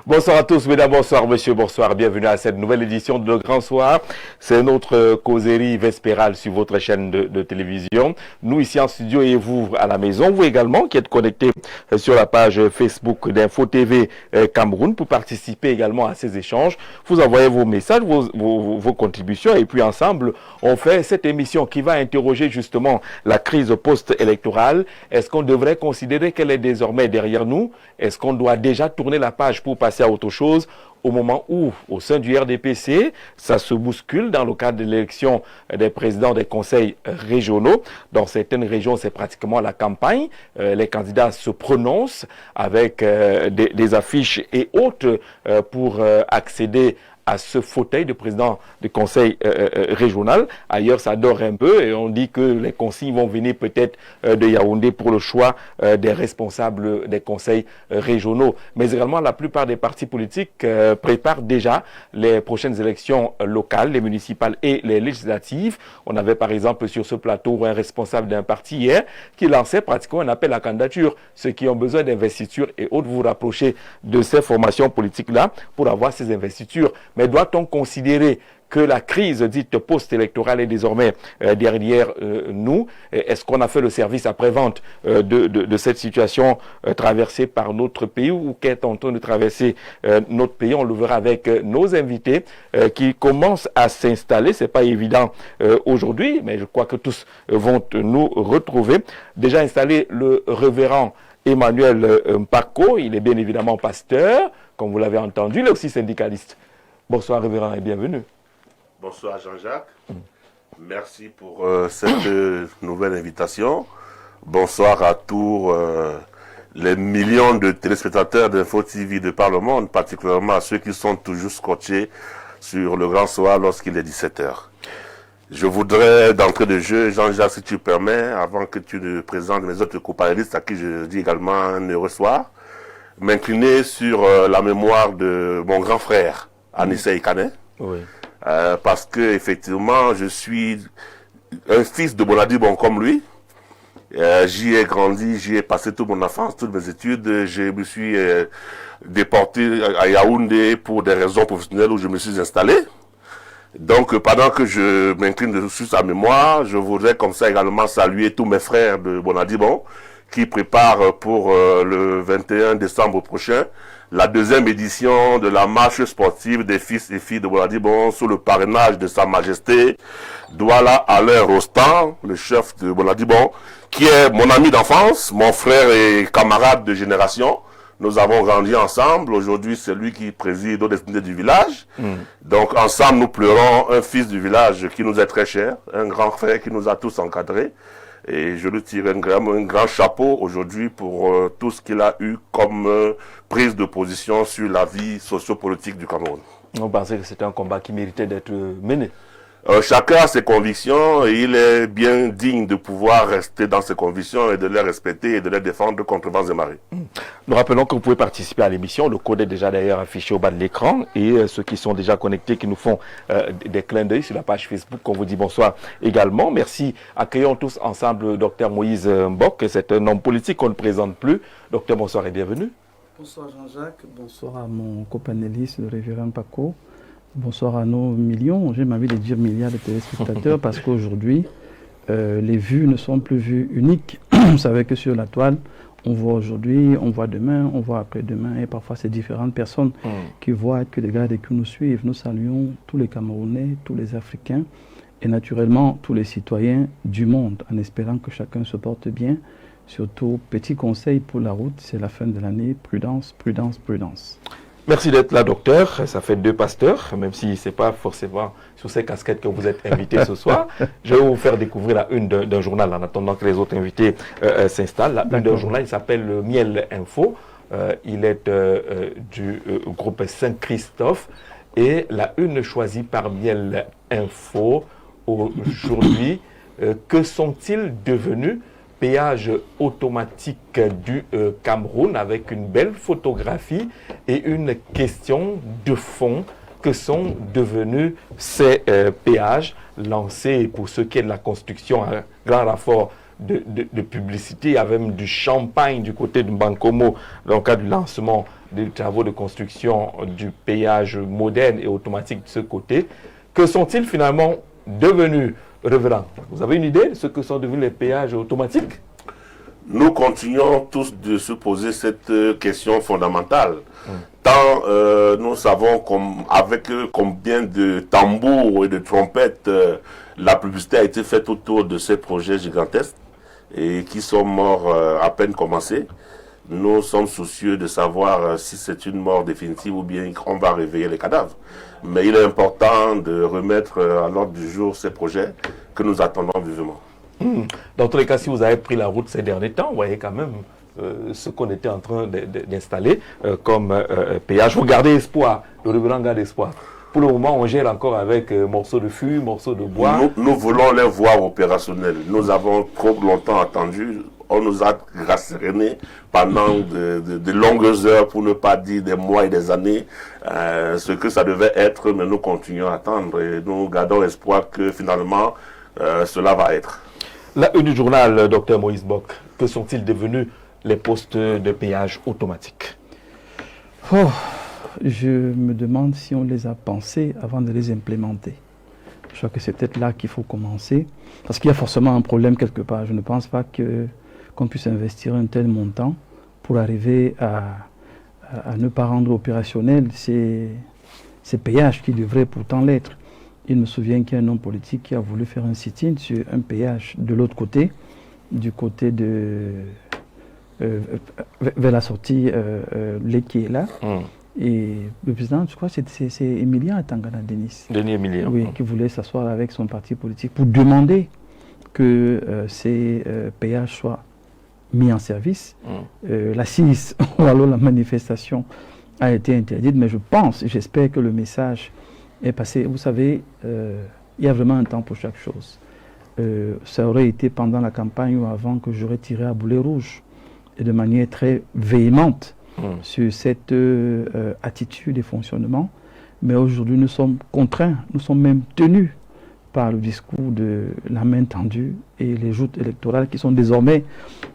Bonsoir à tous, mesdames, bonsoir, monsieur, bonsoir. Bienvenue à cette nouvelle édition de Le Grand Soir. C'est notre causerie vespérale sur votre chaîne de télévision. Nous ici en studio et vous à la maison. Vous également qui êtes connectés sur la page Facebook d'Info TV Cameroun pour participer également à ces échanges. Vous envoyez vos messages, vos contributions et puis ensemble, on fait cette émission qui va interroger justement la crise post-électorale. Est-ce qu'on devrait considérer qu'elle est désormais derrière nous? Est-ce qu'on doit déjà tourner la page pour passer à autre chose au moment où, au sein du RDPC, ça se bouscule dans le cadre de l'élection des présidents des conseils régionaux. Dans certaines régions, c'est pratiquement la campagne. Les candidats se prononcent avec des affiches et autres pour accéder à ce fauteuil de président du conseil régional. Ailleurs, ça dort un peu et on dit que les consignes vont venir peut-être de Yaoundé pour le choix des responsables des conseils régionaux. Mais également, la plupart des partis politiques préparent déjà les prochaines élections locales, les municipales et les législatives. On avait par exemple sur ce plateau un responsable d'un parti hier qui lançait pratiquement un appel à candidature. Ceux qui ont besoin d'investitures et autres, vous rapprochez de ces formations politiques-là pour avoir ces investitures. Mais doit-on considérer que la crise dite post-électorale est désormais derrière nous? Est-ce qu'on a fait le service après-vente de cette situation traversée par notre pays ou qu'est en train de traverser notre pays? On le verra avec nos invités qui commencent à s'installer. C'est pas évident aujourd'hui, mais je crois que tous vont nous retrouver. Déjà installé le révérend Emmanuel Mpako, il est bien évidemment pasteur, comme vous l'avez entendu, il est aussi syndicaliste. Bonsoir révérend et bienvenue. Bonsoir Jean-Jacques. Merci pour cette nouvelle invitation. Bonsoir à tous les millions de téléspectateurs d'Info TV de par le monde, particulièrement à ceux qui sont toujours scotchés sur Le Grand Soir lorsqu'il est 17h. Je voudrais, d'entrée de jeu, Jean-Jacques, si tu permets, avant que tu ne présentes mes autres companélistes à qui je dis également un heureux soir, m'incliner sur la mémoire de mon grand frère, Anissa Ikané, oui. Parce que effectivement je suis un fils de Bonadibon comme lui. J'y ai grandi, j'y ai passé toute mon enfance, toutes mes études. Je me suis déporté à Yaoundé pour des raisons professionnelles où je me suis installé. Donc pendant que je m'incline sur sa mémoire, je voudrais comme ça également saluer tous mes frères de Bonadibon qui préparent pour le 21 décembre prochain la deuxième édition de la marche sportive des fils et filles de Bonadibon sous le parrainage de Sa Majesté Douala Alain Rostand, le chef de Bonadibon, qui est mon ami d'enfance, mon frère et camarade de génération. Nous avons grandi ensemble. Aujourd'hui, c'est lui qui préside aux destinées du village. Donc, ensemble, nous pleurons un fils du village qui nous est très cher, un grand frère qui nous a tous encadrés. Et je lui tire un grand chapeau aujourd'hui pour tout ce qu'il a eu comme prise de position sur la vie sociopolitique du Cameroun. On pensait que c'était un combat qui méritait d'être mené. Chacun a ses convictions et il est bien digne de pouvoir rester dans ses convictions et de les respecter et de les défendre contre vents et marées. Nous rappelons que vous pouvez participer à l'émission. Le code est déjà d'ailleurs affiché au bas de l'écran et ceux qui sont déjà connectés, qui nous font des clins d'œil sur la page Facebook, on vous dit bonsoir également. Merci. Accueillons tous ensemble Dr Moïse Mbok. C'est un homme politique qu'on ne présente plus. Docteur, bonsoir et bienvenue. Bonsoir Jean-Jacques. Bonsoir à mon copanéliste, le révérend Mpako. Bonsoir à nos millions, j'ai envie de dire milliards de téléspectateurs parce qu'aujourd'hui, les vues ne sont plus vues uniques. Vous savez que sur la toile, on voit aujourd'hui, on voit demain, on voit après-demain et parfois c'est différentes personnes qui voient, qui regardent et qui nous suivent. Nous saluons tous les Camerounais, tous les Africains et naturellement tous les citoyens du monde en espérant que chacun se porte bien. Surtout, petit conseil pour la route, c'est la fin de l'année, prudence, prudence, prudence. Merci d'être là, docteur. Ça fait 2 pasteurs, même si ce n'est pas forcément sur ces casquettes que vous êtes invité ce soir. Je vais vous faire découvrir la une d'un journal en attendant que les autres invités s'installent. La une d'un journal, il s'appelle Miel Info. Il est du groupe Saint-Christophe. Et la une choisie par Miel Info aujourd'hui, que sont-ils devenus? Péage automatique du Cameroun avec une belle photographie et une question de fond. Que sont devenus ces péages lancés pour ce qui est de la construction à grand renfort de publicité. Il y avait même du champagne du côté de Bankomo dans le cadre du lancement des travaux de construction du péage moderne et automatique de ce côté. Que sont-ils finalement devenus, révérend? Vous avez une idée de ce que sont devenus les péages automatiques? Nous continuons tous de se poser cette question fondamentale. Tant nous savons avec combien de tambours et de trompettes la publicité a été faite autour de ces projets gigantesques et qui sont morts à peine commencés. Nous sommes soucieux de savoir si c'est une mort définitive ou bien on va réveiller les cadavres. Mais il est important de remettre à l'ordre du jour ces projets que nous attendons vivement. Dans tous les cas, si vous avez pris la route ces derniers temps, vous voyez quand même ce qu'on était en train d'installer comme péage. Vous gardez espoir, le révérend garde espoir. Pour le moment, on gère encore avec morceaux de fût, morceaux de bois. Nous voulons les voir opérationnels. Nous avons trop longtemps attendu. On nous a rassérénés pendant de longues heures, pour ne pas dire des mois et des années, ce que ça devait être, mais nous continuons à attendre et nous gardons espoir que finalement cela va être. La une du journal, Dr Moïse Bock, que sont-ils devenus les postes de péage automatiques? Je me demande si on les a pensés avant de les implémenter. Je crois que c'est peut-être là qu'il faut commencer, parce qu'il y a forcément un problème quelque part. Je ne pense pas qu'on puisse investir un tel montant pour arriver à ne pas rendre opérationnels ces péages qui devraient pourtant l'être. Il me souvient qu'il y a un homme politique qui a voulu faire un sit-in sur un péage de l'autre côté, du côté de vers la sortie lait qui est là. Et le président, je crois que c'est Emilien Atangana Denis. Denis Emilien. Oui, qui voulait s'asseoir avec son parti politique pour demander que ces péages soient mis en service. La CIS, ou alors la manifestation, a été interdite, mais je pense, j'espère que le message est passé. Vous savez, il y a vraiment un temps pour chaque chose. Ça aurait été pendant la campagne ou avant que j'aurais tiré à boulet rouge, et de manière très véhémente, sur cette attitude et fonctionnement. Mais aujourd'hui, nous sommes contraints, nous sommes même tenus par le discours de la main tendue et les joutes électorales qui sont désormais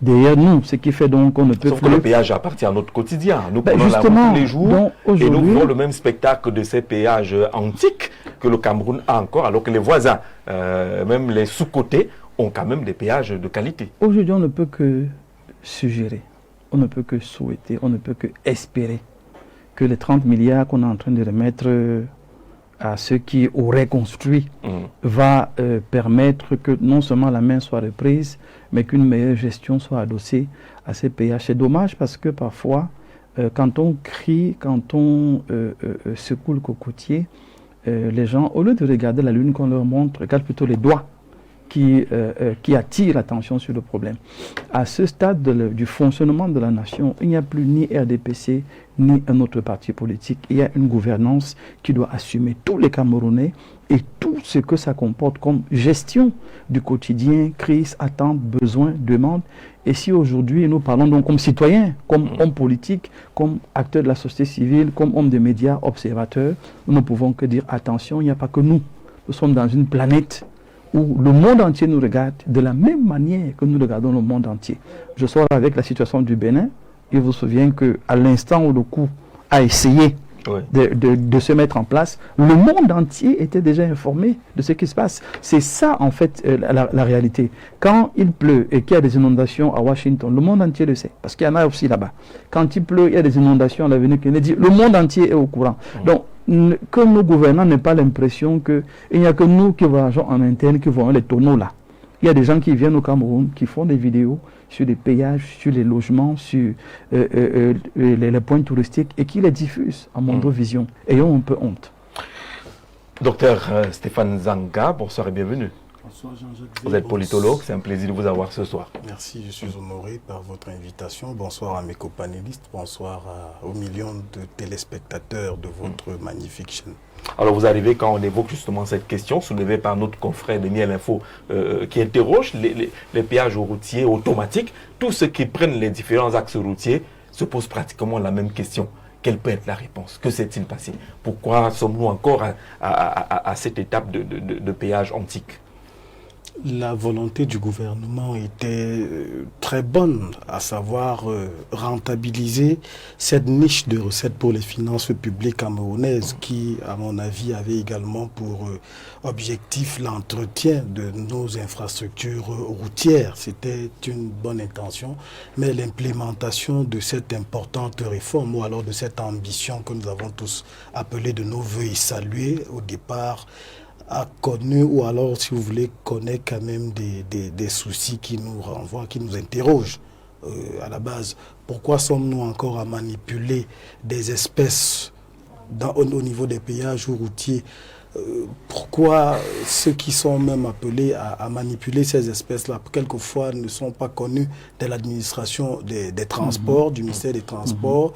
derrière nous, ce qui fait donc qu'on ne peut Sauf que le péage appartient à notre quotidien. Nous prenons la route tous les jours et nous vivons le même spectacle de ces péages antiques que le Cameroun a encore, alors que les voisins, même les sous-côtés, ont quand même des péages de qualité. Aujourd'hui, on ne peut que suggérer, on ne peut que souhaiter, on ne peut que espérer que les 30 milliards qu'on est en train de remettre à ceux qui auraient construit va permettre que non seulement la main soit reprise, mais qu'une meilleure gestion soit adossée à ces péages. C'est dommage parce que parfois, quand on crie, quand on secoue le cocotier, les gens, au lieu de regarder la lune qu'on leur montre, regardent plutôt les doigts qui attirent l'attention sur le problème. À ce stade du fonctionnement de la nation, il n'y a plus ni RDPC, ni un autre parti politique. Il y a une gouvernance qui doit assumer tous les Camerounais et tout ce que ça comporte comme gestion du quotidien, crise, attente, besoin, demande. Et si aujourd'hui nous parlons donc comme citoyens, comme hommes politiques, comme acteurs de la société civile, comme hommes des médias, observateurs, nous ne pouvons que dire attention, il n'y a pas que nous. Nous sommes dans une planète où le monde entier nous regarde de la même manière que nous regardons le monde entier. Je sors avec la situation du Bénin. Il vous souvient qu'à l'instant où le coup a essayé de se mettre en place, le monde entier était déjà informé de ce qui se passe. C'est ça, en fait, la réalité. Quand il pleut et qu'il y a des inondations à Washington, le monde entier le sait, parce qu'il y en a aussi là-bas. Quand il pleut, il y a des inondations à l'avenue Kennedy, le monde entier est au courant. Donc, que nos gouvernants n'aient pas l'impression qu'il n'y a que nous qui voyageons en interne, qui voyons les tonneaux là. Il y a des gens qui viennent au Cameroun, qui font des vidéos sur les péages, sur les logements, sur les points touristiques et qui les diffusent en Mondovision. Ayons un peu honte. Docteur Stéphane Zanga, bonsoir et bienvenue. Bonsoir Jean-Jacques. Vous êtes politologue, c'est un plaisir de vous avoir ce soir. Merci, je suis honoré par votre invitation. Bonsoir à mes copanélistes, bonsoir aux millions de téléspectateurs de votre magnifique chaîne. Alors vous arrivez quand on évoque justement cette question soulevée par notre confrère de Miel Info qui interroge les péages routiers automatiques. Tous ceux qui prennent les différents axes routiers se posent pratiquement la même question. Quelle peut être la réponse? Que s'est-il passé? Pourquoi sommes-nous encore à cette étape de péage antique? La volonté du gouvernement était très bonne, à savoir rentabiliser cette niche de recettes pour les finances publiques camerounaises qui, à mon avis, avait également pour objectif l'entretien de nos infrastructures routières. C'était une bonne intention, mais l'implémentation de cette importante réforme ou alors de cette ambition que nous avons tous appelée de nos voeux et saluée au départ, a connu, ou alors, si vous voulez, connaît quand même des soucis qui nous renvoient, qui nous interrogent à la base. Pourquoi sommes-nous encore à manipuler des espèces au niveau des péages ou routiers? Pourquoi ceux qui sont même appelés à manipuler ces espèces-là, quelquefois, ne sont pas connus de l'administration des transports, du ministère des Transports?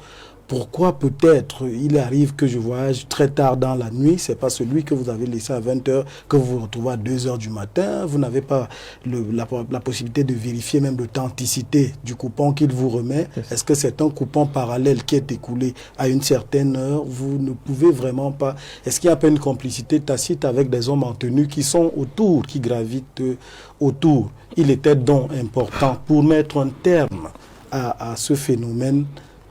Pourquoi peut-être il arrive que je voyage très tard dans la nuit, c'est pas celui que vous avez laissé à 20h, que vous vous retrouvez à 2h du matin, vous n'avez pas la possibilité de vérifier même l'authenticité du coupon qu'il vous remet. Est-ce que c'est un coupon parallèle qui est écoulé à une certaine heure? Vous ne pouvez vraiment pas. Est-ce qu'il n'y a pas une complicité tacite avec des hommes en tenue qui sont autour, qui gravitent autour? Il était donc important pour mettre un terme à ce phénomène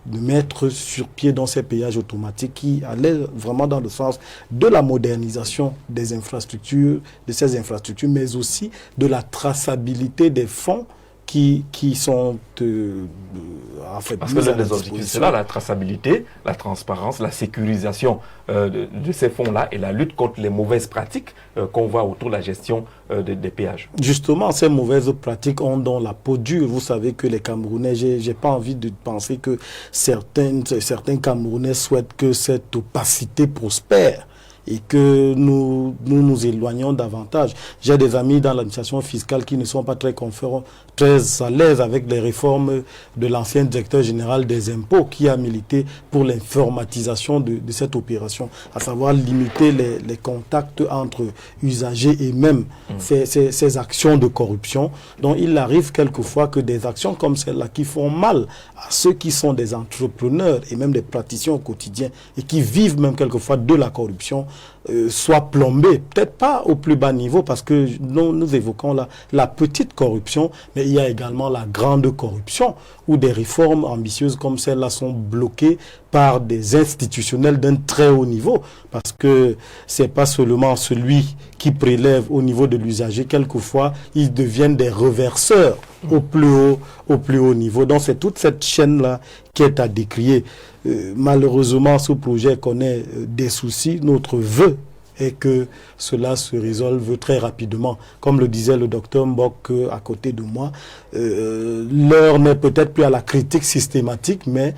de mettre sur pied dans ces péages automatiques qui allaient vraiment dans le sens de la modernisation des infrastructures, de ces infrastructures, mais aussi de la traçabilité des fonds qui sont en fait... Parce que l'un des objectifs, c'est là la traçabilité, la transparence, la sécurisation de ces fonds-là et la lutte contre les mauvaises pratiques qu'on voit autour de la gestion des péages. Justement, ces mauvaises pratiques ont dans la peau dure. Vous savez que les Camerounais, j'ai pas envie de penser que certains Camerounais souhaitent que cette opacité prospère et que nous éloignons davantage. J'ai des amis dans l'administration fiscale qui ne sont pas très à l'aise avec les réformes de l'ancien directeur général des impôts qui a milité pour l'informatisation de cette opération, à savoir limiter les contacts entre usagers et même ces actions de corruption. Donc il arrive quelquefois que des actions comme celle-là qui font mal à ceux qui sont des entrepreneurs et même des praticiens au quotidien et qui vivent même quelquefois de la corruption soit plombé, peut-être pas au plus bas niveau parce que nous évoquons la petite corruption, mais il y a également la grande corruption où des réformes ambitieuses comme celle-là sont bloquées par des institutionnels d'un très haut niveau parce que c'est pas seulement celui qui prélève au niveau de l'usager, quelquefois ils deviennent des reverseurs au plus haut niveau. Donc c'est toute cette chaîne-là qui est à décrier. Malheureusement, ce projet connaît des soucis. Notre vœu est que cela se résolve très rapidement. Comme le disait le docteur Mbok à côté de moi, l'heure n'est peut-être plus à la critique systématique, mais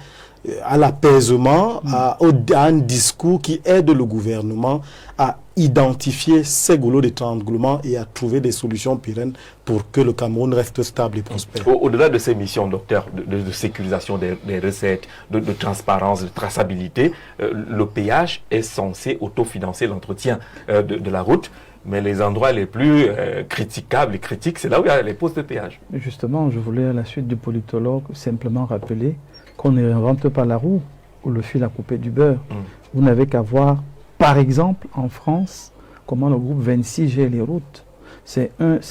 à l'apaisement, à un discours qui aide le gouvernement à identifier ces goulots d'étranglement et à trouver des solutions pérennes pour que le Cameroun reste stable et prospère. Au-delà de ces missions, docteur, de sécurisation des recettes, de transparence, de traçabilité, le péage est censé autofinancer l'entretien de la route. Mais les endroits les plus critiquables et critiques, c'est là où il y a les postes de péage. Justement, je voulais à la suite du politologue simplement rappeler qu'on ne réinvente pas la roue ou le fil à couper du beurre. Vous n'avez qu'à voir, par exemple, en France, comment le groupe 26 gère les routes. C'est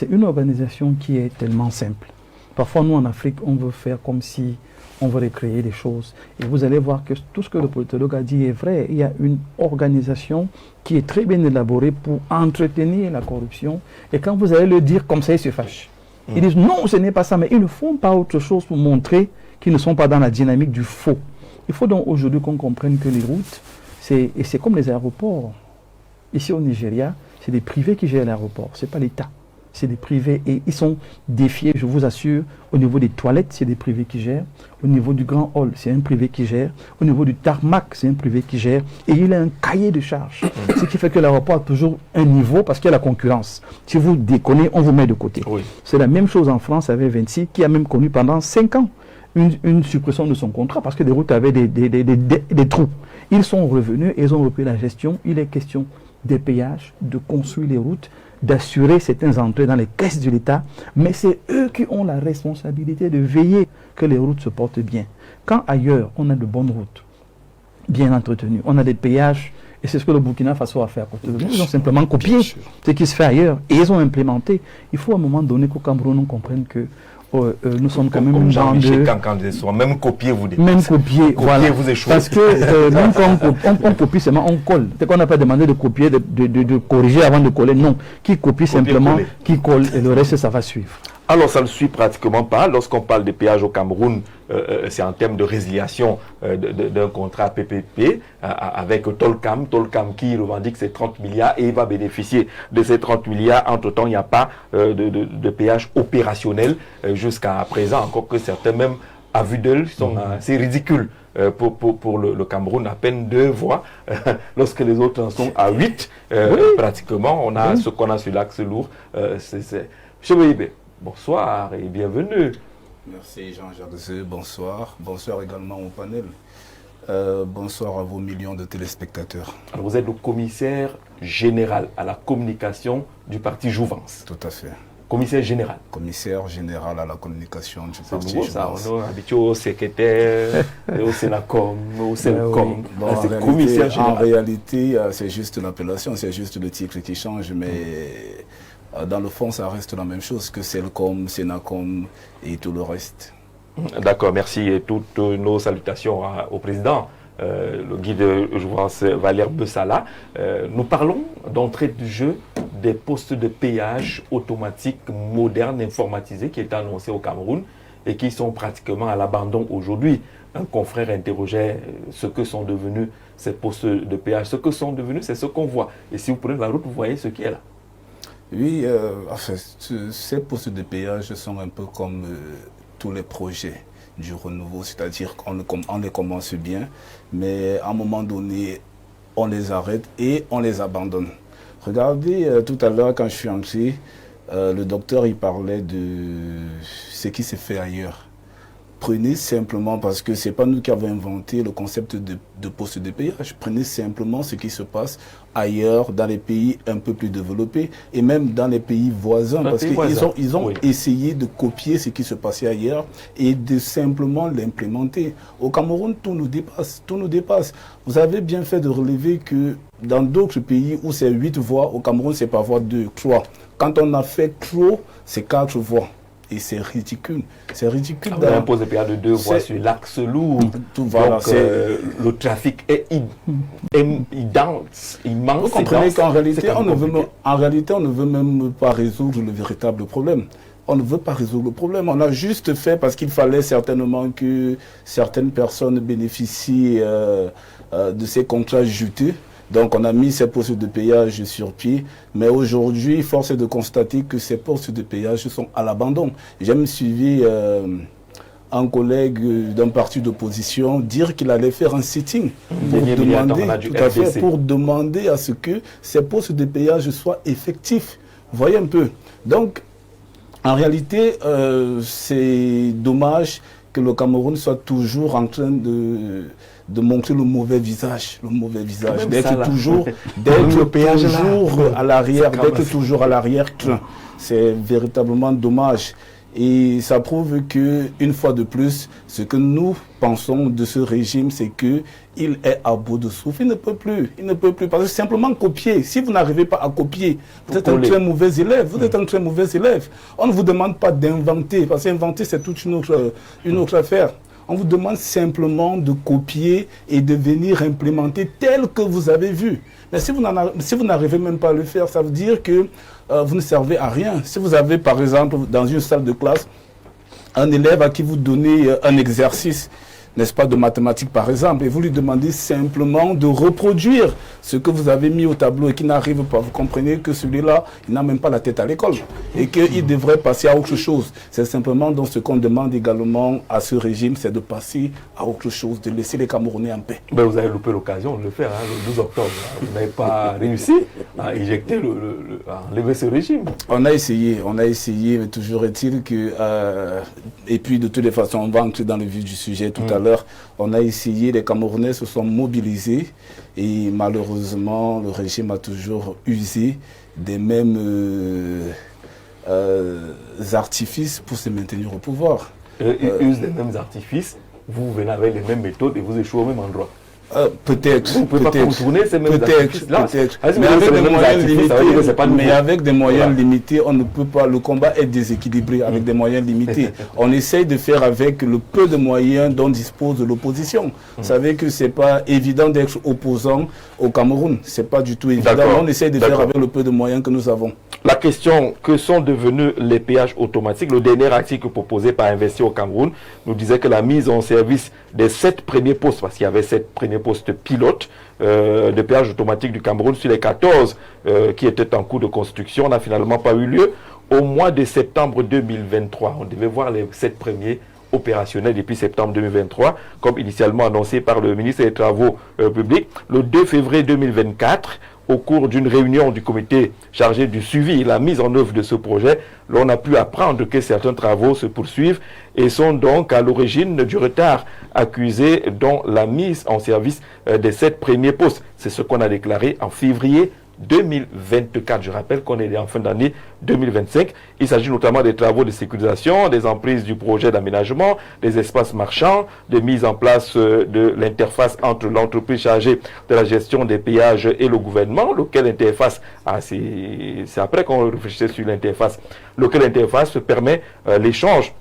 une organisation qui est tellement simple. Parfois, nous, en Afrique, on veut faire comme si on veut recréer des choses. Et vous allez voir que tout ce que le politologue a dit est vrai. Il y a une organisation qui est très bien élaborée pour entretenir la corruption. Et quand vous allez le dire comme ça, ils se fâchent. Ils disent non, ce n'est pas ça, mais ils ne font pas autre chose pour montrer qu'ils ne sont pas dans la dynamique du faux. Il faut donc aujourd'hui qu'on comprenne que les routes, c'est comme les aéroports. Ici au Nigeria, c'est des privés qui gèrent l'aéroport, ce n'est pas l'État. C'est des privés et ils sont défiés, je vous assure. Au niveau des toilettes, c'est des privés qui gèrent. Au niveau du grand hall, c'est un privé qui gère. Au niveau du tarmac, c'est un privé qui gère. Et il a un cahier de charges. Ce qui fait que l'aéroport a toujours un niveau parce qu'il y a la concurrence. Si vous déconnez, on vous met de côté. Oui. C'est la même chose en France avec 26 qui a même connu pendant 5 ans une suppression de son contrat parce que les routes avaient des trous. Ils sont revenus et ils ont repris la gestion. Il est question des péages, de construire les routes, d'assurer certaines entrées dans les caisses de l'État, mais c'est eux qui ont la responsabilité de veiller que les routes se portent bien. Quand ailleurs, on a de bonnes routes, bien entretenues, on a des péages Et c'est ce que le Burkina Faso a fait à côté de nous. Ils ont simplement copié ce qui se fait ailleurs. Et ils ont implémenté. Il faut à un moment donné qu'au Cameroun, on comprenne que nous sommes quand même dans même copier, vous dites. Même copier, voilà. Vous échouez. Parce que même quand on copie seulement, on colle. C'est qu'on n'a pas demandé de copier, de corriger avant de coller. Non. Qui copie simplement, qui colle, et le reste, ça va suivre. Alors, ça ne suit pratiquement pas. Lorsqu'on parle de péage au Cameroun, c'est en termes de résiliation d'un contrat PPP avec Tolcam. Tolcam qui revendique ses 30 milliards et il va bénéficier de ces 30 milliards. Entre-temps, il n'y a pas de péage opérationnel jusqu'à présent, encore que certains, même à vue d'œil, sont assez ridicules. Pour le Cameroun, à peine 2 voies, lorsque les autres en sont à 8, pratiquement, on a ce qu'on a sur l'axe lourd. Chebeybe, bonsoir et bienvenue. Merci Jean-Jacques, bonsoir. Bonsoir également au panel. Bonsoir à vos millions de téléspectateurs. Alors vous êtes le commissaire général à la communication du parti Jouvence. Tout à fait. Commissaire général. Commissaire général à la communication du parti Jouvence. C'est nouveau ça, on est habitué au secrétaire, au Sénacom, au Selcom. Bon, en réalité, c'est juste l'appellation, c'est juste le titre qui change, mais dans le fond, ça reste la même chose que Selcom, Sénacom et tout le reste. D'accord, merci et toutes nos salutations au président, le guide Jouvence Valère Bessala. Nous parlons d'entrée de jeu des postes de péage automatiques modernes, informatisés, qui est annoncé au Cameroun et qui sont pratiquement à l'abandon aujourd'hui. Un confrère interrogeait ce que sont devenus ces postes de péage. Ce que sont devenus, c'est ce qu'on voit. Et si vous prenez la route, vous voyez ce qui est là. Oui, ces postes de péage sont un peu comme tous les projets du renouveau, c'est-à-dire qu'on les commence bien, mais à un moment donné, on les arrête et on les abandonne. Regardez, tout à l'heure, quand je suis entré, le docteur il parlait de ce qui s'est fait ailleurs. Prenez simplement, parce que ce n'est pas nous qui avons inventé le concept de poste de péage, prenez simplement ce qui se passe ailleurs, dans les pays un peu plus développés, et même dans les pays voisins, parce qu'ils ont essayé de copier ce qui se passait ailleurs et de simplement l'implémenter. Au Cameroun, tout nous dépasse, tout nous dépasse. Vous avez bien fait de relever que dans d'autres pays où c'est 8 voies, au Cameroun, c'est pas voie 2, 3. Quand on a fait trop, c'est 4 voies. Et c'est ridicule. C'est ridicule. On a imposé péage de 2 voies sur l'axe lourd. Voilà, donc, le trafic est immense. Vous comprenez qu'en réalité, on ne veut même pas résoudre le véritable problème. On ne veut pas résoudre le problème. On a juste fait parce qu'il fallait certainement que certaines personnes bénéficient de ces contrats juteux. Donc on a mis ces postes de péage sur pied, mais aujourd'hui, force est de constater que ces postes de péage sont à l'abandon. J'ai même suivi un collègue d'un parti d'opposition dire qu'il allait faire un sitting pour demander à ce que ces postes de péage soient effectifs. Vous voyez un peu. Donc, en réalité, c'est dommage que le Cameroun soit toujours en train de montrer le mauvais visage, d'être toujours à l'arrière, c'est véritablement dommage. Et ça prouve que, une fois de plus, ce que nous pensons de ce régime, c'est qu'il est à bout de souffle. Il ne peut plus, parce que simplement copier. Si vous n'arrivez pas à copier, vous êtes un très mauvais élève. On ne vous demande pas d'inventer, parce qu'inventer, c'est toute une autre affaire. On vous demande simplement de copier et de venir implémenter tel que vous avez vu. Mais si vous n'arrivez même pas à le faire, ça veut dire que vous ne servez à rien. Si vous avez, par exemple, dans une salle de classe, un élève à qui vous donnez un exercice, n'est-ce pas, de mathématiques par exemple, et vous lui demandez simplement de reproduire ce que vous avez mis au tableau et qui n'arrive pas, vous comprenez que celui-là, il n'a même pas la tête à l'école et qu'il devrait passer à autre chose. C'est simplement donc ce qu'on demande également à ce régime, c'est de passer à autre chose, de laisser les Camerounais en paix. Ben vous avez loupé l'occasion de le faire, le 12 octobre. Vous n'avez pas réussi à éjecter, à enlever ce régime. On a essayé, mais toujours est-il que... et puis de toutes les façons, on va entrer dans le vif du sujet tout à l'heure. On a essayé, les Camerounais se sont mobilisés et malheureusement, le régime a toujours usé des mêmes artifices pour se maintenir au pouvoir. Ils usent les mêmes artifices, vous venez avec les mêmes méthodes et vous échouez au même endroit. Peut-être. Vous ne pouvez pas contourner ces mêmes artifices-là. Peut-être. Ah, si Mais vous avec avez des ces mêmes moyens artifices, ça veut dire que c'est pas limités, nouveau. mais avec des moyens Voilà. limités, on ne peut pas. Le combat est déséquilibré avec des moyens limités. On essaye de faire avec le peu de moyens dont dispose l'opposition. Vous savez que c'est pas évident d'être opposant au Cameroun. C'est pas du tout évident. D'accord. On essaye de faire avec le peu de moyens que nous avons. La question, que sont devenus les péages automatiques? Le dernier article proposé par Investir au Cameroun nous disait que la mise en service des 7 premiers postes, parce qu'il y avait 7 premiers postes pilotes de péages automatiques du Cameroun sur les 14 qui étaient en cours de construction, n'a finalement pas eu lieu au mois de septembre 2023. On devait voir les 7 premiers opérationnels depuis septembre 2023, comme initialement annoncé par le ministre des Travaux publics. Le 2 février 2024, au cours d'une réunion du comité chargé du suivi et la mise en œuvre de ce projet, l'on a pu apprendre que certains travaux se poursuivent et sont donc à l'origine du retard accusé dans la mise en service des 7 premiers postes. C'est ce qu'on a déclaré en février 2024. Je rappelle qu'on est en fin d'année 2025. Il s'agit notamment des travaux de sécurisation, des emprises du projet d'aménagement, des espaces marchands, de mise en place de l'interface entre l'entreprise chargée de la gestion des péages et le gouvernement, lequel interface, c'est après qu'on réfléchissait sur l'interface, lequel interface permet l'échange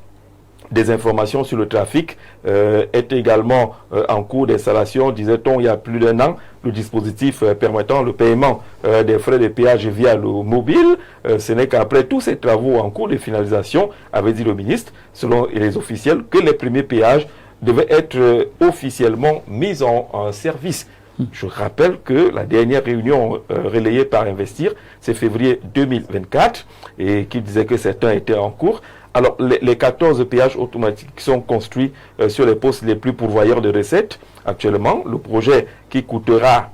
des informations sur le trafic, est également en cours d'installation, disait-on, il y a plus d'1 an. Le dispositif permettant le paiement des frais de péage via le mobile. Ce n'est qu'après tous ces travaux en cours de finalisation, avait dit le ministre, selon les officiels, que les premiers péages devaient être officiellement mis en service. Je rappelle que la dernière réunion relayée par Investir, c'est février 2024, et qui disait que certains étaient en cours. Alors, les 14 péages automatiques sont construits sur les postes les plus pourvoyeurs de recettes. Actuellement, le projet qui coûtera,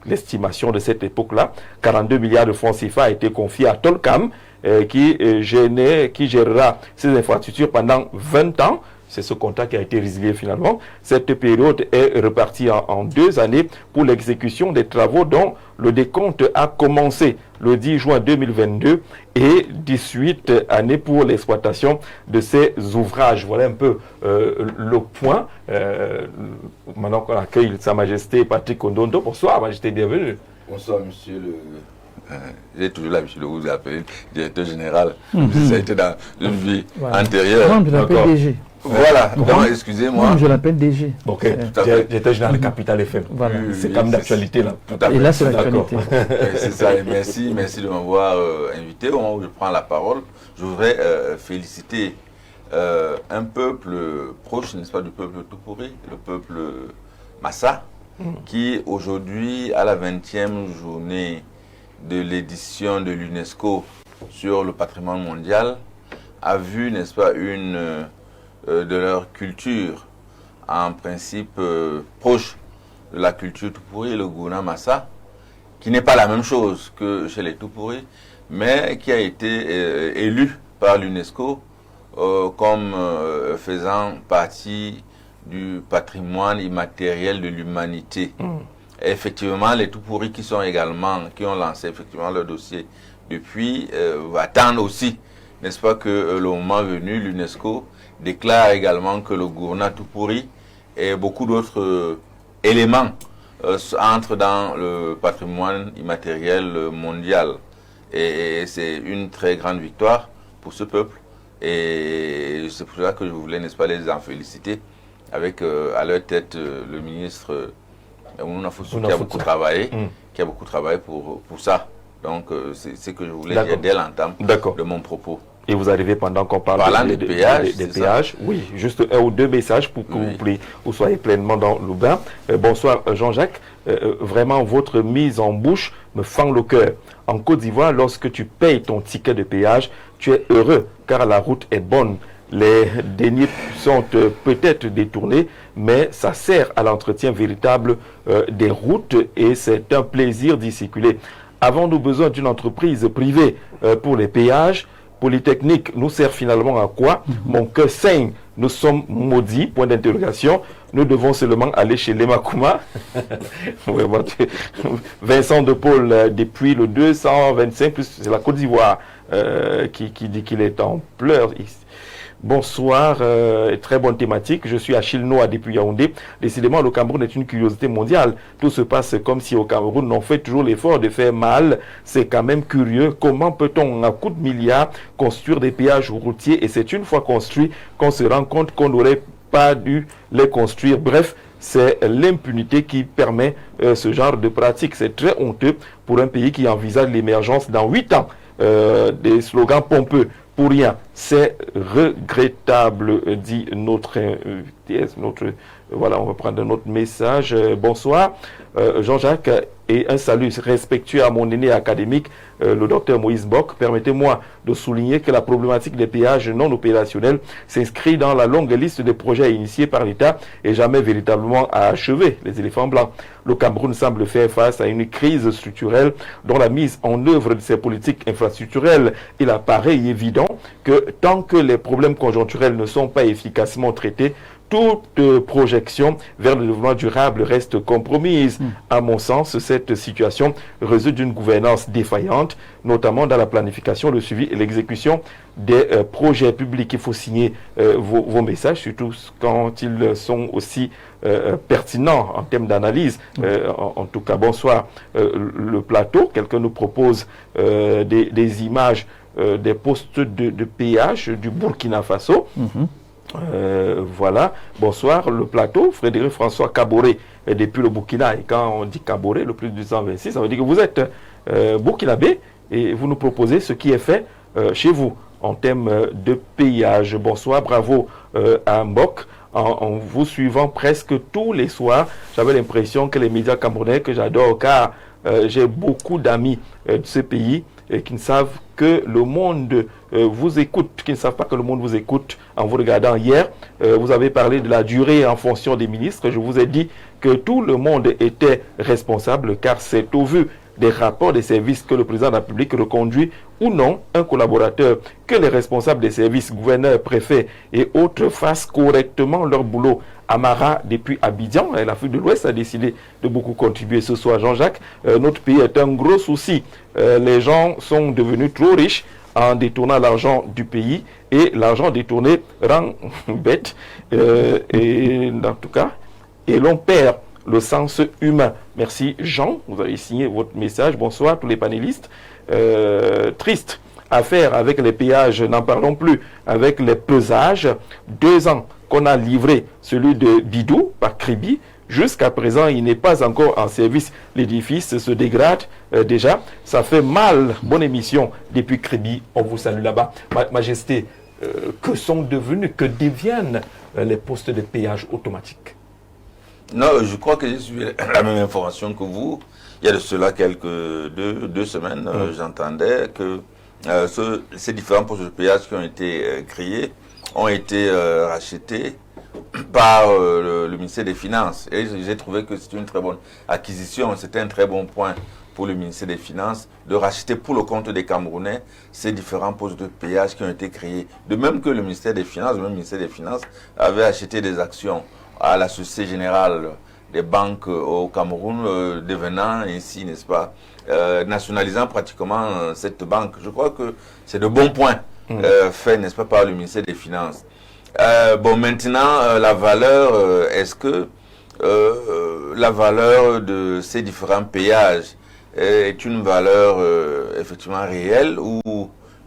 l'estimation de cette époque-là, 42 milliards de francs CFA a été confié à Tolcam, qui gérera ces infrastructures pendant 20 ans. C'est ce contrat qui a été résilié finalement. Cette période est repartie en 2 années pour l'exécution des travaux dont le décompte a commencé le 10 juin 2022 et 18 années pour l'exploitation de ces ouvrages. Voilà un peu le point. Maintenant qu'on accueille Sa Majesté Patrick Kondondo. Bonsoir, Majesté, bienvenue. Bonsoir, monsieur le... j'ai toujours l'habitude de vous appeler directeur général. Ça a été dans une vie antérieure. Non, je l'appelle DG. Voilà, donc excusez-moi. Non, je l'appelle DG. Ok, directeur général de Capital FM. Voilà. C'est comme d'actualité là. Tout à fait. Et là, c'est l'actualité. C'est ça, et merci de m'avoir invité. Au moment où je prends la parole, je voudrais féliciter un peuple proche, n'est-ce pas, du peuple Toupouri, le peuple Massa, qui aujourd'hui, à la 20e journée de l'édition de l'UNESCO sur le patrimoine mondial, a vu, n'est-ce pas, une de leur culture, en principe proche de la culture Toupouri, le Gouna Massa, qui n'est pas la même chose que chez les Toupouri, mais qui a été élu par l'UNESCO comme faisant partie du patrimoine immatériel de l'humanité. Et effectivement, les Toupouri qui ont lancé effectivement leur dossier depuis, attendent aussi, n'est-ce pas, que le moment venu, l'UNESCO déclare également que le Gourna Toupouri et beaucoup d'autres éléments entrent dans le patrimoine immatériel mondial. Et c'est une très grande victoire pour ce peuple. Et c'est pour cela que je voulais, n'est-ce pas, les en féliciter, avec à leur tête le ministre Ounouna Fossou, qui a beaucoup travaillé pour ça. Donc c'est ce que je voulais dire dès l'entame de mon propos. Et vous arrivez pendant qu'on parle des péages. Oui, juste 1 ou 2 messages pour que vous soyez pleinement dans le bain. Bonsoir Jean-Jacques. Vraiment, votre mise en bouche me fend le cœur. En Côte d'Ivoire, lorsque tu payes ton ticket de péage, tu es heureux car la route est bonne. Les deniers sont peut-être détournés, mais ça sert à l'entretien véritable des routes et c'est un plaisir d'y circuler. Avons-nous besoin d'une entreprise privée pour les péages? Polytechnique nous sert finalement à quoi? Mon cœur saigne, nous sommes maudits, point d'interrogation. Nous devons seulement aller chez les Makuma. Vincent de Paul, depuis le 225, c'est la Côte d'Ivoire qui dit qu'il est en pleurs. Bonsoir, très bonne thématique. Je suis Achille Noah depuis Yaoundé. Décidément, le Cameroun est une curiosité mondiale. Tout se passe comme si au Cameroun, on fait toujours l'effort de faire mal. C'est quand même curieux. Comment peut-on, à coup de milliards, construire des péages routiers? Et c'est une fois construit qu'on se rend compte qu'on n'aurait pas dû les construire. Bref, c'est l'impunité qui permet ce genre de pratique. C'est très honteux pour un pays qui envisage l'émergence dans 8 ans. Des slogans pompeux pour rien. C'est regrettable, dit notre voilà, on va prendre notre message. Bonsoir, Jean-Jacques, et un salut respectueux à mon aîné académique, le docteur Moïse Bock. Permettez-moi de souligner que la problématique des péages non opérationnels s'inscrit dans la longue liste de projets initiés par l'État et jamais véritablement achevé. Les éléphants blancs. Le Cameroun semble faire face à une crise structurelle dont la mise en œuvre de ces politiques infrastructurelles. Il apparaît évident que tant que les problèmes conjoncturels ne sont pas efficacement traités, toute projection vers le développement durable reste compromise. À mon sens, cette situation résulte d'une gouvernance défaillante, notamment dans la planification, le suivi et l'exécution des projets publics. Il faut signer vos messages, surtout quand ils sont aussi pertinents en termes d'analyse. En tout cas, bonsoir. Le plateau, quelqu'un nous propose des images des postes de péage du Burkina Faso. Voilà, bonsoir, le plateau, Frédéric François Kaboré, depuis le Burkina. Et quand on dit Kaboré, le plus de 226, ça veut dire que vous êtes burkinabé et vous nous proposez ce qui est fait chez vous en termes de péage. Bonsoir, bravo à Mbok. En vous suivant presque tous les soirs, j'avais l'impression que les médias camerounais, que j'adore car j'ai beaucoup d'amis de ce pays et qui ne savent que le monde vous écoute, qui ne savent pas que le monde vous écoute en vous regardant. Hier, vous avez parlé de la durée en fonction des ministres. Je vous ai dit que tout le monde était responsable car c'est au vu des rapports des services que le président de la République reconduit ou non un collaborateur, que les responsables des services, gouverneurs, préfets et autres fassent correctement leur boulot. Amara, depuis Abidjan, l'Afrique de l'Ouest, a décidé de beaucoup contribuer ce soir. Jean-Jacques, notre pays est un gros souci. Les gens sont devenus trop riches en détournant l'argent du pays et l'argent détourné rend bête. Et en tout cas, et l'on perd le sens humain. Merci Jean, vous avez signé votre message. Bonsoir tous les panélistes. Triste affaire avec les péages, n'en parlons plus. Avec les pesages, 2 ans qu'on a livré celui de Bidou par Kribi. Jusqu'à présent, il n'est pas encore en service. L'édifice se dégrade déjà. Ça fait mal. Bonne émission depuis Kribi. On vous salue là-bas. Majesté, que sont devenus, que deviennent les postes de péage automatiques? Non, je crois que j'ai suivi la même information que vous. Il y a de cela deux semaines, j'entendais que ces différents postes de péage qui ont été créés ont été rachetés par le ministère des Finances. Et j'ai trouvé que c'était une très bonne acquisition, c'était un très bon point pour le ministère des Finances de racheter pour le compte des Camerounais ces différents postes de péage qui ont été créés. De même que le ministère des Finances, le même ministère des Finances avait acheté des actions à la Société Générale des banques au Cameroun, devenant ainsi, n'est-ce pas, nationalisant pratiquement cette banque. Je crois que c'est de bons points faits, n'est-ce pas, par le ministère des Finances. Bon, maintenant, la valeur, est-ce que la valeur de ces différents péages est une valeur effectivement réelle ou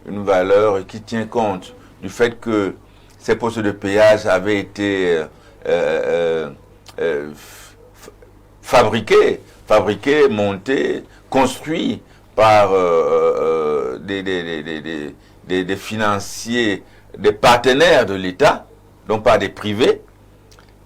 une valeur qui tient compte du fait que ces postes de péage avaient été fabriqués, montés, construits par des financiers, des partenaires de l'État, donc pas des privés.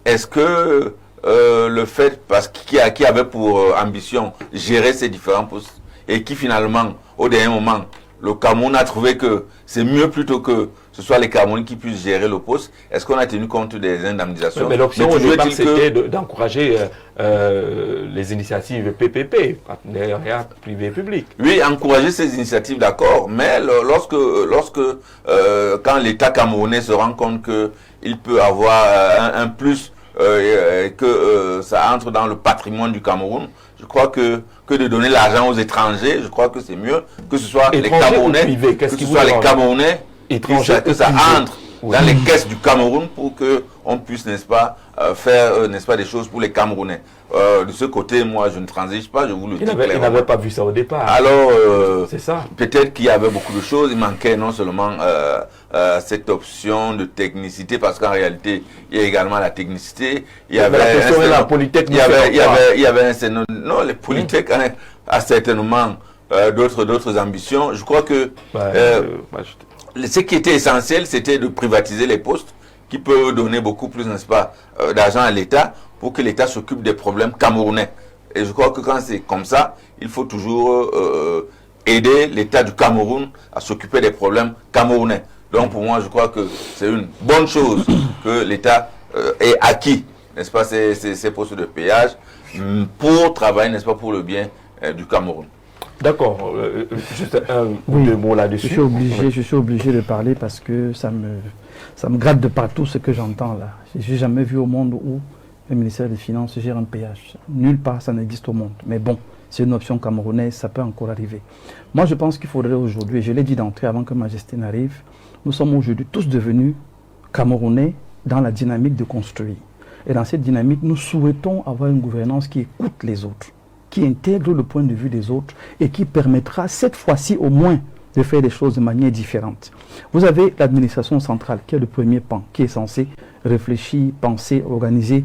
Est-ce que le fait, parce qui avait pour ambition gérer ces différents postes et qui finalement, au dernier moment, le Cameroun a trouvé que c'est mieux plutôt que ce soit les Camerounais qui puissent gérer le poste. Est-ce qu'on a tenu compte des indemnisations? Mais l'option au départ, c'était d'encourager les initiatives PPP, partenariat privé-public. Oui, encourager ces initiatives, d'accord. Mais quand l'État camerounais se rend compte qu'il peut avoir un plus, que ça entre dans le patrimoine du Cameroun, je crois que de donner l'argent aux étrangers, je crois que c'est mieux que ce soit les Camerounais, que ce soit les Camerounais, que ça entre dans les caisses du Cameroun pour qu'on puisse, n'est-ce pas, faire, n'est-ce pas, des choses pour les Camerounais. De ce côté, moi, je ne transige pas, je vous le dis clairement. Il n'avait pas vu ça au départ. Alors, c'est ça. Peut-être qu'il y avait beaucoup de choses. Il manquait non seulement cette option de technicité, parce qu'en réalité, il y a également la technicité. Il y avait la question est la politique. il y avait un non, les politiques a certainement d'autres ambitions. Je crois que ce qui était essentiel, c'était de privatiser les postes qui peuvent donner beaucoup plus, n'est-ce pas, d'argent à l'État pour que l'État s'occupe des problèmes camerounais. Et je crois que quand c'est comme ça, il faut toujours aider l'État du Cameroun à s'occuper des problèmes camerounais. Donc pour moi, je crois que c'est une bonne chose que l'État ait acquis, n'est-ce pas, ces postes de péage pour travailler, n'est-ce pas, pour le bien du Cameroun. D'accord. Juste un ou deux mots là-dessus. Je suis obligé de parler parce que ça me gratte de partout ce que j'entends là. Je n'ai jamais vu au monde où le ministère des Finances gère un péage. Nulle part, ça n'existe au monde. Mais bon, c'est une option camerounaise, ça peut encore arriver. Moi, je pense qu'il faudrait aujourd'hui, et je l'ai dit d'entrée avant que Majesté n'arrive, nous sommes aujourd'hui tous devenus Camerounais dans la dynamique de construire. Et dans cette dynamique, nous souhaitons avoir une gouvernance qui écoute les autres, qui intègre le point de vue des autres et qui permettra cette fois-ci au moins de faire des choses de manière différente. Vous avez l'administration centrale qui est le premier pan, qui est censé réfléchir, penser, organiser,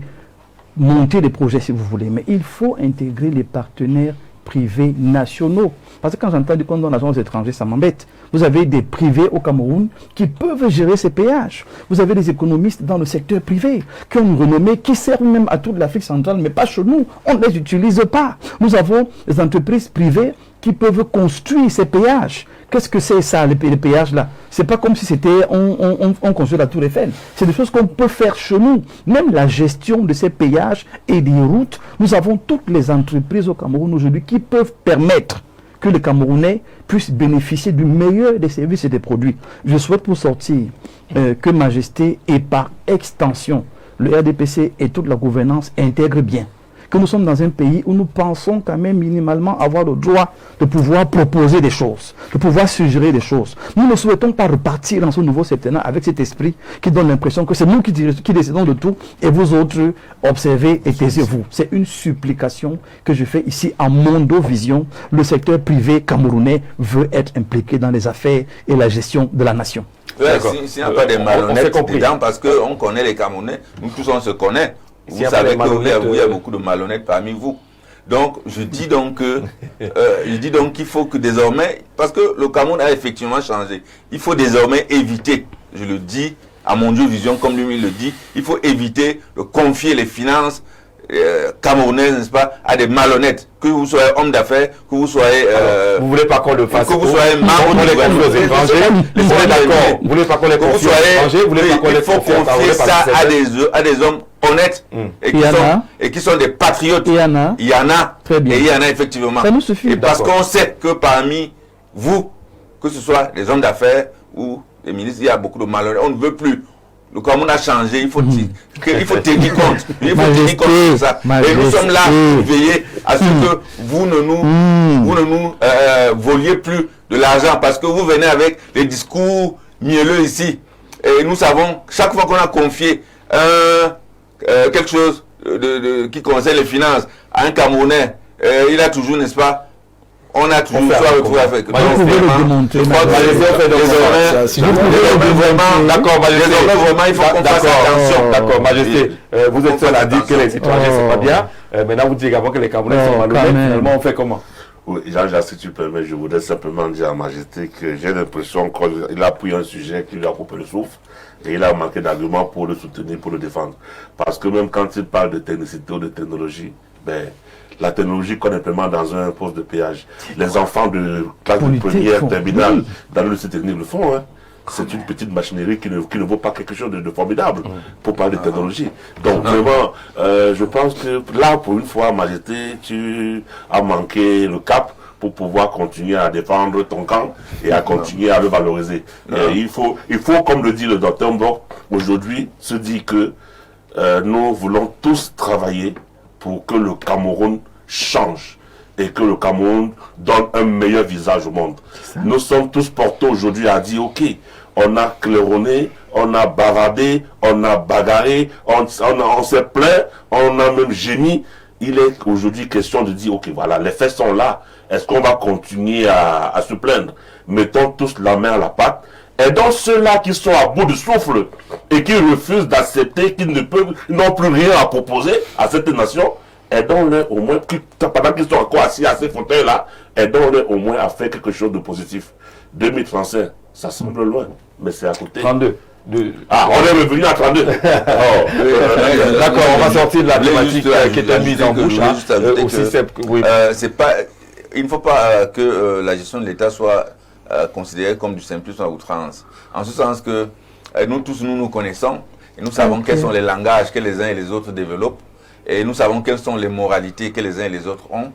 monter des projets si vous voulez. Mais il faut intégrer les partenaires privés nationaux. Parce que quand j'entends du compte dans l'agence étrangère, ça m'embête. Vous avez des privés au Cameroun qui peuvent gérer ces péages. Vous avez des économistes dans le secteur privé qui ont une renommée, qui servent même à toute l'Afrique centrale, mais pas chez nous. On ne les utilise pas. Nous avons des entreprises privées qui peuvent construire ces péages. Qu'est-ce que c'est ça, les péages-là? C'est pas comme si c'était on construit la Tour Eiffel. C'est des choses qu'on peut faire chez nous. Même la gestion de ces péages et des routes, nous avons toutes les entreprises au Cameroun aujourd'hui qui peuvent permettre que les Camerounais puissent bénéficier du meilleur des services et des produits. Je souhaite pour sortir que Majesté et par extension, le RDPC et toute la gouvernance intègrent bien. Que nous sommes dans un pays où nous pensons quand même minimalement avoir le droit de pouvoir proposer des choses, de pouvoir suggérer des choses. Nous ne souhaitons pas repartir dans ce nouveau septennat avec cet esprit qui donne l'impression que c'est nous qui décidons de tout et vous autres observez et taisez-vous. C'est une supplication que je fais ici à Mondovision. Le secteur privé camerounais veut être impliqué dans les affaires et la gestion de la nation. Ouais, s'il n'y a pas des malhonnêtes dedans, parce qu'on connaît les Camerounais, nous tous on se connaît. Vous savez qu'il y a beaucoup de malhonnêtes parmi vous. Donc, je dis donc qu'il faut que désormais, parce que le Cameroun a effectivement changé, il faut désormais éviter, je le dis à Mondovision comme lui le dit, il faut éviter de confier les finances camerounaises, n'est-ce pas, à des malhonnêtes. Que vous soyez homme d'affaires, que vous soyez... vous voulez pas qu'on le fasse? Que vous soyez membre de l'étranger. Vous voulez pas qu'on les confie aux étrangers? Vous voulez pas qu'on les confie? Il faut confier ça à des hommes honnêtes et qui sont des patriotes. Il y en a. Très bien. Et il y en a effectivement. Ça nous suffit. Et parce qu'on sait que parmi vous, que ce soit les hommes d'affaires ou les ministres, il y a beaucoup de malhonnêtes. On ne veut plus. Le Cameroun a changé, il faut tenir compte. Il faut tenir compte de ça. Et nous sommes là pour veiller à ce que vous ne nous voliez plus de l'argent. Parce que vous venez avec des discours mielleux ici. Et nous savons, chaque fois qu'on a confié quelque chose qui concerne les finances à un Camerounais, il a toujours, n'est-ce pas, on a toujours retrouvé avec. Vous pouvez le démontrer. Désormais, vraiment, il faut qu'on fasse attention. D'accord, Majesté, vous êtes seul à dire que les étrangers, c'est pas bien. Maintenant, vous dites également que les Camerounais sont malhonnêtes. Finalement, on fait comment? Oui, Jean-Jacques, si tu permets, je voudrais simplement dire à Majesté que j'ai l'impression qu'il a pris un sujet qui lui a coupé le souffle et il a manqué d'arguments pour le soutenir, pour le défendre. Parce que même quand il parle de technicité ou de technologie, la technologie qu'on implémente dans un poste de péage, les enfants de classe de première, terminale, dans le lycée technique le font. C'est une petite machinerie qui ne vaut pas quelque chose de formidable pour parler de technologie. Donc vraiment, je pense que là, pour une fois, Majesté, tu as manqué le cap pour pouvoir continuer à défendre ton camp et à continuer à le valoriser. Il faut, comme le dit le docteur Mbok, aujourd'hui, se dire que nous voulons tous travailler pour que le Cameroun change et que le Cameroun donne un meilleur visage au monde. Nous sommes tous portés aujourd'hui à dire, ok, on a claironné, on a bavardé, on a bagarré, on s'est plaint, on a même gémi. Il est aujourd'hui question de dire, ok, voilà, les faits sont là. Est-ce qu'on va continuer à se plaindre? Mettons tous la main à la pâte. Et donc ceux-là qui sont à bout de souffle et qui refusent d'accepter, qu'ils n'ont plus rien à proposer à cette nation, aidons-les au moins, pendant qu'ils sont encore assis à ces fauteuils-là, aidons-les au moins à faire quelque chose de positif. 2035, ça semble loin, mais c'est à côté. 32. Ah, on est revenu à 32. D'accord, on va sortir de la thématique qui était mise en bouche. Il ne faut pas que la gestion de l'État soit considérée comme du simplisme à outrance. En ce sens que nous tous, nous connaissons et nous savons quels sont les langages que les uns et les autres développent et nous savons quelles sont les moralités que les uns et les autres ont.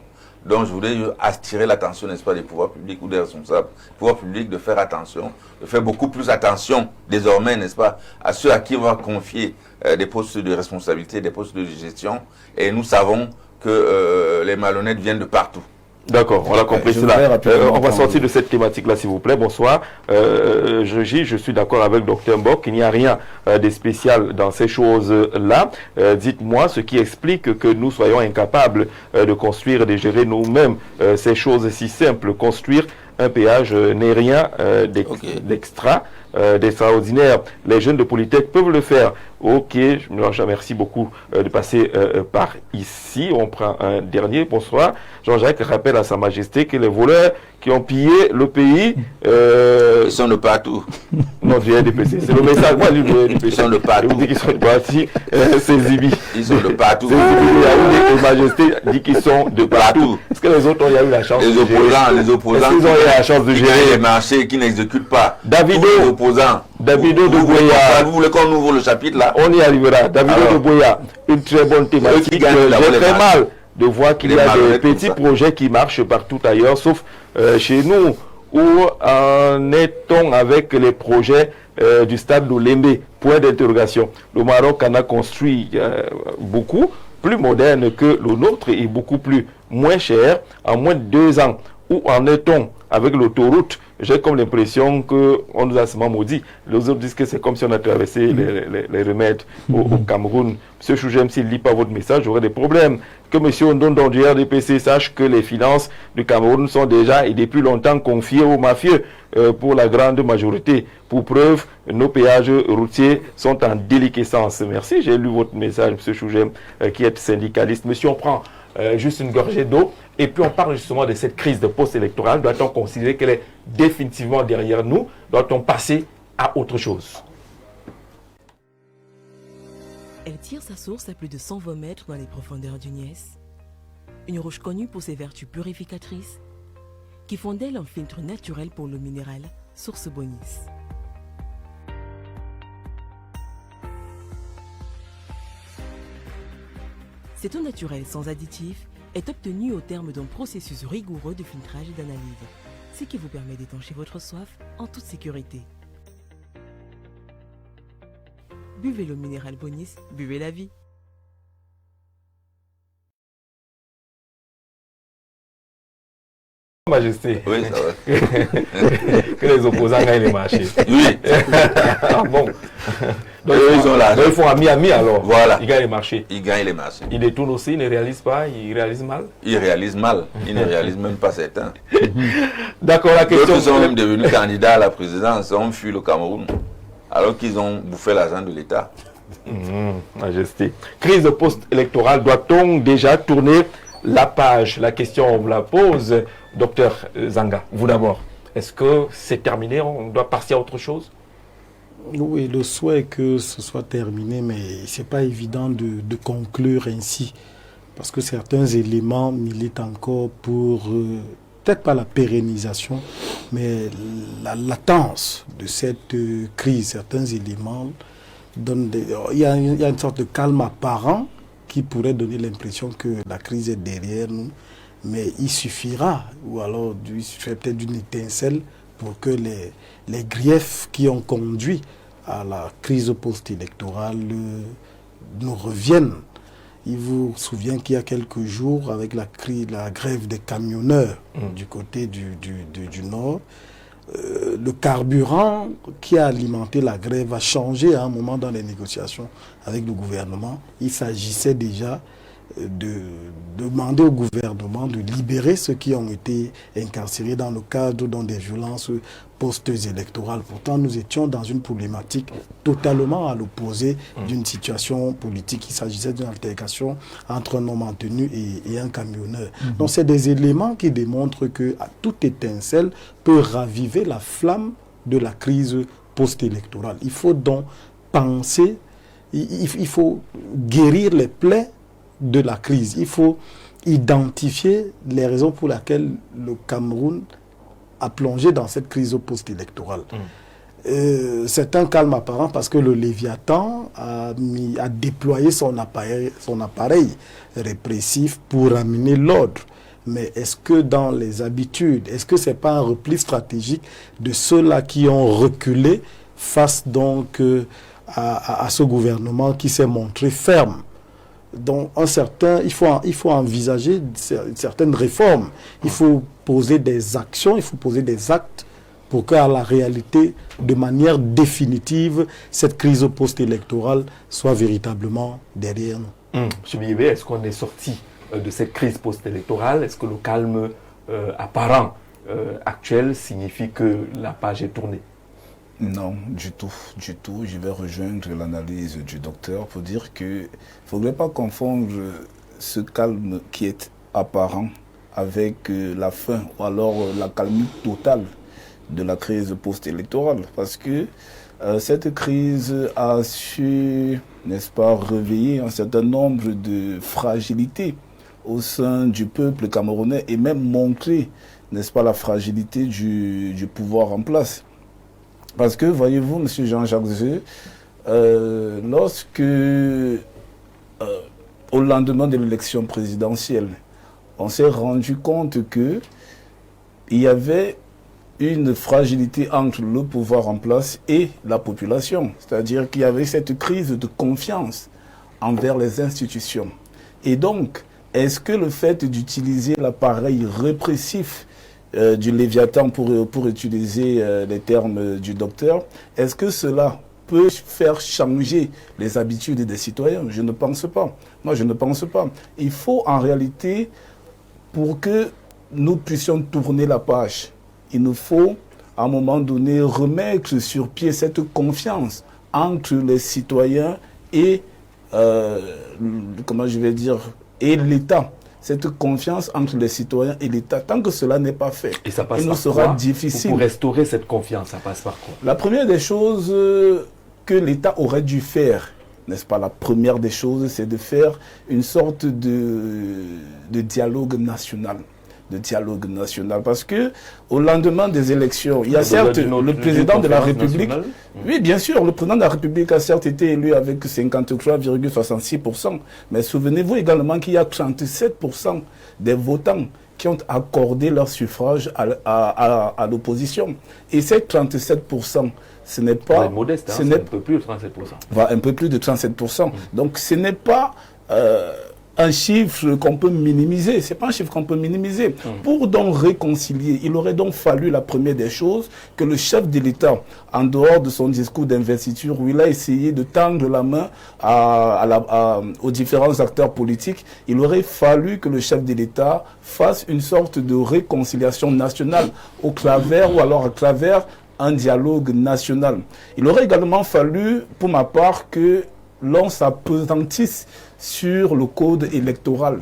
Donc je voudrais attirer l'attention, n'est-ce pas, des pouvoirs publics ou des responsables, des pouvoirs publics de faire attention, de faire beaucoup plus attention désormais, n'est-ce pas, à ceux à qui on va confier des postes de responsabilité, des postes de gestion. Et nous savons que les malhonnêtes viennent de partout. D'accord, on l'a compris cela. On va sortir de cette thématique-là, s'il vous plaît. Bonsoir. Je suis d'accord avec Dr Mbok. Il n'y a rien de spécial dans ces choses-là. Dites-moi ce qui explique que nous soyons incapables de construire et de gérer nous-mêmes ces choses si simples. Construire un péage n'est rien d'extraordinaire. Les jeunes de Polytech peuvent le faire. Ok, merci beaucoup de passer par ici. On prend un dernier. Bonsoir. Jean-Jacques rappelle à Sa Majesté que les voleurs qui ont pillé le pays... Ils sont de partout. Non, du RDPC. C'est le message. Moi, du RDPC. Ils sont de partout. Je vous dis qu'ils sont de partout. C'est Zibi. Ils sont de partout. C'est Zibi. La Majesté dit qu'ils sont de partout. Est-ce que les autres ont eu la chance de gérer? Les opposants. Est-ce qu'ils ont eu la chance de gérer les marchés qui n'exécutent pas. Davido. Les opposants. Davido de Boya. Vous voulez qu'on ouvre le chapitre là? On y arrivera. Davido de Boya. Une très bonne thématique. J'ai très mal de voir qu'il y a des petits projets qui marchent partout ailleurs, sauf chez nous. Où en est-on avec les projets du stade d'Olembe? Point d'interrogation. Le Maroc en a construit beaucoup, plus moderne que le nôtre et beaucoup moins cher, en moins de 2 ans. Où en est-on avec l'autoroute? J'ai comme l'impression qu'on nous a seulement maudit. Les autres disent que c'est comme si on a traversé les remèdes au Cameroun. Monsieur Chougem, s'il ne lit pas votre message, j'aurai des problèmes. Que monsieur Ondondon du RDPC sache que les finances du Cameroun sont déjà et depuis longtemps confiées aux mafieux pour la grande majorité. Pour preuve, nos péages routiers sont en déliquescence. Merci, j'ai lu votre message, monsieur Chougem, qui est syndicaliste. Monsieur, on prend juste une gorgée d'eau. Et puis on parle justement de cette crise de post-électorale. Doit-on considérer qu'elle est définitivement derrière nous? Doit-on passer à autre chose? Elle tire sa source à plus de 120 mètres dans les profondeurs du Niès. Une roche connue pour ses vertus purificatrices qui font d'elle un filtre naturel pour l'eau minérale, source Bonis. Cette eau naturelle sans additifs est obtenue au terme d'un processus rigoureux de filtrage et d'analyse, ce qui vous permet d'étancher votre soif en toute sécurité. Buvez l'eau minérale Bonis, buvez la vie. Majesté. Oui, ça va. Que les opposants gagnent les marchés. Oui. Ah bon. Donc, ils sont là. Donc, ils font ami alors. Voilà. Ils gagnent les marchés. Ils gagnent les marchés. Ils détournent aussi, ils ne réalisent pas, ils réalisent mal. Ils réalisent mal. Ils ne réalisent même pas certains. D'accord, la question. D'autres sont même devenus candidats à la présidence, ont fui le Cameroun, alors qu'ils ont bouffé l'argent de l'État. Majesté. Crise post-électorale, doit-on déjà tourner la page? La question, on vous la pose. Docteur Zanga, vous d'abord. Est-ce que c'est terminé? On doit passer à autre chose? Oui, le souhait que ce soit terminé, mais ce n'est pas évident de conclure ainsi. Parce que certains éléments militent encore pour, peut-être pas la pérennisation, mais la latence de cette crise. Certains éléments donnent il y a une sorte de calme apparent qui pourrait donner l'impression que la crise est derrière nous. Mais il suffira, ou alors il suffirait peut-être d'une étincelle pour que les griefs qui ont conduit à la crise post-électorale nous reviennent. Il vous souvient qu'il y a quelques jours, avec la grève des camionneurs du côté du Nord, le carburant qui a alimenté la grève a changé à un moment dans les négociations avec le gouvernement. Il s'agissait déjà de demander au gouvernement de libérer ceux qui ont été incarcérés dans le cadre des violences post-électorales. Pourtant, nous étions dans une problématique totalement à l'opposé d'une situation politique. Il s'agissait d'une altercation entre un homme en tenue et un camionneur. Donc, c'est des éléments qui démontrent que toute étincelle peut raviver la flamme de la crise post-électorale. Il faut donc penser, il faut guérir les plaies de la crise. Il faut identifier les raisons pour lesquelles le Cameroun a plongé dans cette crise post-électorale. C'est un calme apparent parce que le Léviathan a déployé son appareil répressif pour amener l'ordre. Mais est-ce que dans les habitudes, est-ce que ce n'est pas un repli stratégique de ceux-là qui ont reculé face donc à ce gouvernement qui s'est montré ferme? Donc, il faut envisager certaines réformes. Il faut poser des actions, il faut poser des actes pour qu'à la réalité, de manière définitive, cette crise post-électorale soit véritablement derrière nous. M. Biyebe, est-ce qu'on est sorti de cette crise post-électorale? Est-ce que le calme apparent actuel signifie que la page est tournée? Non, du tout. Je vais rejoindre l'analyse du docteur pour dire qu'il ne faudrait pas confondre ce calme qui est apparent avec la fin ou alors la calmie totale de la crise post-électorale. Parce que cette crise a su, n'est-ce pas, réveiller un certain nombre de fragilités au sein du peuple camerounais et même montrer, n'est-ce pas, la fragilité du pouvoir en place. Parce que, voyez-vous, M. Jean-Jacques Zé, lorsque, au lendemain de l'élection présidentielle, on s'est rendu compte qu'il y avait une fragilité entre le pouvoir en place et la population. C'est-à-dire qu'il y avait cette crise de confiance envers les institutions. Et donc, est-ce que le fait d'utiliser l'appareil répressif du Léviathan, pour utiliser les termes du docteur, est-ce que cela peut faire changer les habitudes des citoyens? Je ne pense pas. Moi, je ne pense pas. Il faut en réalité, pour que nous puissions tourner la page, il nous faut à un moment donné remettre sur pied cette confiance entre les citoyens et, comment je vais dire, et l'État. Cette confiance entre les citoyens et l'État. Tant que cela n'est pas fait, et ça passe il nous par sera quoi? difficile. Pour restaurer cette confiance, ça passe par quoi? La première des choses que l'État aurait dû faire, n'est-ce pas, la première des choses, c'est de faire une sorte de dialogue national. Parce que au lendemain des élections, il y a certes le président de la République. Oui, bien sûr, le président de la République a certes été élu avec 53,66%. Mais souvenez-vous également qu'il y a 37% des votants qui ont accordé leur suffrage à l'opposition. Et ces 37%, ce n'est pas... modeste, c'est un peu plus de 37%. Un peu plus de 37%. Donc ce n'est pas... un chiffre qu'on peut minimiser. Ce n'est pas un chiffre qu'on peut minimiser. Pour donc réconcilier, il aurait donc fallu, la première des choses, que le chef de l'État, en dehors de son discours d'investiture, où il a essayé de tendre la main aux différents acteurs politiques, il aurait fallu que le chef de l'État fasse une sorte de réconciliation nationale au travers, ou alors à travers un dialogue national. Il aurait également fallu, pour ma part, que l'on s'appesantisse sur le code électoral.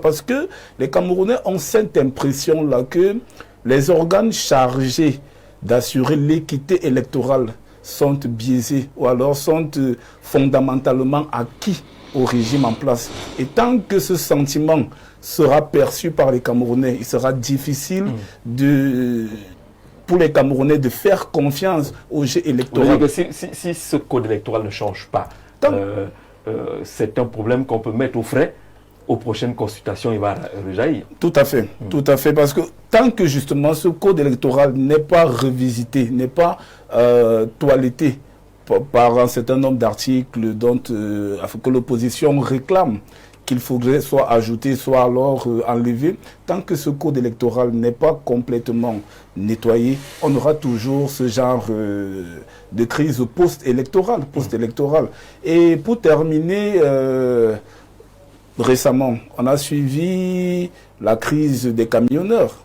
Parce que les Camerounais ont cette impression-là que les organes chargés d'assurer l'équité électorale sont biaisés ou alors sont fondamentalement acquis au régime en place. Et tant que ce sentiment sera perçu par les Camerounais, il sera difficile pour les Camerounais de faire confiance au jeu électoral. Si ce code électoral ne change pas, c'est un problème qu'on peut mettre au frais. Aux prochaines consultations, il va rejaillir. Tout à fait, parce que tant que justement ce code électoral n'est pas revisité, n'est pas toiletté par un certain nombre d'articles que l'opposition réclame, qu'il faudrait soit ajouter, soit alors enlever. Tant que ce code électoral n'est pas complètement nettoyé, on aura toujours ce genre de crise post-électorale. Et pour terminer, récemment, on a suivi la crise des camionneurs.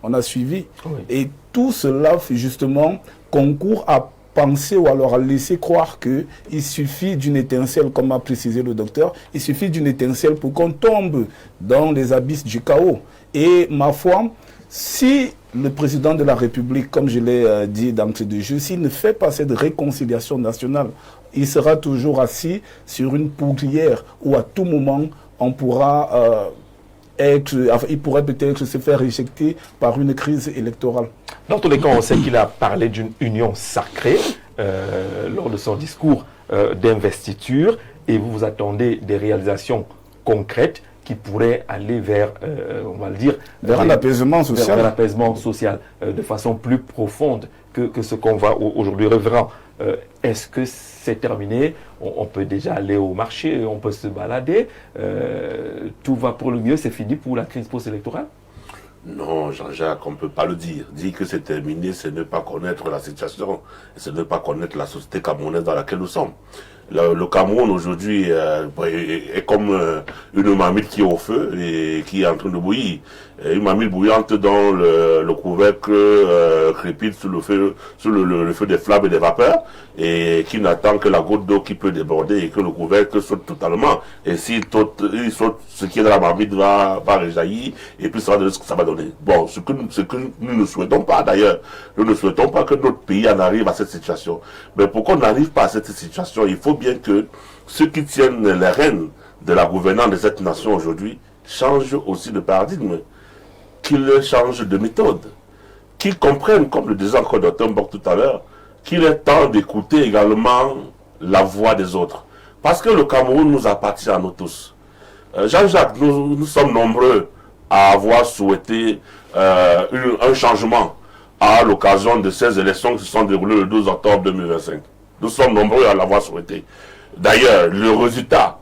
Et tout cela, justement, concourt à penser ou alors à laisser croire qu'il suffit d'une étincelle, comme a précisé le docteur, il suffit d'une étincelle pour qu'on tombe dans les abysses du chaos. Et ma foi, si le président de la République, comme je l'ai dit d'entrée de jeu, s'il ne fait pas cette réconciliation nationale, il sera toujours assis sur une poudrière où à tout moment on pourra il pourrait peut-être se faire éjecter par une crise électorale. Dans tous les cas, on sait qu'il a parlé d'une union sacrée lors de son discours d'investiture, et vous vous attendez des réalisations concrètes qui pourraient aller vers, on va le dire, vers l'apaisement social, vers l'apaisement social de façon plus profonde que ce qu'on voit aujourd'hui. Révérend, est-ce que c'est terminé? On peut déjà aller au marché, on peut se balader, tout va pour le mieux, c'est fini pour la crise post-électorale? Non, Jean-Jacques, on ne peut pas le dire. Dire que c'est terminé, c'est ne pas connaître la situation, c'est ne pas connaître la société camerounaise dans laquelle nous sommes. Le Cameroun aujourd'hui est comme une marmite qui est au feu et qui est en train de bouillir. Une marmite bouillante dont le couvercle crépite sous le feu des flammes et des vapeurs, et qui n'attend que la goutte d'eau qui peut déborder et que le couvercle saute totalement. Et s'il saute, ce qui est dans la marmite va réjaillir, et puis ça va donner ce que ça va donner. Bon, ce que nous ne souhaitons pas d'ailleurs, nous ne souhaitons pas que notre pays en arrive à cette situation. Mais pour qu'on n'arrive pas à cette situation, il faut bien que ceux qui tiennent les rênes de la gouvernance de cette nation aujourd'hui changent aussi de paradigme, qu'ils changent de méthode, qu'ils comprennent, comme le disait encore Dr Mbok tout à l'heure, qu'il est temps d'écouter également la voix des autres. Parce que le Cameroun nous appartient à nous tous. Jean-Jacques, nous sommes nombreux à avoir souhaité un changement à l'occasion de ces élections qui se sont déroulées le 12 octobre 2025. Nous sommes nombreux à l'avoir souhaité. D'ailleurs, le résultat,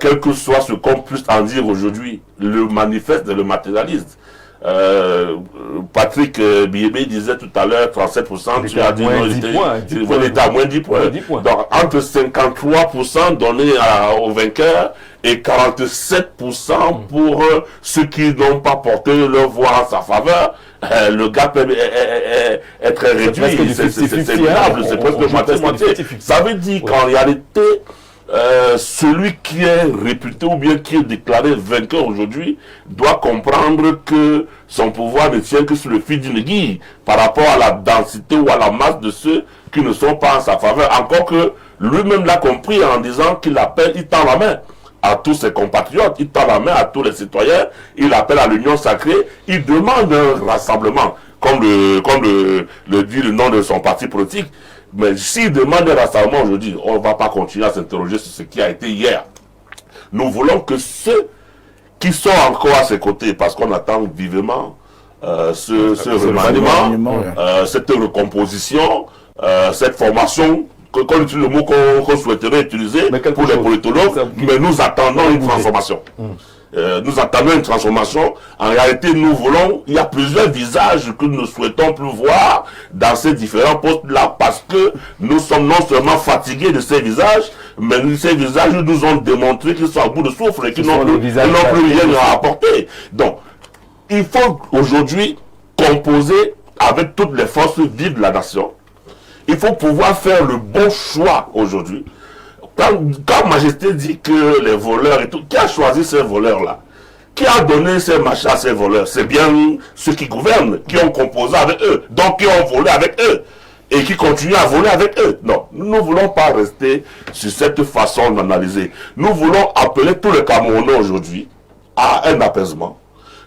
quel que soit ce qu'on puisse en dire aujourd'hui, le manifeste et le matérialiste. Patrick Biébé disait tout à l'heure 37%, tu as dit non, il était à moins 10 points. Donc entre 53% donnés aux vainqueurs et 47% pour ceux qui n'ont pas porté leur voix en sa faveur, le gap est très réduit. C'est grave, c'est presque moitié-moitié. Ça veut dire qu'en réalité, celui qui est réputé ou bien qui est déclaré vainqueur aujourd'hui doit comprendre que son pouvoir ne tient que sur le fil d'une aiguille par rapport à la densité ou à la masse de ceux qui ne sont pas en sa faveur. Encore que lui-même l'a compris en disant qu'il appelle, il tend la main à tous ses compatriotes, il tend la main à tous les citoyens, il appelle à l'union sacrée, il demande un rassemblement, comme le dit le nom de son parti politique. Mais s'il demande un rassemblement aujourd'hui, on ne va pas continuer à s'interroger sur ce qui a été hier. Nous voulons que ceux qui sont encore à ses côtés, parce qu'on attend vivement ce remaniement, cette recomposition, cette formation, qu'on utilise le mot qu'on souhaiterait utiliser pour les politologues, mais nous attendons une transformation. Nous attendons une transformation. En réalité, nous voulons, il y a plusieurs visages que nous ne souhaitons plus voir dans ces différents postes-là, parce que nous sommes non seulement fatigués de ces visages, mais ces visages nous ont démontré qu'ils sont à bout de souffle et qu'ils n'ont plus rien à apporter. Donc, il faut aujourd'hui composer avec toutes les forces vives de la nation. Il faut pouvoir faire le bon choix aujourd'hui. Quand Majesté dit que les voleurs et tout, qui a choisi ces voleurs-là? Qui a donné ces machins à ces voleurs? C'est bien ceux qui gouvernent, qui ont composé avec eux, donc qui ont volé avec eux, et qui continuent à voler avec eux. Non, nous ne voulons pas rester sur cette façon d'analyser. Nous voulons appeler tous les Camerounais aujourd'hui à un apaisement.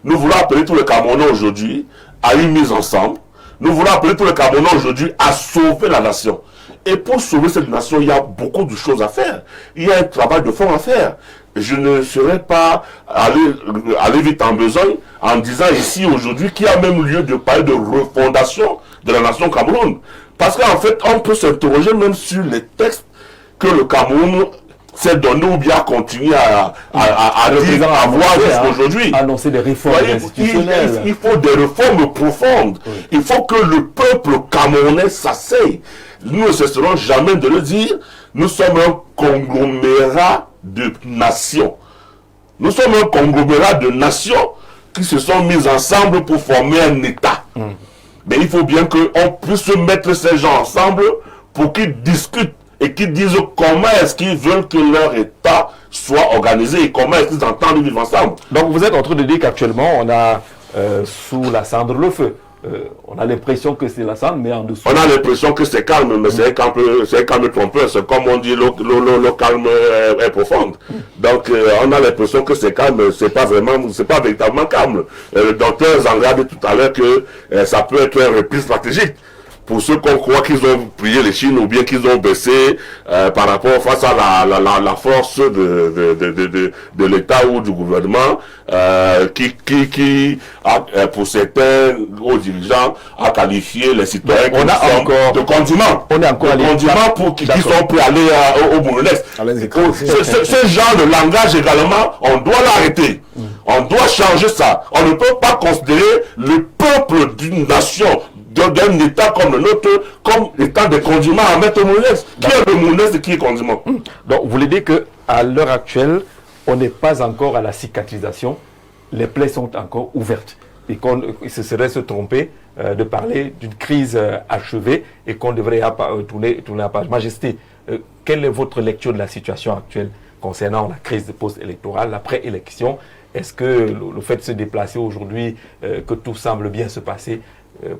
Nous voulons appeler tous les Camerounais aujourd'hui à une mise ensemble. Nous voulons appeler tous les Camerounais aujourd'hui à sauver la nation. Et pour sauver cette nation, il y a beaucoup de choses à faire. Il y a un travail de fond à faire. Je ne serais pas aller vite en besogne en disant ici aujourd'hui qu'il y a même lieu de parler de refondation de la nation Cameroun. Parce qu'en fait, on peut s'interroger même sur les textes que le Cameroun s'est donné ou bien continuer à dire, à voir jusqu'à aujourd'hui. Annoncer des réformes institutionnelles. Il faut des réformes profondes. Oui. Il faut que le peuple camerounais s'asseye. Nous ne cesserons jamais de le dire. Nous sommes un conglomérat de nations. Nous sommes un conglomérat de nations qui se sont mises ensemble pour former un État. Mais il faut bien qu'on puisse mettre ces gens ensemble pour qu'ils discutent et qu'ils disent comment est-ce qu'ils veulent que leur État soit organisé et comment est-ce qu'ils entendent vivre ensemble. Donc vous êtes en train de dire qu'actuellement on a sous la cendre le feu. On a l'impression que c'est la cendre, mais en dessous. On a l'impression que c'est calme, mais c'est un calme trompeur. C'est comme on dit, le calme est profond. Donc on a l'impression que c'est calme, c'est pas véritablement calme. Le docteur Zangade tout à l'heure que ça peut être un repli stratégique. Pour ceux qu'on croit qu'ils ont plié les chines ou bien qu'ils ont baissé par rapport face à la force de l'État ou du gouvernement qui a, pour certains hauts dirigeants, a qualifié les citoyens de condiments. On est encore de condiments qui sont prêts à aller au Bourg-Est. Ce genre de langage également, on doit l'arrêter. On doit changer ça. On ne peut pas considérer le peuple d'une nation, d'un État comme le nôtre, comme étant des condiments à mettre au Mounès. Qui est le Mounès et qui est condiment? Donc, vous voulez dire qu'à l'heure actuelle, on n'est pas encore à la cicatrisation, les plaies sont encore ouvertes. Et qu'on ce serait se tromper de parler d'une crise achevée et qu'on devrait tourner la page. Majesté, quelle est votre lecture de la situation actuelle concernant la crise post-électorale, l'après-élection? Est-ce que le fait de se déplacer aujourd'hui, que tout semble bien se passer,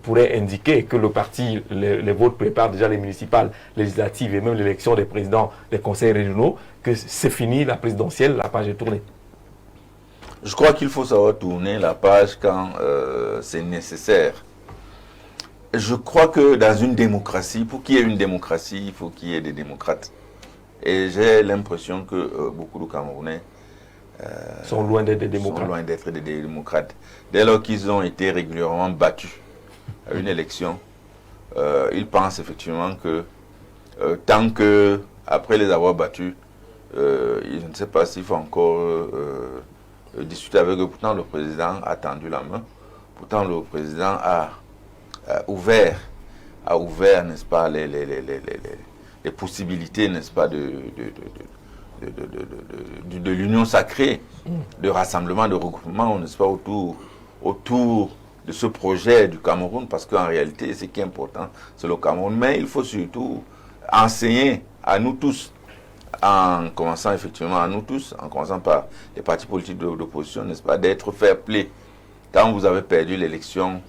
pourrait indiquer que le parti, les votes préparent déjà les municipales, législatives et même l'élection des présidents des conseils régionaux, que c'est fini, la présidentielle, la page est tournée? Je crois qu'il faut savoir tourner la page quand c'est nécessaire. Je crois que dans une démocratie, pour qu'il y ait une démocratie, il faut qu'il y ait des démocrates. Et j'ai l'impression que beaucoup de Camerounais sont loin d'être des démocrates. Sont loin d'être des démocrates. Dès lors qu'ils ont été régulièrement battus à une élection, ils pensent effectivement que tant que, après les avoir battus, je ne sais pas s'il faut encore discuter avec eux. Pourtant, le président a tendu la main. Pourtant, le président a ouvert, n'est-ce pas, les possibilités, n'est-ce pas, de l'union sacrée, de rassemblement, de regroupement, n'est-ce pas, autour de ce projet du Cameroun, parce qu'en réalité, ce qui est important, c'est le Cameroun. Mais il faut surtout enseigner à nous tous, en commençant effectivement à nous tous, en commençant par les partis politiques d'opposition, n'est-ce pas, d'être fair play. Quand vous avez perdu l'élection,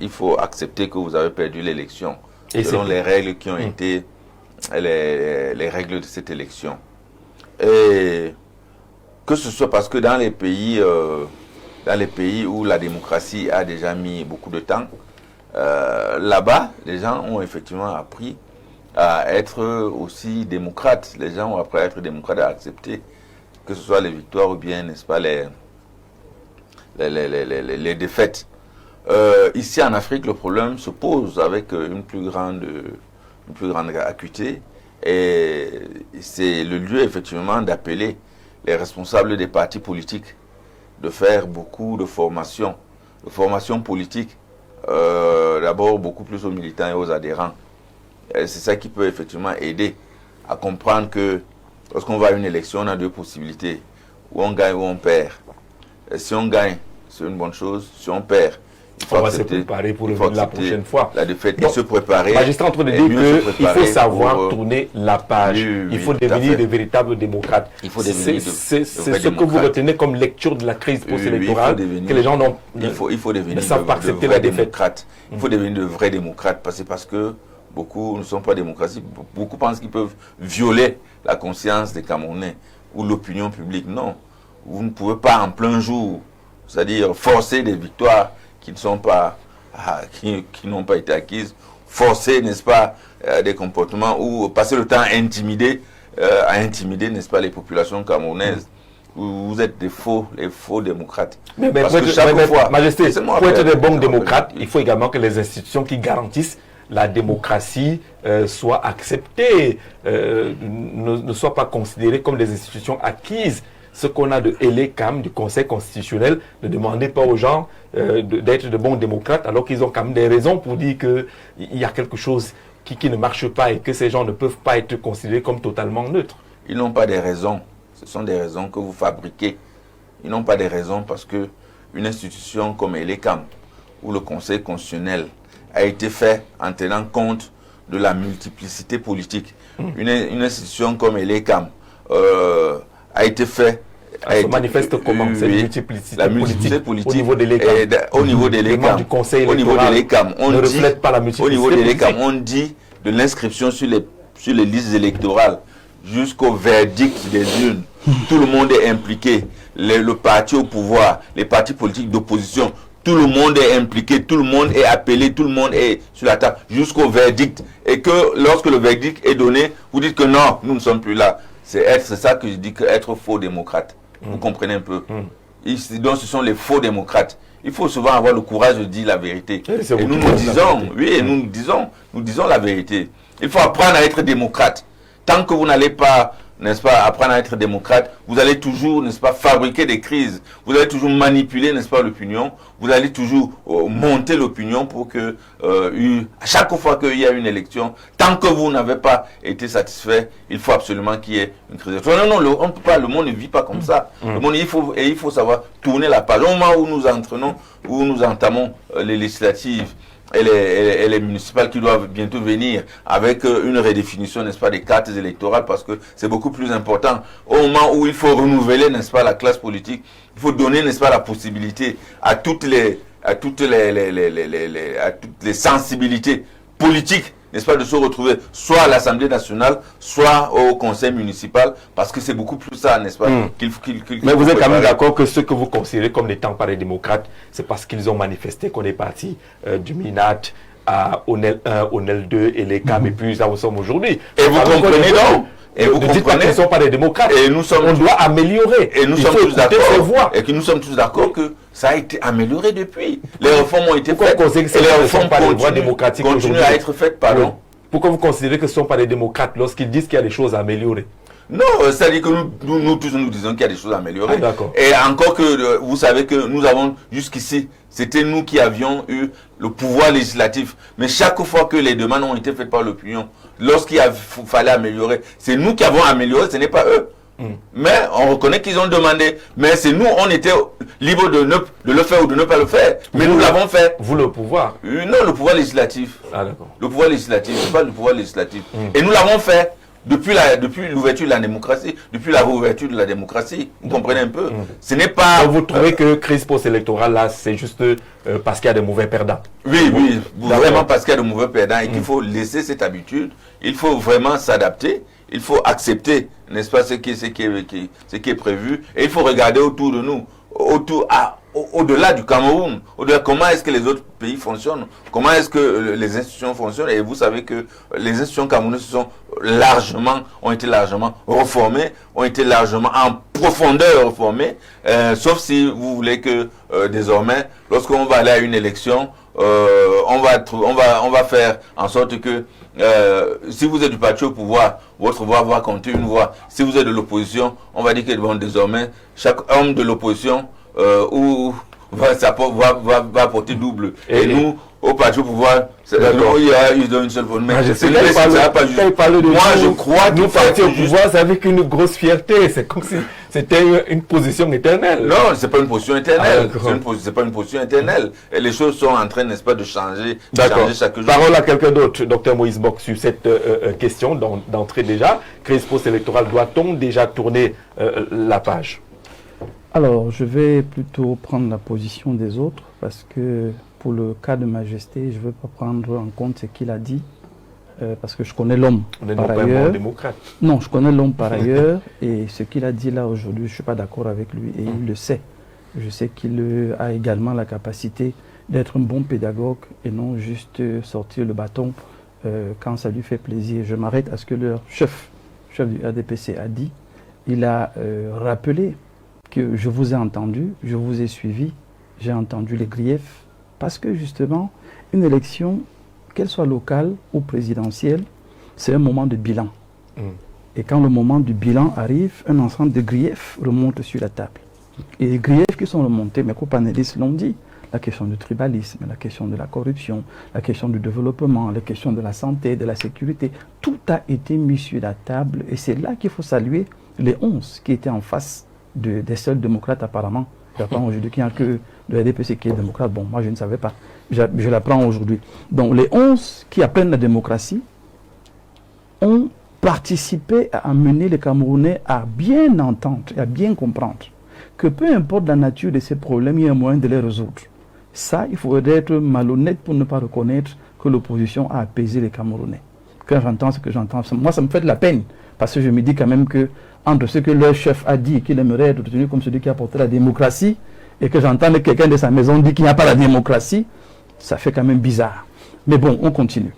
il faut accepter que vous avez perdu l'élection, selon les règles qui ont été les règles de cette élection. Et que ce soit parce que dans les pays où la démocratie a déjà mis beaucoup de temps, là-bas, les gens ont effectivement appris à être aussi démocrates. Les gens ont appris à être démocrates, à accepter que ce soit les victoires ou bien, n'est-ce pas, les défaites. Ici en Afrique, le problème se pose avec une plus grande acuité, et c'est le lieu effectivement d'appeler les responsables des partis politiques de faire beaucoup de formation politique, d'abord beaucoup plus aux militants et aux adhérents. C'est ça qui peut effectivement aider à comprendre que lorsqu'on va à une élection, on a deux possibilités, ou on gagne ou on perd. Et si on gagne, c'est une bonne chose. Si on perd, on va se préparer pour la prochaine fois. La défaite, il se préparer. Magistrat en train de dire qu'il faut savoir tourner la page. Il faut devenir de véritables démocrates. C'est ce que vous retenez comme lecture de la crise post-électorale, que les gens ne savent pas accepter la défaite. Il faut devenir de vrais démocrates, parce que beaucoup ne sont pas démocratiques. Beaucoup pensent qu'ils peuvent violer la conscience des Camerounais ou l'opinion publique. Non, vous ne pouvez pas en plein jour, c'est-à-dire forcer des victoires qui n'ont pas été acquises, forcer, n'est-ce pas, des comportements, ou passer le temps à intimider, n'est-ce pas, les populations camerounaises. Vous êtes les faux démocrates. Parce que chaque fois, Majesté, pour être des bons démocrates, il faut également que les institutions qui garantissent la démocratie soit acceptée, ne soit pas considérée comme des institutions acquises. Ce qu'on a de l'ECAM, du Conseil constitutionnel, ne demandez pas aux gens d'être de bons démocrates, alors qu'ils ont quand même des raisons pour dire qu'il y a quelque chose qui ne marche pas et que ces gens ne peuvent pas être considérés comme totalement neutres. Ils n'ont pas des raisons. Ce sont des raisons que vous fabriquez. Ils n'ont pas des raisons parce que une institution comme l'ECAM, où le Conseil constitutionnel a été fait en tenant compte de la multiplicité politique. Une institution comme l'ECAM a été fait. Elle se manifeste comment cette multiplicité politique au niveau de l'ECAM? Au niveau de l'ECAM, au niveau de l'ECAM, on ne reflète pas la multiplicité politique. Au niveau de l'ECAM, on dit de l'inscription sur les listes électorales jusqu'au verdict des urnes. Tout le monde est impliqué. Le parti au pouvoir, les partis politiques d'opposition, tout le monde est impliqué, tout le monde est appelé, tout le monde est sur la table jusqu'au verdict. Et que lorsque le verdict est donné, vous dites que non, nous ne sommes plus là. C'est ça que je dis, être faux démocrate. Vous comprenez un peu. Donc ce sont les faux démocrates. Il faut souvent avoir le courage de dire la vérité. Et nous disons la vérité. Il faut apprendre à être démocrate. Tant que vous n'allez pas, n'est-ce pas, apprendre à être démocrate, vous allez toujours, n'est-ce pas, fabriquer des crises. Vous allez toujours manipuler, n'est-ce pas, l'opinion. Vous allez toujours monter l'opinion pour que, à chaque fois qu'il y a une élection, tant que vous n'avez pas été satisfait, il faut absolument qu'il y ait une crise. Non, on ne peut pas, le monde ne vit pas comme ça. Le monde, il faut savoir tourner la page. Au moment où nous entraînons, où nous entamons les législatives, et les municipales qui doivent bientôt venir avec une redéfinition, n'est-ce pas, des cartes électorales, parce que c'est beaucoup plus important. Au moment où il faut renouveler, n'est-ce pas, la classe politique, il faut donner, n'est-ce pas, la possibilité à toutes les sensibilités politiques, n'est-ce pas, de se retrouver soit à l'Assemblée nationale, soit au conseil municipal, parce que c'est beaucoup plus ça, n'est-ce pas, Mais vous êtes quand même d'accord que ceux que vous considérez comme n'étant pas les démocrates, c'est parce qu'ils ont manifesté qu'on est parti du MINAT à ONEL 1, ONEL 2 et l'ECAM, et puis là où nous sommes aujourd'hui. Et vous comprenez donc? Et vous dites pas qu'ils ne sont pas des démocrates. Et nous sommes, on doit améliorer. Et nous sommes tous d'accord. Et que nous sommes tous d'accord que ça a été amélioré depuis. Les réformes ont été faites. Et les réformes continuent à être faites, pardon. Pourquoi vous considérez que ce ne sont pas des démocrates lorsqu'ils disent qu'il y a des choses à améliorer? Non, c'est-à-dire que nous tous nous disons qu'il y a des choses à améliorer. Et encore que vous savez que nous avons jusqu'ici, c'était nous qui avions eu le pouvoir législatif. Mais chaque fois que les demandes ont été faites par l'opinion, lorsqu'il fallait améliorer, c'est nous qui avons amélioré, ce n'est pas eux. Mais on reconnaît qu'ils ont demandé. Mais c'est nous, on était libres de le faire ou de ne pas le faire. Mais nous l'avons fait. Vous, le pouvoir? Non, le pouvoir législatif. Ah, d'accord. Le pouvoir législatif, c'est pas le pouvoir législatif. Et nous l'avons fait. Depuis l'ouverture de la démocratie, depuis la réouverture de la démocratie, vous comprenez un peu. Ce n'est pas. Donc vous trouvez que crise post-électorale là, c'est juste parce qu'il y a des mauvais perdants? Oui, vraiment parce qu'il y a de mauvais perdants et qu'il faut laisser cette habitude. Il faut vraiment s'adapter. Il faut accepter, n'est-ce pas, ce qui est prévu. Et il faut regarder autour de nous, au-delà du Cameroun, au-delà comment est-ce que les autres pays fonctionnent, comment est-ce que les institutions fonctionnent. Et vous savez que les institutions camerounaises ont été largement réformées, ont été largement en profondeur réformées, sauf si vous voulez que désormais, lorsqu'on va aller à une élection, on va faire en sorte que si vous êtes du parti au pouvoir, votre voix va compter une voix. Si vous êtes de l'opposition, on va dire que bon, désormais, chaque homme de l'opposition va porter double. Et nous, au parti au pouvoir, ils ont une seule voix. Moi, je crois que nous, parti au pouvoir, c'est avec une grosse fierté. C'est comme si c'était une position éternelle. Non, c'est pas une position éternelle. C'est pas une position éternelle. Et les choses sont en train, n'est-ce pas, de changer chaque jour. Parole à quelqu'un d'autre, Dr Moïse Bock, sur cette question d'entrée déjà. Crise post-électorale, doit-on déjà tourner la page? Alors, je vais plutôt prendre la position des autres parce que pour le cas de Majesté, je ne veux pas prendre en compte ce qu'il a dit parce que je connais l'homme par ailleurs. Pas un bon démocrate. Non, je connais l'homme par ailleurs et ce qu'il a dit là aujourd'hui, je ne suis pas d'accord avec lui et il le sait. Je sais qu'il a également la capacité d'être un bon pédagogue et non juste sortir le bâton quand ça lui fait plaisir. Je m'arrête à ce que le chef du RDPC a dit. Il a rappelé que je vous ai entendu, je vous ai suivi, j'ai entendu les griefs, parce que justement, une élection qu'elle soit locale ou présidentielle, c'est un moment de bilan. Et quand le moment du bilan arrive, un ensemble de griefs remonte sur la table. Et les griefs qui sont remontés, mes co-panélistes l'ont dit, la question du tribalisme, la question de la corruption, la question du développement, la question de la santé, de la sécurité, tout a été mis sur la table et c'est là qu'il faut saluer les 11 qui étaient en face des seuls démocrates apparemment. J'apprends aujourd'hui qu'il n'y a que le RDPC qui est démocrate. Bon, moi je ne savais pas. Je l'apprends aujourd'hui. Donc les 11 qui apprennent la démocratie ont participé à amener les Camerounais à bien entendre et à bien comprendre que peu importe la nature de ces problèmes, il y a un moyen de les résoudre. Ça, il faudrait être malhonnête pour ne pas reconnaître que l'opposition a apaisé les Camerounais. Quand j'entends ce que j'entends, moi ça me fait de la peine, parce que je me dis quand même que entre ce que leur chef a dit qu'il aimerait être retenu comme celui qui a apporté la démocratie, et que j'entends quelqu'un de sa maison dire qu'il n'y a pas la démocratie, ça fait quand même bizarre. Mais bon, on continue.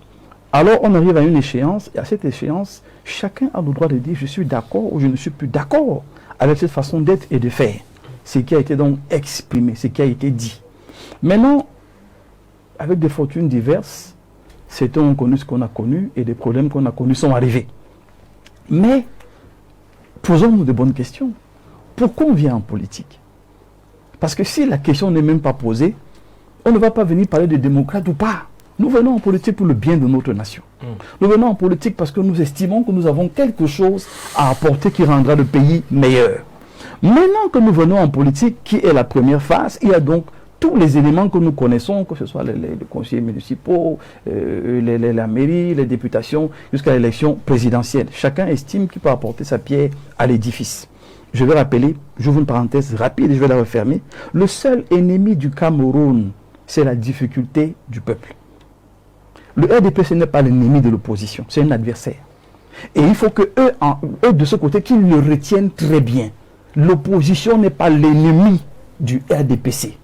Alors on arrive à une échéance, et à cette échéance, chacun a le droit de dire je suis d'accord ou je ne suis plus d'accord avec cette façon d'être et de faire. Ce qui a été donc exprimé, ce qui a été dit. Maintenant, avec des fortunes diverses, certains ont connu ce qu'on a connu et des problèmes qu'on a connus sont arrivés. Mais, posons-nous de bonnes questions. Pourquoi on vient en politique? Parce que si la question n'est même pas posée, on ne va pas venir parler de démocrate ou pas. Nous venons en politique pour le bien de notre nation. Nous venons en politique parce que nous estimons que nous avons quelque chose à apporter qui rendra le pays meilleur. Maintenant que nous venons en politique, qui est la première phase, il y a donc tous les éléments que nous connaissons, que ce soit les conseillers municipaux, la mairie, les députations, jusqu'à l'élection présidentielle. Chacun estime qu'il peut apporter sa pierre à l'édifice. Je vais rappeler, j'ouvre une parenthèse rapide et je vais la refermer. Le seul ennemi du Cameroun, c'est la difficulté du peuple. Le RDPC n'est pas l'ennemi de l'opposition, c'est un adversaire. Et il faut que eux de ce côté, qu'ils le retiennent très bien. L'opposition n'est pas l'ennemi du RDPC.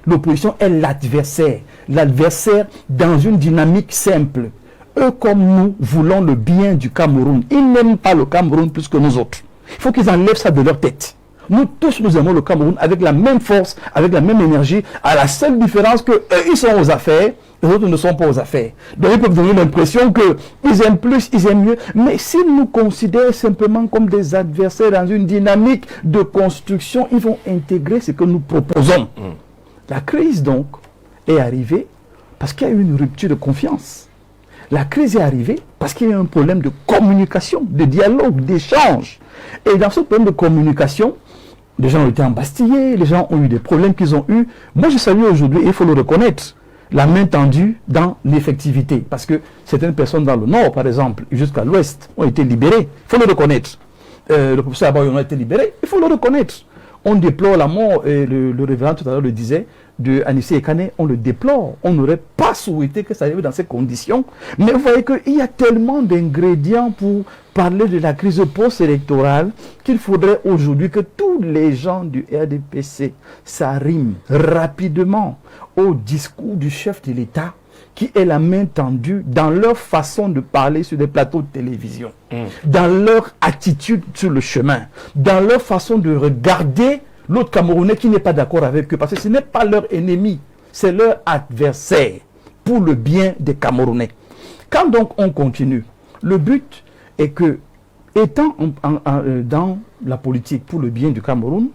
L'opposition est l'adversaire. L'adversaire dans une dynamique simple. Eux comme nous voulons le bien du Cameroun. Ils n'aiment pas le Cameroun plus que nous autres. Il faut qu'ils enlèvent ça de leur tête. Nous tous, nous aimons le Cameroun avec la même force, avec la même énergie, à la seule différence que ils sont aux affaires, les autres ne sont pas aux affaires. Donc ils peuvent donner l'impression qu'ils aiment plus, ils aiment mieux. Mais s'ils nous considèrent simplement comme des adversaires dans une dynamique de construction, ils vont intégrer ce que nous proposons. La crise donc est arrivée parce qu'il y a eu une rupture de confiance. La crise est arrivée parce qu'il y a eu un problème de communication, de dialogue, d'échange. Et dans ce problème de communication, les gens ont été embastillés, les gens ont eu des problèmes qu'ils ont eus. Moi, je salue aujourd'hui, il faut le reconnaître, la main tendue dans l'effectivité. Parce que certaines personnes dans le nord, par exemple, jusqu'à l'ouest, ont été libérées. Il faut le reconnaître. Le professeur Abayoun a été libéré, il faut le reconnaître. On déplore la mort, et le révérend tout à l'heure le disait, de Anissé Ekane, on le déplore. On n'aurait pas souhaité que ça arrive dans ces conditions. Mais vous voyez qu'il y a tellement d'ingrédients pour parler de la crise post-électorale qu'il faudrait aujourd'hui que tous les gens du RDPC s'arriment rapidement au discours du chef de l'État qui est la main tendue dans leur façon de parler sur des plateaux de télévision, dans leur attitude sur le chemin, dans leur façon de regarder l'autre Camerounais qui n'est pas d'accord avec eux, parce que ce n'est pas leur ennemi, c'est leur adversaire pour le bien des Camerounais. Quand donc on continue, le but est que, étant dans la politique pour le bien du Cameroun,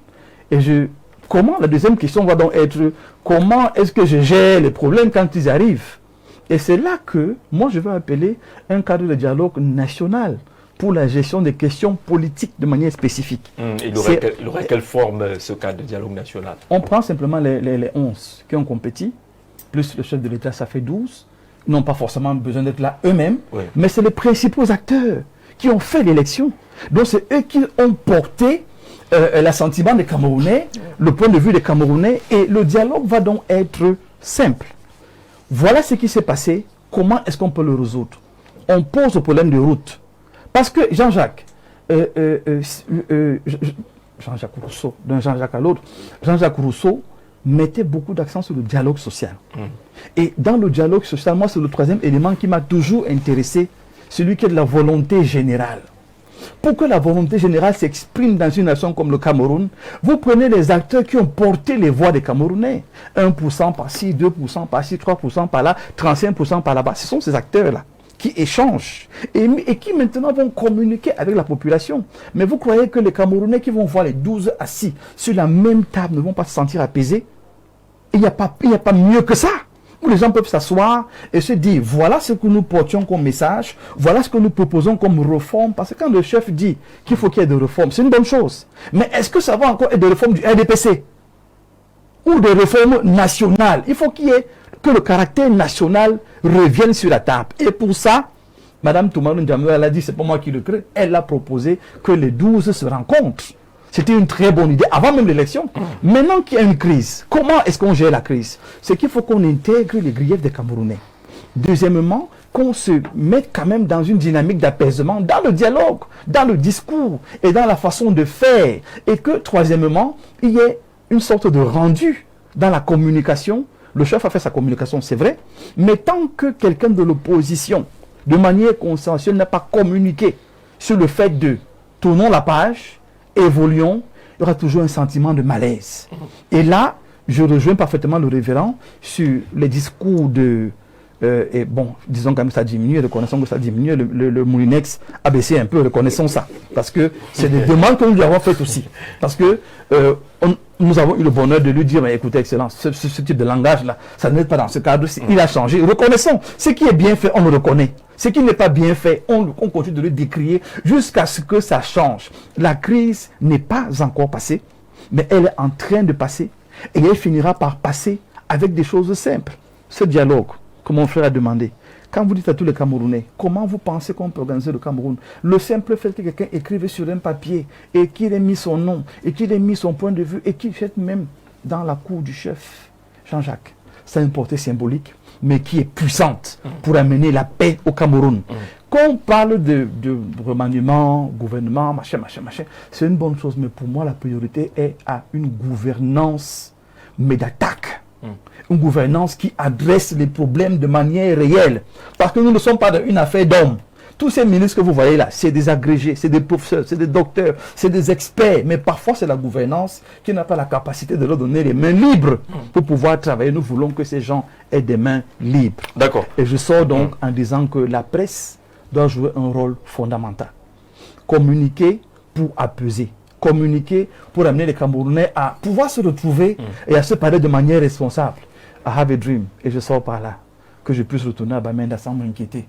comment, la deuxième question va donc être, comment est-ce que je gère les problèmes quand ils arrivent? Et c'est là que, moi je veux appeler un cadre de dialogue national pour la gestion des questions politiques de manière spécifique. Il aurait quelle forme ce cadre de dialogue national? On prend simplement les 11 qui ont compétit, plus le chef de l'État, ça fait 12. Ils n'ont pas forcément besoin d'être là eux-mêmes, mais c'est les principaux acteurs qui ont fait l'élection. Donc c'est eux qui ont porté l'assentiment des Camerounais, le point de vue des Camerounais, et le dialogue va donc être simple. Voilà ce qui s'est passé. Comment est-ce qu'on peut le résoudre? On pose le problème de route. Parce que Jean-Jacques Rousseau, d'un Jean-Jacques à l'autre, Jean-Jacques Rousseau mettait beaucoup d'accent sur le dialogue social. Et dans le dialogue social, moi c'est le troisième élément qui m'a toujours intéressé, celui qui est de la volonté générale. Pour que la volonté générale s'exprime dans une nation comme le Cameroun, vous prenez les acteurs qui ont porté les voix des Camerounais. 1% par-ci, 2% par-ci, 3% par-là, 35% par-là-bas. Ce sont ces acteurs-là qui échangent et qui maintenant vont communiquer avec la population. Mais vous croyez que les Camerounais qui vont voir les 12 assis sur la même table ne vont pas se sentir apaisés? Il n'y a pas mieux que ça. Où les gens peuvent s'asseoir et se dire, voilà ce que nous portions comme message, voilà ce que nous proposons comme réforme. Parce que quand le chef dit qu'il faut qu'il y ait des réformes, c'est une bonne chose. Mais est-ce que ça va encore être des réformes du RDPC ou des réformes nationales? Il faut qu'il y ait que le caractère national revienne sur la table. Et pour ça, Mme Toumarou Ndiamou, elle a dit, c'est pas moi qui le crée, elle a proposé que les 12 se rencontrent. C'était une très bonne idée, avant même l'élection. Maintenant qu'il y a une crise, comment est-ce qu'on gère la crise? C'est qu'il faut qu'on intègre les griefs des Camerounais. Deuxièmement, qu'on se mette quand même dans une dynamique d'apaisement, dans le dialogue, dans le discours et dans la façon de faire. Et que, troisièmement, il y ait une sorte de rendu dans la communication. Le chef a fait sa communication, c'est vrai, mais tant que quelqu'un de l'opposition, de manière consensuelle, n'a pas communiqué sur le fait de tournons la page, évoluons, il y aura toujours un sentiment de malaise. Et là, je rejoins parfaitement le révérend sur les discours de... et bon, disons quand même que ça diminue, reconnaissons que ça diminue, le Moulinex a baissé un peu, reconnaissons ça. Parce que c'est des demandes que nous lui avons faites aussi. Parce que nous avons eu le bonheur de lui dire, mais écoutez, Excellence, ce type de langage-là, ça n'est pas dans ce cadre, il a changé. Reconnaissons, ce qui est bien fait, on le reconnaît. Ce qui n'est pas bien fait, on continue de le décrier jusqu'à ce que ça change. La crise n'est pas encore passée, mais elle est en train de passer. Et elle finira par passer avec des choses simples. Ce dialogue, comme mon frère a demandé, quand vous dites à tous les Camerounais, comment vous pensez qu'on peut organiser le Cameroun? Le simple fait que quelqu'un écrive sur un papier et qu'il ait mis son nom, et qu'il ait mis son point de vue, et qu'il jette même dans la cour du chef Jean-Jacques, ça a une portée symbolique, mais qui est puissante pour amener la paix au Cameroun. Quand on parle de remaniement, gouvernement, machin, c'est une bonne chose, mais pour moi, la priorité est à une gouvernance, mais d'attaque. Une gouvernance qui adresse les problèmes de manière réelle. Parce que nous ne sommes pas dans une affaire d'hommes. Tous ces ministres que vous voyez là, c'est des agrégés, c'est des professeurs, c'est des docteurs, c'est des experts. Mais parfois, c'est la gouvernance qui n'a pas la capacité de leur donner les mains libres pour pouvoir travailler. Nous voulons que ces gens aient des mains libres. D'accord. Et je sors donc en disant que la presse doit jouer un rôle fondamental. Communiquer pour apaiser. Communiquer pour amener les Camerounais à pouvoir se retrouver et à se parler de manière responsable. I have a dream, et je sors par là. Que je puisse retourner à Bamenda sans m'inquiéter.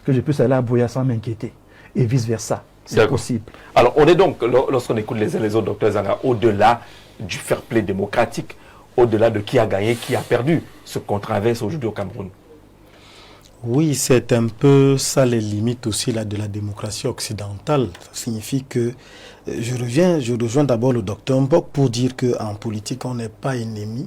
Que je puisse aller à Boya sans m'inquiéter. Et vice-versa. C'est possible. Alors, on est donc, lorsqu'on écoute les uns les autres, docteur Zanga, au-delà du fair play démocratique, au-delà de qui a gagné, qui a perdu, ce qu'on traverse aujourd'hui au Cameroun. Oui, c'est un peu ça les limites aussi là, de la démocratie occidentale. Ça signifie que je rejoins d'abord le docteur Mbok pour dire qu'en politique, on n'est pas ennemi,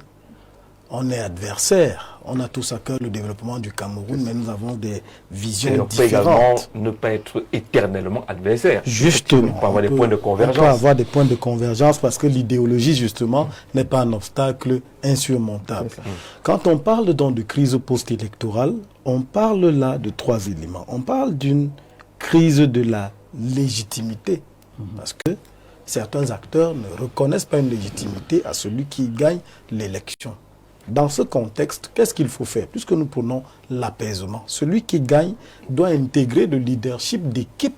on est adversaire. On a tous à cœur le développement du Cameroun, mais nous avons des visions différentes. Et on peut également ne pas être éternellement adversaire. Justement. On peut avoir des points de convergence. On peut avoir des points de convergence parce que l'idéologie, justement, n'est pas un obstacle insurmontable. Quand on parle donc de crise post-électorale, on parle là de trois éléments. On parle d'une crise de la légitimité, parce que certains acteurs ne reconnaissent pas une légitimité à celui qui gagne l'élection. Dans ce contexte, qu'est-ce qu'il faut faire? Puisque nous prenons l'apaisement, celui qui gagne doit intégrer le leadership d'équipe.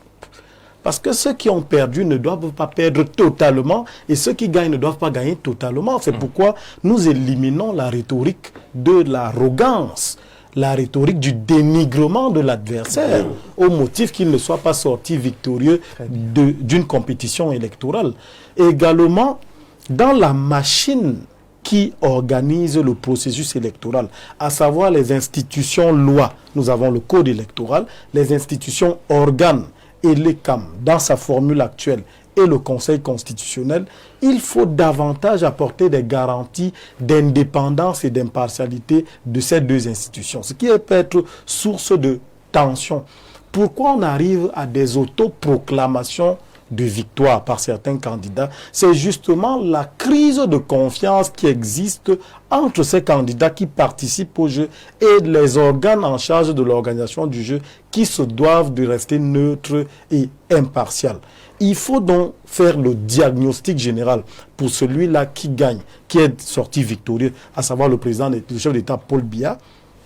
Parce que ceux qui ont perdu ne doivent pas perdre totalement et ceux qui gagnent ne doivent pas gagner totalement. C'est pourquoi nous éliminons la rhétorique de l'arrogance, la rhétorique du dénigrement de l'adversaire au motif qu'il ne soit pas sorti victorieux d'une compétition électorale. Et également, dans la machine qui organise le processus électoral, à savoir les institutions lois. Nous avons le code électoral, les institutions organes et les CAM dans sa formule actuelle et le Conseil constitutionnel. Il faut davantage apporter des garanties d'indépendance et d'impartialité de ces deux institutions, ce qui peut être source de tension. Pourquoi on arrive à des autoproclamations de victoire par certains candidats, c'est justement la crise de confiance qui existe entre ces candidats qui participent au jeu et les organes en charge de l'organisation du jeu qui se doivent de rester neutres et impartials. Il faut donc faire le diagnostic général pour celui-là qui gagne, qui est sorti victorieux, à savoir le chef d'État Paul Biya.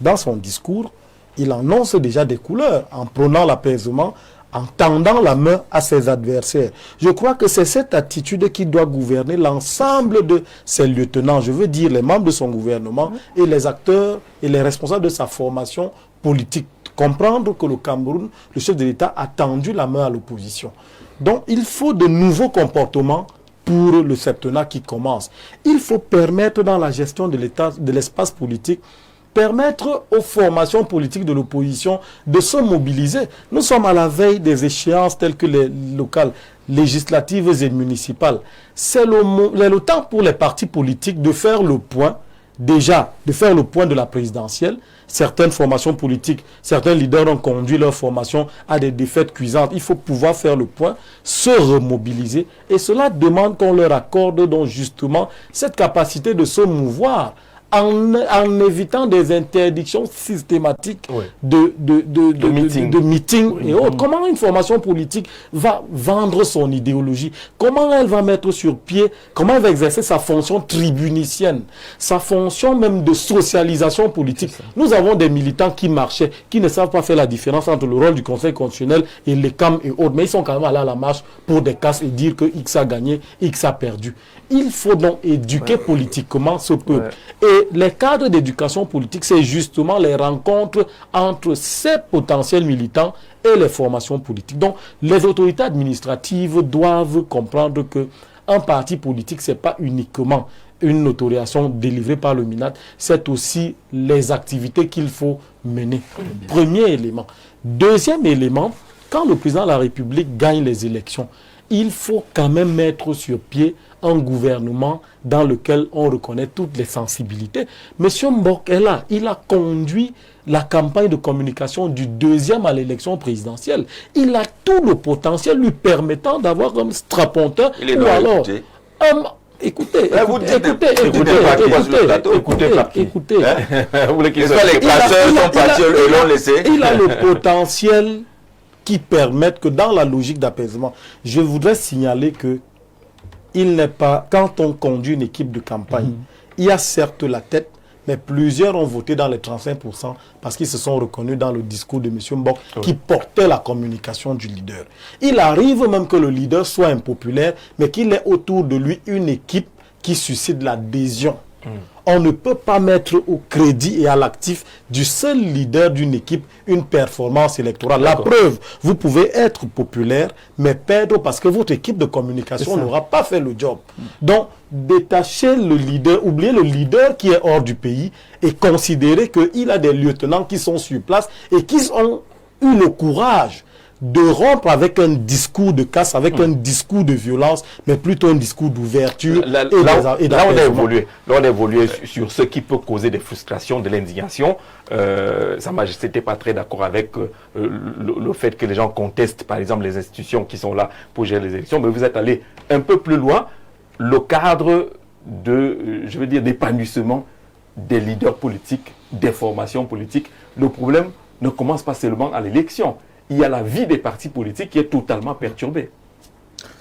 Dans son discours, il annonce déjà des couleurs en prônant l'apaisement, en tendant la main à ses adversaires. Je crois que c'est cette attitude qui doit gouverner l'ensemble de ses lieutenants, je veux dire les membres de son gouvernement et les acteurs et les responsables de sa formation politique. Comprendre que le Cameroun, le chef de l'État a tendu la main à l'opposition. Donc il faut de nouveaux comportements pour le septennat qui commence. Il faut permettre dans la gestion de l'État, de l'espace politique, permettre aux formations politiques de l'opposition de se mobiliser. Nous sommes à la veille des échéances telles que les locales, législatives et municipales. C'est le temps pour les partis politiques de faire le point, déjà de faire le point de la présidentielle. Certaines formations politiques, certains leaders ont conduit leur formation à des défaites cuisantes. Il faut pouvoir faire le point, se remobiliser. Et cela demande qu'on leur accorde donc justement cette capacité de se mouvoir en évitant des interdictions systématiques de meetings et autres. Comment une formation politique va vendre son idéologie? Comment elle va mettre sur pied, comment elle va exercer sa fonction tribunicienne, sa fonction même de socialisation politique? Nous avons des militants qui marchaient, qui ne savent pas faire la différence entre le rôle du Conseil constitutionnel et les CAM et autres, mais ils sont quand même allés à la marche pour des casses et dire que X a gagné, X a perdu. Il faut donc éduquer politiquement ce peuple. Et les cadres d'éducation politique, c'est justement les rencontres entre ces potentiels militants et les formations politiques. Donc, les autorités administratives doivent comprendre que un parti politique, ce n'est pas uniquement une autorisation délivrée par le MINAT, c'est aussi les activités qu'il faut mener. Premier élément. Deuxième élément, quand le président de la République gagne les élections, il faut quand même mettre sur pied un gouvernement dans lequel on reconnaît toutes les sensibilités. Monsieur Mbok est là, il a conduit la campagne de communication du deuxième à l'élection présidentielle. Il a tout le potentiel lui permettant d'avoir un straponteur ou alors... Écoutez, il a le potentiel qui permet que dans la logique d'apaisement, je voudrais signaler que il n'est pas, quand on conduit une équipe de campagne, il y a certes la tête, mais plusieurs ont voté dans les 35% parce qu'ils se sont reconnus dans le discours de M. Mbok qui portait la communication du leader. Il arrive même que le leader soit impopulaire, mais qu'il ait autour de lui une équipe qui suscite l'adhésion. On ne peut pas mettre au crédit et à l'actif du seul leader d'une équipe une performance électorale. La preuve, vous pouvez être populaire, mais perdre parce que votre équipe de communication n'aura pas fait le job. Donc, détacher le leader, oublier le leader qui est hors du pays et considérer qu'il a des lieutenants qui sont sur place et qui ont eu le courage de rompre avec un discours de casse, avec un discours de violence, mais plutôt un discours d'ouverture là, on a évolué sur ce qui peut causer des frustrations, de l'indignation. Sa Majesté n'était pas très d'accord avec le fait que les gens contestent, par exemple, les institutions qui sont là pour gérer les élections, mais vous êtes allé un peu plus loin, le cadre de, je veux dire, d'épanouissement des leaders politiques, des formations politiques. Le problème ne commence pas seulement à l'élection. Il y a la vie des partis politiques qui est totalement perturbée.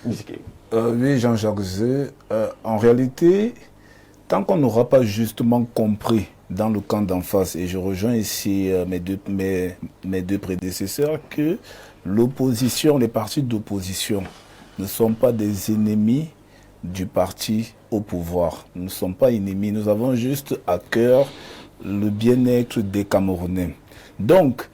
Oui, Jean-Jacques Zé. En réalité, tant qu'on n'aura pas justement compris dans le camp d'en face, et je rejoins ici mes deux prédécesseurs, que l'opposition, les partis d'opposition ne sont pas des ennemis du parti au pouvoir. Nous ne sommes pas ennemis, nous avons juste à cœur le bien-être des Camerounais. Donc,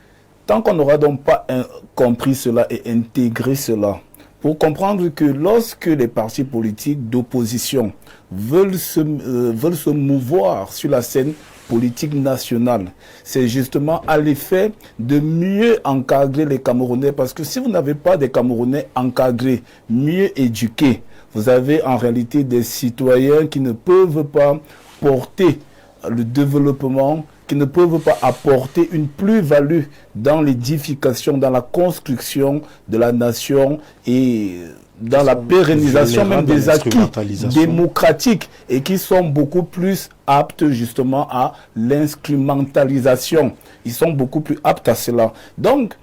tant qu'on n'aura donc pas compris cela et intégré cela, pour comprendre que lorsque les partis politiques d'opposition veulent se mouvoir sur la scène politique nationale, c'est justement à l'effet de mieux encadrer les Camerounais. Parce que si vous n'avez pas des Camerounais encadrés, mieux éduqués, vous avez en réalité des citoyens qui ne peuvent pas porter le développement, qui ne peuvent pas apporter une plus-value dans l'édification, dans la construction de la nation et dans la pérennisation même des acquis l'instrumentalisation démocratiques et qui sont beaucoup plus aptes justement à l'instrumentalisation. Ils sont beaucoup plus aptes à cela. Donc,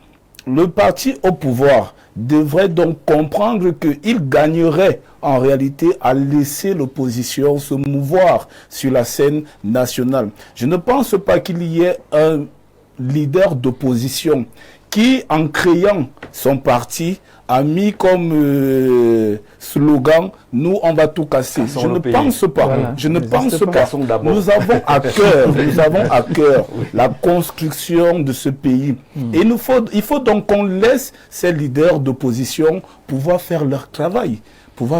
le parti au pouvoir devrait donc comprendre qu'il gagnerait en réalité à laisser l'opposition se mouvoir sur la scène nationale. Je ne pense pas qu'il y ait un leader d'opposition qui, en créant son parti, a mis comme slogan « Nous, on va tout casser ». Je ne pense pas. Voilà. Je ne pense pas. d'abord. Nous avons à cœur, la construction de ce pays. Et il faut donc qu'on laisse ces leaders d'opposition pouvoir faire leur travail.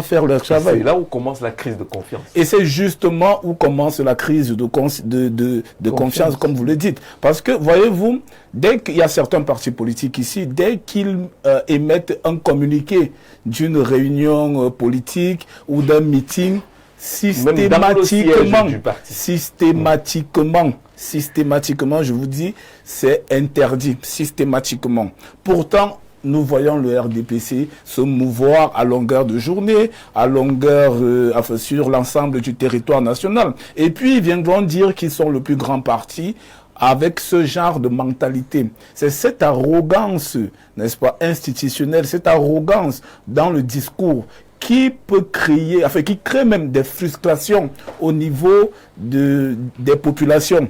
C'est là où commence la crise de confiance. Et c'est justement où commence la crise de confiance, comme vous le dites. Parce que, voyez-vous, dès qu'il y a certains partis politiques ici, dès qu'ils émettent un communiqué d'une réunion politique ou d'un meeting, systématiquement, je vous dis, c'est interdit, systématiquement. Pourtant, nous voyons le RDPC se mouvoir à longueur de journée, sur l'ensemble du territoire national. Et puis, ils viendront dire qu'ils sont le plus grand parti avec ce genre de mentalité. C'est cette arrogance, n'est-ce pas, institutionnelle, cette arrogance dans le discours qui peut créer, qui crée même des frustrations au niveau des populations.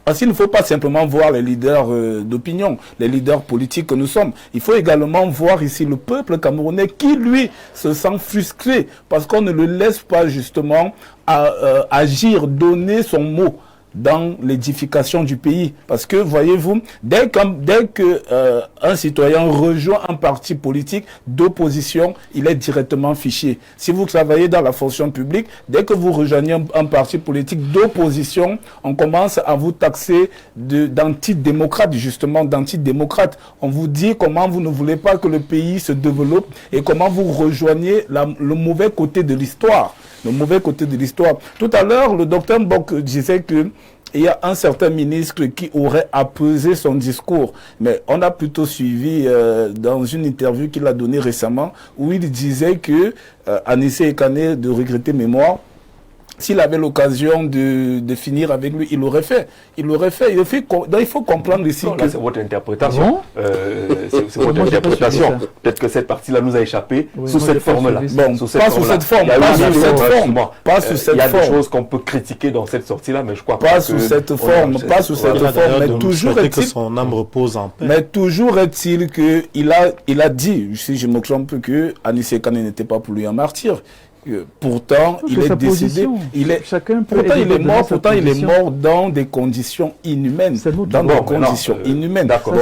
Parce qu'il ne faut pas simplement voir les leaders d'opinion, les leaders politiques que nous sommes. Il faut également voir ici le peuple camerounais qui, lui, se sent frustré parce qu'on ne le laisse pas justement agir, donner son mot dans l'édification du pays. Parce que, voyez-vous, dès qu'un citoyen rejoint un parti politique d'opposition, il est directement fiché. Si vous travaillez dans la fonction publique, dès que vous rejoignez un parti politique d'opposition, on commence à vous taxer d'antidémocrate, justement, d'antidémocrate. On vous dit comment vous ne voulez pas que le pays se développe et comment vous rejoignez le mauvais côté de l'histoire. Le mauvais côté de l'histoire. Tout à l'heure, le docteur Mbok disait que il y a un certain ministre qui aurait apaisé son discours. Mais on a plutôt suivi dans une interview qu'il a donnée récemment où il disait que Anissé Ekane, de regretter mémoire, s'il avait l'occasion de finir avec lui, il l'aurait fait. Il faut comprendre ici non, que... c'est votre interprétation. C'est votre interprétation. Peut-être que cette partie-là nous a échappé sous cette forme-là. Bon, pas sous cette forme. Pas sous cette forme. Il y a des choses qu'on peut critiquer dans cette sortie-là, mais je crois pas sous cette forme. Pas sous cette forme. Mais toujours est-il que son âme repose en paix. Mais toujours est-il que il a dit, si je me trompe, que Anissé Ekane n'était pas pour lui un martyr. Pourtant, il est décédé. Il est mort dans des conditions inhumaines. Bon,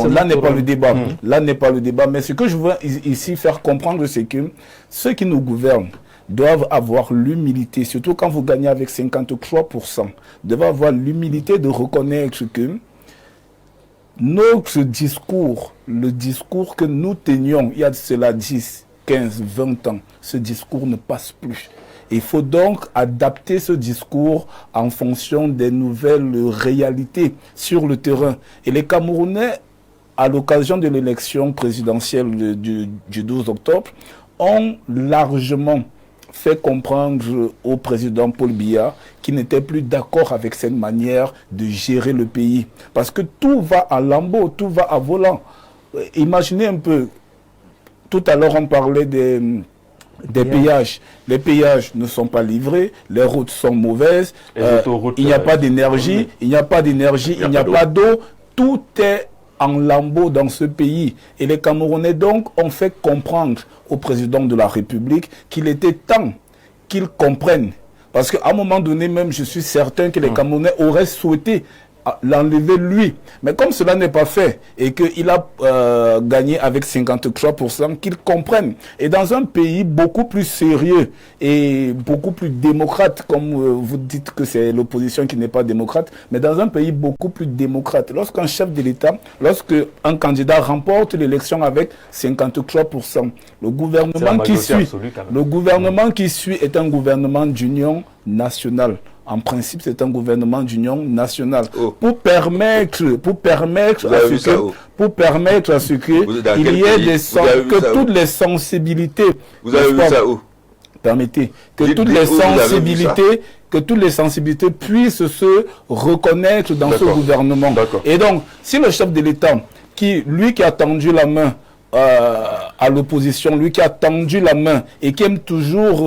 là n'est pas le débat. Là n'est pas le débat. Mais ce que je veux ici faire comprendre, c'est que ceux qui nous gouvernent doivent avoir l'humilité, surtout quand vous gagnez avec 53%, doivent avoir l'humilité de reconnaître que notre discours, le discours que nous tenions il y a de cela 10, 15, 20 ans, ce discours ne passe plus. Il faut donc adapter ce discours en fonction des nouvelles réalités sur le terrain. Et les Camerounais, à l'occasion de l'élection présidentielle du 12 octobre, ont largement fait comprendre au président Paul Biya qu'il n'était plus d'accord avec cette manière de gérer le pays. Parce que tout va à lambeaux, tout va à volant. Imaginez un peu, tout à l'heure on parlait des péages. Les péages ne sont pas livrés, les routes sont mauvaises, il n'y a pas d'énergie, il n'y a pas d'eau, tout est en lambeaux dans ce pays. Et les Camerounais donc ont fait comprendre au président de la République qu'il était temps qu'il comprenne. Parce qu'à un moment donné même, je suis certain que les Camerounais auraient souhaité l'enlever lui. Mais comme cela n'est pas fait et qu'il a gagné avec 53%, qu'il comprenne. Et dans un pays beaucoup plus sérieux et beaucoup plus démocrate, comme vous dites que c'est l'opposition qui n'est pas démocrate, mais dans un pays beaucoup plus démocrate, lorsqu'un chef de l'État, lorsqu'un candidat remporte l'élection avec 53%, le gouvernement qui suit est un gouvernement d'union nationale. En principe, c'est un gouvernement d'union nationale. Oh. Pour permettre à ce que il y ait que toutes les sensibilités. Vous avez vu ça où? Permettez que toutes les sensibilités puissent se reconnaître dans ce gouvernement. Et donc, si le chef de l'État, qui a tendu la main à l'opposition, lui qui a tendu la main et qui aime toujours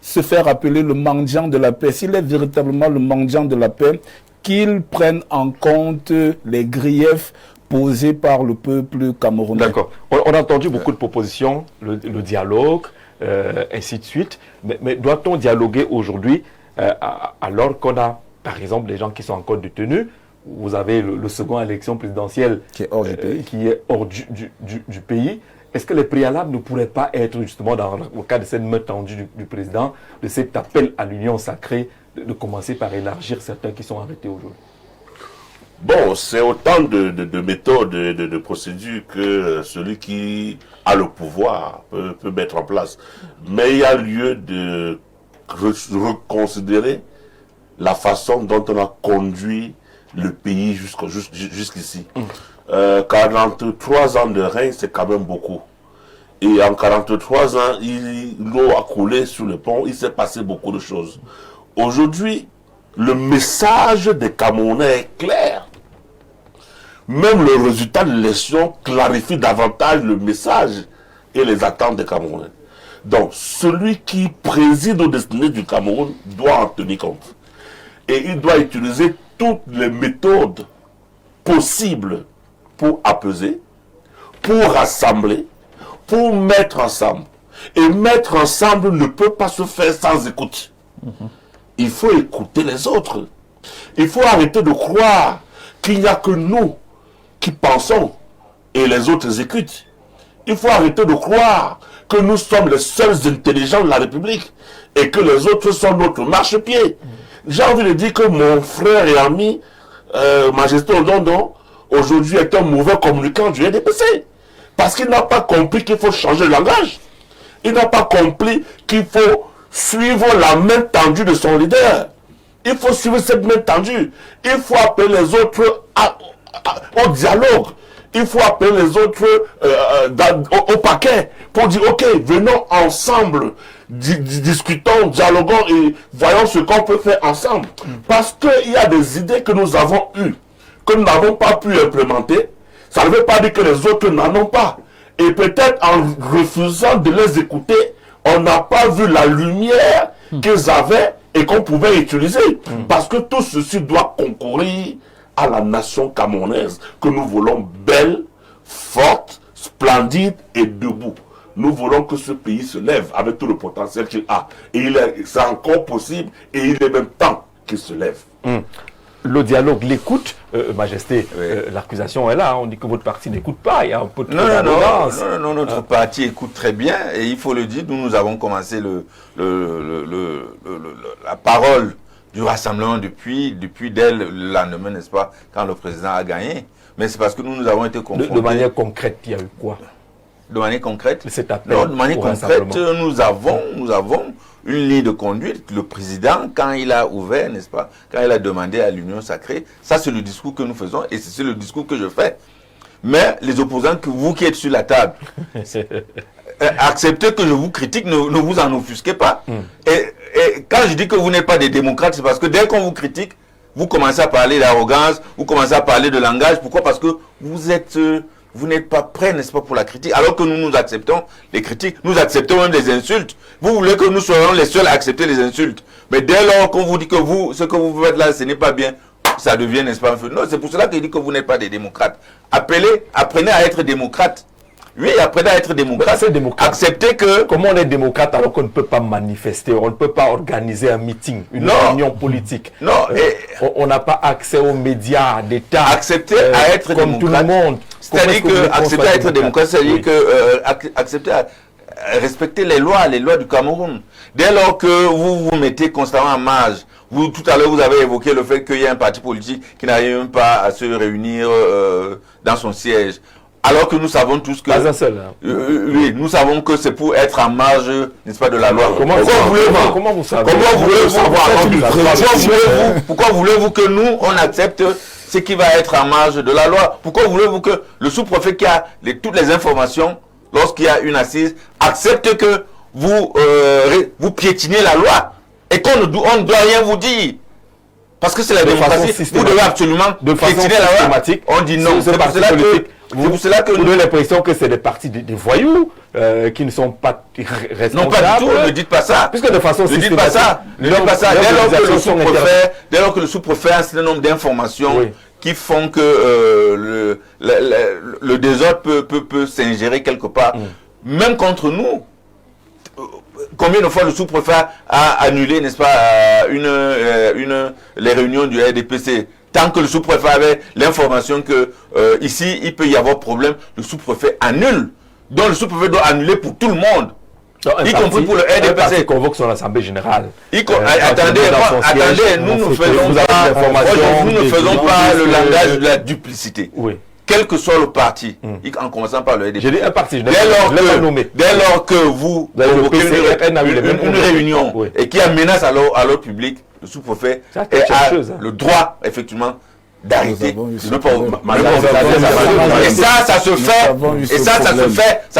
se faire appeler le mendiant de la paix, s'il est véritablement le mendiant de la paix, qu'il prenne en compte les griefs posés par le peuple camerounais. D'accord. On a entendu beaucoup de propositions, le dialogue, ainsi de suite. Mais doit-on dialoguer aujourd'hui alors qu'on a, par exemple, des gens qui sont encore détenus? Vous avez le second élection présidentielle qui est hors du pays. Du pays. Est-ce que les préalables ne pourraient pas être justement dans le cas de cette main tendue du président, de cet appel à l'union sacrée, de commencer par élargir certains qui sont arrêtés aujourd'hui? Bon, c'est autant de méthodes, de procédures que celui qui a le pouvoir peut mettre en place. Mais il y a lieu de reconsidérer la façon dont on a conduit le pays jusqu'ici. 43 ans de règne, c'est quand même beaucoup. Et en 43 ans, l'eau a coulé sur le pont, il s'est passé beaucoup de choses. Aujourd'hui, le message des Camerounais est clair. Même le résultat de l'élection clarifie davantage le message et les attentes des Camerounais. Donc, celui qui préside aux destinées du Cameroun doit en tenir compte. Et il doit utiliser toutes les méthodes possibles pour apaiser, pour rassembler, pour mettre ensemble. Et mettre ensemble ne peut pas se faire sans écoute. Il faut écouter les autres. Il faut arrêter de croire qu'il n'y a que nous qui pensons et les autres écoutent. Il faut arrêter de croire que nous sommes les seuls intelligents de la République et que les autres sont notre marchepied. J'ai envie de dire que mon frère et ami, Majesté Odondon, aujourd'hui est un mauvais communicant du NDPC. Parce qu'il n'a pas compris qu'il faut changer de langage. Il n'a pas compris qu'il faut suivre la main tendue de son leader. Il faut suivre cette main tendue. Il faut appeler les autres au dialogue. Il faut appeler les autres au paquet pour dire ok, venons ensemble, discutons, dialoguons et voyons ce qu'on peut faire ensemble. Parce qu'il y a des idées que nous avons eues, que nous n'avons pas pu implémenter. Ça ne veut pas dire que les autres n'en ont pas. Et peut-être en refusant de les écouter, on n'a pas vu la lumière qu'ils avaient et qu'on pouvait utiliser. Parce que tout ceci doit concourir à la nation camerounaise que nous voulons belle, forte, splendide et debout. Nous voulons que ce pays se lève avec tout le potentiel qu'il a. Et c'est encore possible et il est même temps qu'il se lève. Le dialogue, l'écoute, Majesté, l'accusation est là, on dit que votre parti n'écoute pas, il y a un peu de non, notre parti écoute très bien, et il faut le dire, nous avons commencé la parole du rassemblement depuis dès le lendemain, n'est-ce pas, quand le président a gagné, mais c'est parce que nous avons été confrontés. De manière concrète, il y a eu quoi? De manière concrète, de manière concrète, nous avons une ligne de conduite. Le président, quand il a ouvert, n'est-ce pas, quand il a demandé à l'union sacrée, ça c'est le discours que nous faisons et c'est le discours que je fais. Mais les opposants, vous qui êtes sur la table, acceptez que je vous critique, ne vous en offusquez pas. Et quand je dis que vous n'êtes pas des démocrates, c'est parce que dès qu'on vous critique, vous commencez à parler d'arrogance, vous commencez à parler de langage. Pourquoi? Parce que vous n'êtes pas prêts, n'est-ce pas, pour la critique. Alors que nous acceptons les critiques, nous acceptons même les insultes. Vous voulez que nous soyons les seuls à accepter les insultes. Mais dès lors qu'on vous dit que ce que vous faites là, ce n'est pas bien, ça devient, n'est-ce pas, un feu. Non, c'est pour cela qu'il dit que vous n'êtes pas des démocrates. Apprenez à être démocrate. Oui, apprenez à être démocrate. Acceptez que... Comment on est démocrate alors qu'on ne peut pas manifester, on ne peut pas organiser un meeting, une réunion politique. Non. On n'a pas accès aux médias d'État. Acceptez à être comme démocrate. Tout le monde. C'est-à-dire que accepter à être démocrate, c'est-à-dire que accepter à respecter les lois du Cameroun. Dès lors que vous mettez constamment en marge, tout à l'heure vous avez évoqué le fait qu'il y a un parti politique qui n'arrive même pas à se réunir dans son siège. Alors que nous savons tous que... Pas un seul. oui, nous savons que c'est pour être en marge, n'est-ce pas, de la loi. Comment vous savez? Pourquoi voulez-vous que nous, on accepte ce qui va être en marge de la loi? Pourquoi voulez-vous que le sous-préfet qui a toutes les informations, lorsqu'il y a une assise, accepte que vous piétinez la loi et qu'on ne doit rien vous dire? Parce que c'est la démocratie, vous devez absolument piétiner la loi. On dit non. C'est pour cela que vous avez l'impression que c'est des partis des voyous qui ne sont pas responsables. Non, pas du tout, ne dites pas ça. Puisque de façon systématique. Ne dites pas ça. Ne dites pas ça. Dès lors que le sous-préfet a un certain nombre d'informations qui font que le désordre peut s'ingérer quelque part, même contre nous. Combien de fois le sous-préfet a annulé, n'est-ce pas, les réunions du RDPC? Tant que le sous-préfet avait l'information que ici, il peut y avoir problème, le sous-préfet annule. Donc le sous-préfet doit annuler pour tout le monde. Y compris pour le RDPC. Il convoque son assemblée générale. Attendez, nous ne faisons pas le langage de la duplicité. Oui. Quel que soit le parti, en commençant par le RDPC. J'ai dit un parti, dès lors que vous convoquez une réunion et qui a menace à l'ordre public, le sous-préfet a le droit, effectivement, d'arrêter. Et ça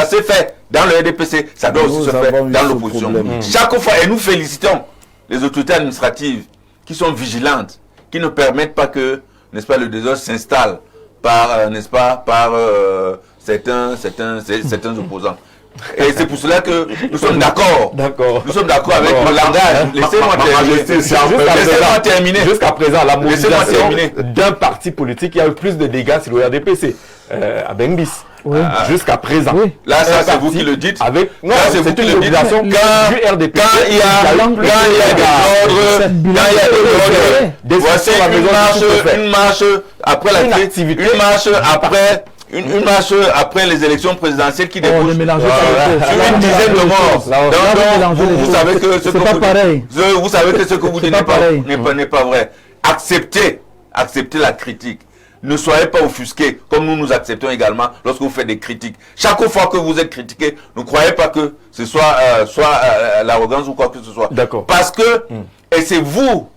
se fait dans le RDPC, ça doit aussi se faire dans l'opposition. Chaque fois, et nous félicitons les autorités administratives qui sont vigilantes, qui ne permettent pas que, n'est-ce pas, le désordre s'installe par, n'est-ce pas, par certains opposants. Et c'est pour cela que nous sommes d'accord. Nous sommes d'accord avec le langage. Laissez-moi terminer. Jusqu'à présent, la mobilisation d'un parti politique qui a eu plus de dégâts sur le RDPC, à Bengbis. Oui. Jusqu'à présent. Oui. Là, ça, c'est vous qui le dites. Non, c'est une mobilisation du RDPC. Quand il y a des ordres, voici une marche après la activité, une marche après les élections présidentielles qui débouche sur une dizaine de morts. Vous savez que ce que vous dites n'est pas vrai. Acceptez la critique. Ne soyez pas offusqués, comme nous acceptons également lorsque vous faites des critiques. Chaque fois que vous êtes critiqué, ne croyez pas que ce soit l'arrogance ou quoi que ce soit. D'accord. Parce que, et c'est vous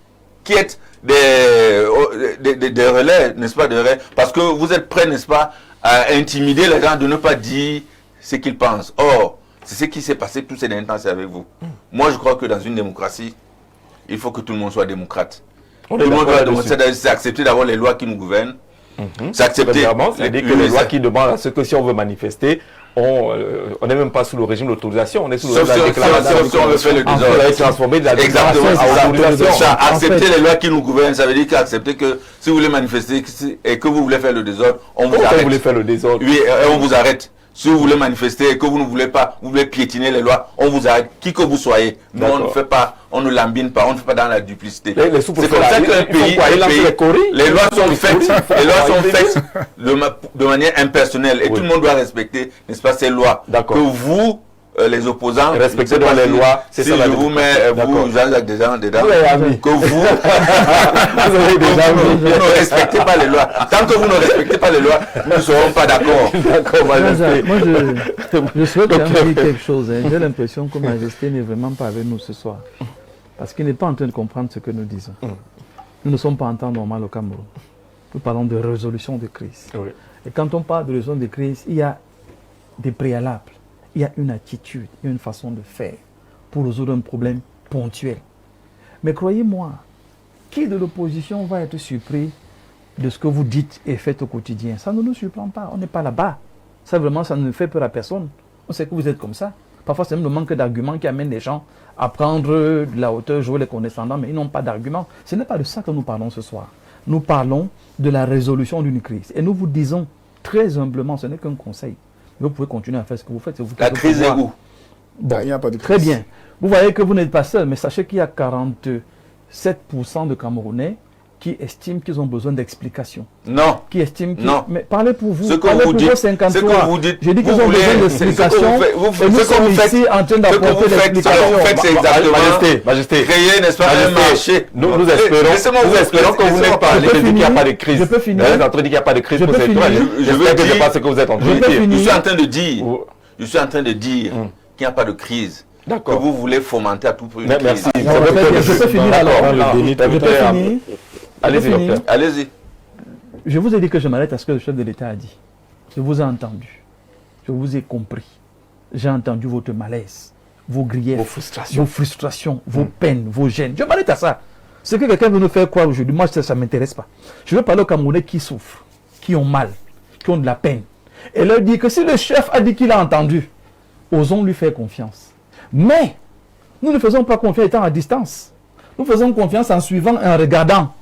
qui êtes des relais, n'est-ce pas, des relais, parce que vous êtes prêts, n'est-ce pas, à intimider les gens de ne pas dire ce qu'ils pensent. Or, c'est ce qui s'est passé tous ces derniers temps, c'est avec vous. Moi, je crois que dans une démocratie, il faut que tout le monde soit démocrate. Tout le monde doit accepter d'avoir les lois qui nous gouvernent. C'est accepter. C'est-à-dire que les lois qui demandent à ce que si on veut manifester, on n'est même pas sous le régime d'autorisation, on est sous le régime de la déclaration. Si on veut faire le désordre. Exactement. Accepter les lois qui nous gouvernent, ça veut dire qu'accepter que si vous voulez manifester et que vous voulez faire le désordre, on vous arrête. Vous voulez faire le désordre. Oui, on vous arrête. Si vous voulez manifester et que vous ne voulez pas, vous voulez piétiner les lois, on vous arrête. Qui que vous soyez. Nous, on ne fait pas, on ne lambine pas, on ne fait pas dans la duplicité. C'est comme ça qu'un pays, les lois sont faites, de manière impersonnelle. Et tout le monde doit respecter, n'est-ce pas, ces lois. D'accord. Que vous, les opposants, respectez dans les lois. C'est ça. Je vous mets, vous, Jean-Jacques dedans, que vous, ne respectez pas les lois. Tant que vous ne respectez pas les lois, nous ne serons pas d'accord. D'accord, moi, je souhaite dire quelque chose. J'ai l'impression que Majesté n'est vraiment pas avec nous ce soir. Parce qu'il n'est pas en train de comprendre ce que nous disons. Nous ne sommes pas en temps normal au Cameroun. Nous parlons de résolution de crise. Oui. Et quand on parle de résolution de crise, il y a des préalables. Il y a une attitude, il y a une façon de faire pour résoudre un problème ponctuel. Mais croyez-moi, qui de l'opposition va être surpris de ce que vous dites et faites au quotidien? Ça ne nous surprend pas, on n'est pas là-bas. Ça vraiment, ça ne fait peur à personne. On sait que vous êtes comme ça. Parfois, c'est même le manque d'arguments qui amène les gens à prendre de la hauteur, jouer les condescendants, mais ils n'ont pas d'arguments. Ce n'est pas de ça que nous parlons ce soir. Nous parlons de la résolution d'une crise. Et nous vous disons très humblement, ce n'est qu'un conseil. Vous pouvez continuer à faire ce que vous faites. La crise est où? Bon, il n'y a pas de crise. Très bien. Vous voyez que vous n'êtes pas seul, mais sachez qu'il y a 47% de Camerounais qui estiment qu'ils ont besoin d'explications. Non. Qui estiment qu'ils... Non. Mais parlez pour vous. Ce que Parlez vous pour dites, vos 53. ce que vous dites, J'ai dit qu'ils vous ont voulez, besoin c'est ce que d'explications. vous faites, Et nous ce que sommes vous faites, ici en train d'apporter l'explication. Majesté, créer, n'est-ce pas, un marché. Nous espérons que vous n'êtes pas allé dire qu'il n'y a pas de crise. Je peux finir. Vous êtes en train de dire qu'il n'y a pas de crise pour cette finir. Je veux dire, c'est pas ce que vous êtes en train de dire. Je suis en train de dire qu'il n'y a pas de crise. D'accord. Que vous voulez fomenter à tout prix une Merci. crise. Je peux finir alors. Je peux finir. Allez-y, docteur. Allez-y. Je vous ai dit que je m'arrête à ce que le chef de l'État a dit. Je vous ai entendu. Je vous ai compris. J'ai entendu votre malaise, vos griefs, vos frustrations, vos peines, vos gênes. Je m'arrête à ça. Ce que quelqu'un veut nous faire croire aujourd'hui, moi, ça ne m'intéresse pas. Je veux parler aux Camerounais qui souffrent, qui ont mal, qui ont de la peine. Et leur dire que si le chef a dit qu'il a entendu, osons lui faire confiance. Mais nous ne faisons pas confiance étant à distance. Nous faisons confiance en suivant et en regardant.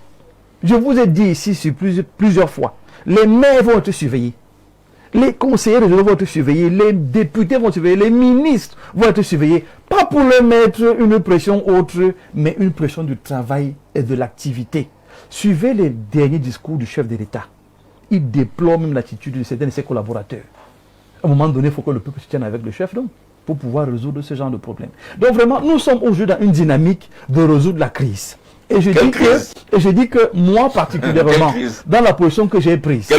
Je vous ai dit ici sur plusieurs fois, les maires vont être surveillés, les conseillers régionaux vont être surveillés, les députés vont être surveillés, les ministres vont être surveillés, pas pour leur mettre une pression autre, mais une pression du travail et de l'activité. Suivez les derniers discours du chef de l'État. Il déplore même l'attitude de certains de ses collaborateurs. À un moment donné, il faut que le peuple se tienne avec le chef, donc, pour pouvoir résoudre ce genre de problème. Donc vraiment, nous sommes aujourd'hui dans une dynamique de résoudre la crise. Et je dis que moi particulièrement, dans la position que j'ai prise,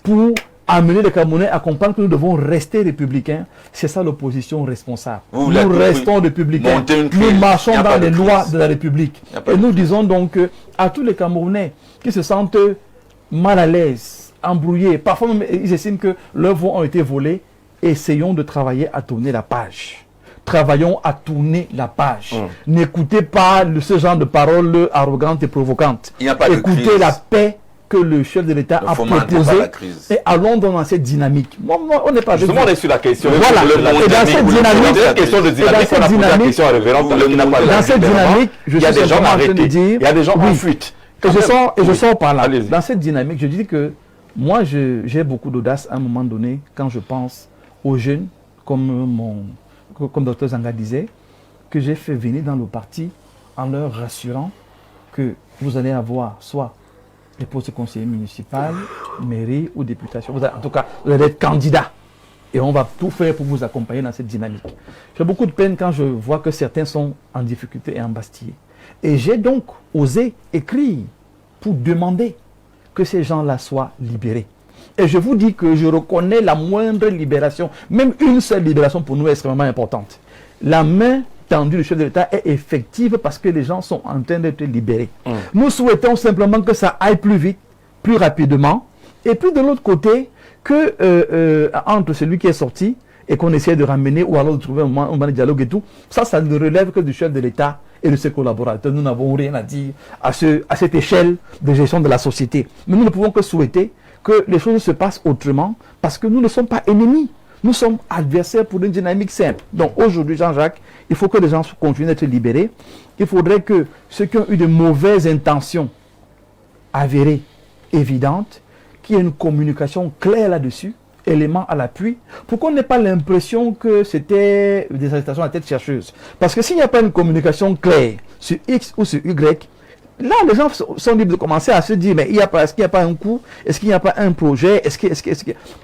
pour amener les Camerounais à comprendre que nous devons rester républicains, c'est ça l'opposition responsable. Nous restons républicains, nous marchons dans les lois de la République. Et nous disons donc à tous les Camerounais qui se sentent mal à l'aise, embrouillés, parfois même ils estiment que leurs voix ont été volées, essayons de travailler à tourner la page. Travaillons à tourner la page. N'écoutez pas ce genre de paroles arrogantes et provocantes. Écoutez la paix que le chef de l'État a proposée et allons dans cette dynamique. On n'est pas... Justement, on est sur la question. Voilà. Et dans cette dynamique, je suis simplement en train de dire... Il y a des gens en fuite. Et je sors par là. Dans cette dynamique, je dis que moi, j'ai beaucoup d'audace à un moment donné quand je pense aux jeunes, comme Dr Zanga disait, que j'ai fait venir dans le parti en leur rassurant que vous allez avoir soit les postes de conseiller municipal, mairie ou députation. En tout cas, vous allez être candidat. Et on va tout faire pour vous accompagner dans cette dynamique. J'ai beaucoup de peine quand je vois que certains sont en difficulté et embastillés. Et j'ai donc osé écrire pour demander que ces gens-là soient libérés. Et je vous dis que je reconnais la moindre libération, même une seule libération pour nous est extrêmement importante. La main tendue du chef de l'État est effective parce que les gens sont en train d'être libérés. Nous souhaitons simplement que ça aille plus vite, plus rapidement. Et puis de l'autre côté, que entre celui qui est sorti et qu'on essaie de ramener ou alors de trouver un moment de dialogue et tout, ça ne relève que du chef de l'État et de ses collaborateurs. Nous n'avons rien à dire à cette échelle de gestion de la société. Mais nous ne pouvons que souhaiter que les choses se passent autrement parce que nous ne sommes pas ennemis. Nous sommes adversaires pour une dynamique simple. Donc aujourd'hui, Jean-Jacques, il faut que les gens continuent d'être libérés. Il faudrait que ceux qui ont eu de mauvaises intentions avérées, évidentes, qu'il y ait une communication claire là-dessus, éléments à l'appui, pour qu'on n'ait pas l'impression que c'était des arrestations à tête chercheuse. Parce que s'il n'y a pas une communication claire sur X ou sur Y, là, les gens sont libres de commencer à se dire, mais est-ce qu'il n'y a pas un coup? Est-ce qu'il n'y a pas un projet?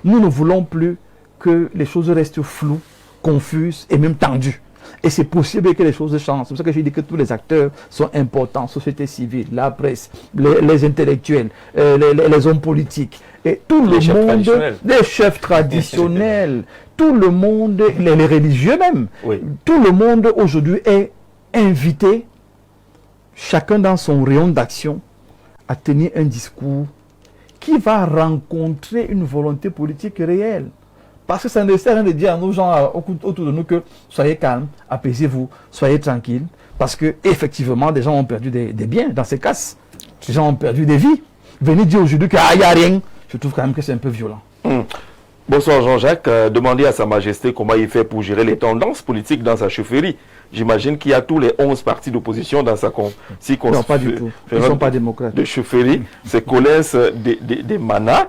Nous ne voulons plus que les choses restent floues, confuses et même tendues. Et c'est possible que les choses changent. C'est pour ça que je dis que tous les acteurs sont importants. Société civile, la presse, les intellectuels, les hommes politiques, et tout le monde, les chefs traditionnels, tout le monde, les religieux même, tout le monde aujourd'hui est invité, chacun dans son rayon d'action, à tenir un discours qui va rencontrer une volonté politique réelle. Parce que ça ne sert à rien de dire à nos gens autour de nous que soyez calmes, apaisez-vous, soyez tranquilles. Parce que effectivement, des gens ont perdu des biens dans ces cas. Les gens ont perdu des vies. Venez dire aujourd'hui qu'il n'y a rien, je trouve quand même que c'est un peu violent. Bonsoir Jean-Jacques. Demandez à Sa Majesté comment il fait pour gérer les tendances politiques dans sa chefferie. J'imagine qu'il y a tous les 11 partis d'opposition dans sa Non, pas du tout. Ils ne sont pas démocrates. De chefferie, c'est Collins des Manas,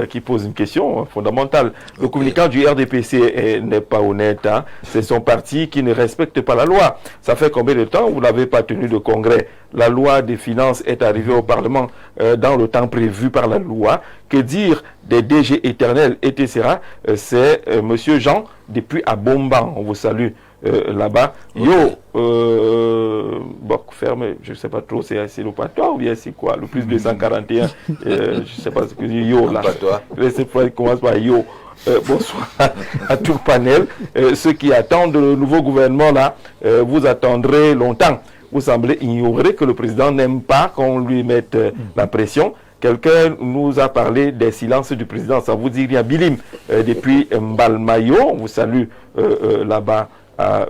qui pose une question fondamentale. Le communicant du RDPC n'est pas honnête. Hein. C'est son parti qui ne respecte pas la loi. Ça fait combien de temps vous n'avez pas tenu de congrès? La loi des finances est arrivée au Parlement dans le temps prévu par la loi. Que dire des DG éternels, etc. C'est Monsieur Jean depuis à Bomban. On vous salue là-bas. Yo, bon, ferme, je ne sais pas trop, c'est le patois ou bien c'est quoi? Le plus 241, je ne sais pas ce que dit yo là. Cette fois, il commence par yo. Bonsoir à tout le panel. Ceux qui attendent le nouveau gouvernement là, vous attendrez longtemps. Vous semblez ignorer que le président n'aime pas qu'on lui mette la pression. Quelqu'un nous a parlé des silences du président. Ça vous dit rien. Bilim, depuis Mbalmayo, on vous salue là-bas à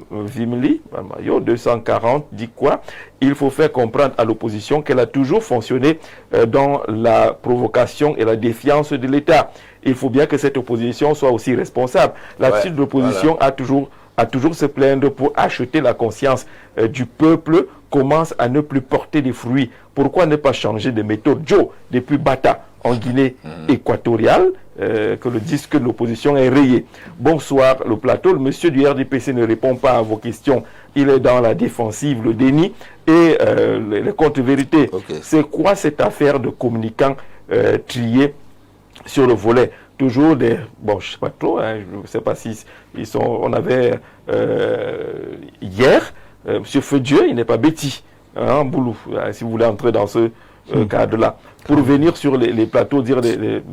Vimli. Mbalmayo, 240, dit quoi? Il faut faire comprendre à l'opposition qu'elle a toujours fonctionné dans la provocation et la défiance de l'État. Il faut bien que cette opposition soit aussi responsable. L'attitude de l'opposition a toujours se plaindre pour acheter la conscience du peuple commence à ne plus porter des fruits. Pourquoi ne pas changer de méthode? Joe, depuis Bata, en Guinée équatoriale, que le disque de l'opposition est rayé. Bonsoir, le plateau. Le monsieur du RDPC ne répond pas à vos questions. Il est dans la défensive, le déni et les contre-vérités. Okay. C'est quoi cette affaire de communicants triés sur le volet? Toujours des... Bon, je ne sais pas trop, hein, je ne sais pas si ils sont... On avait hier, M. Feu-Dieu, il n'est pas bêtis, hein, Boulou, si vous voulez entrer dans ce cadre-là. Pour venir sur les plateaux, dire...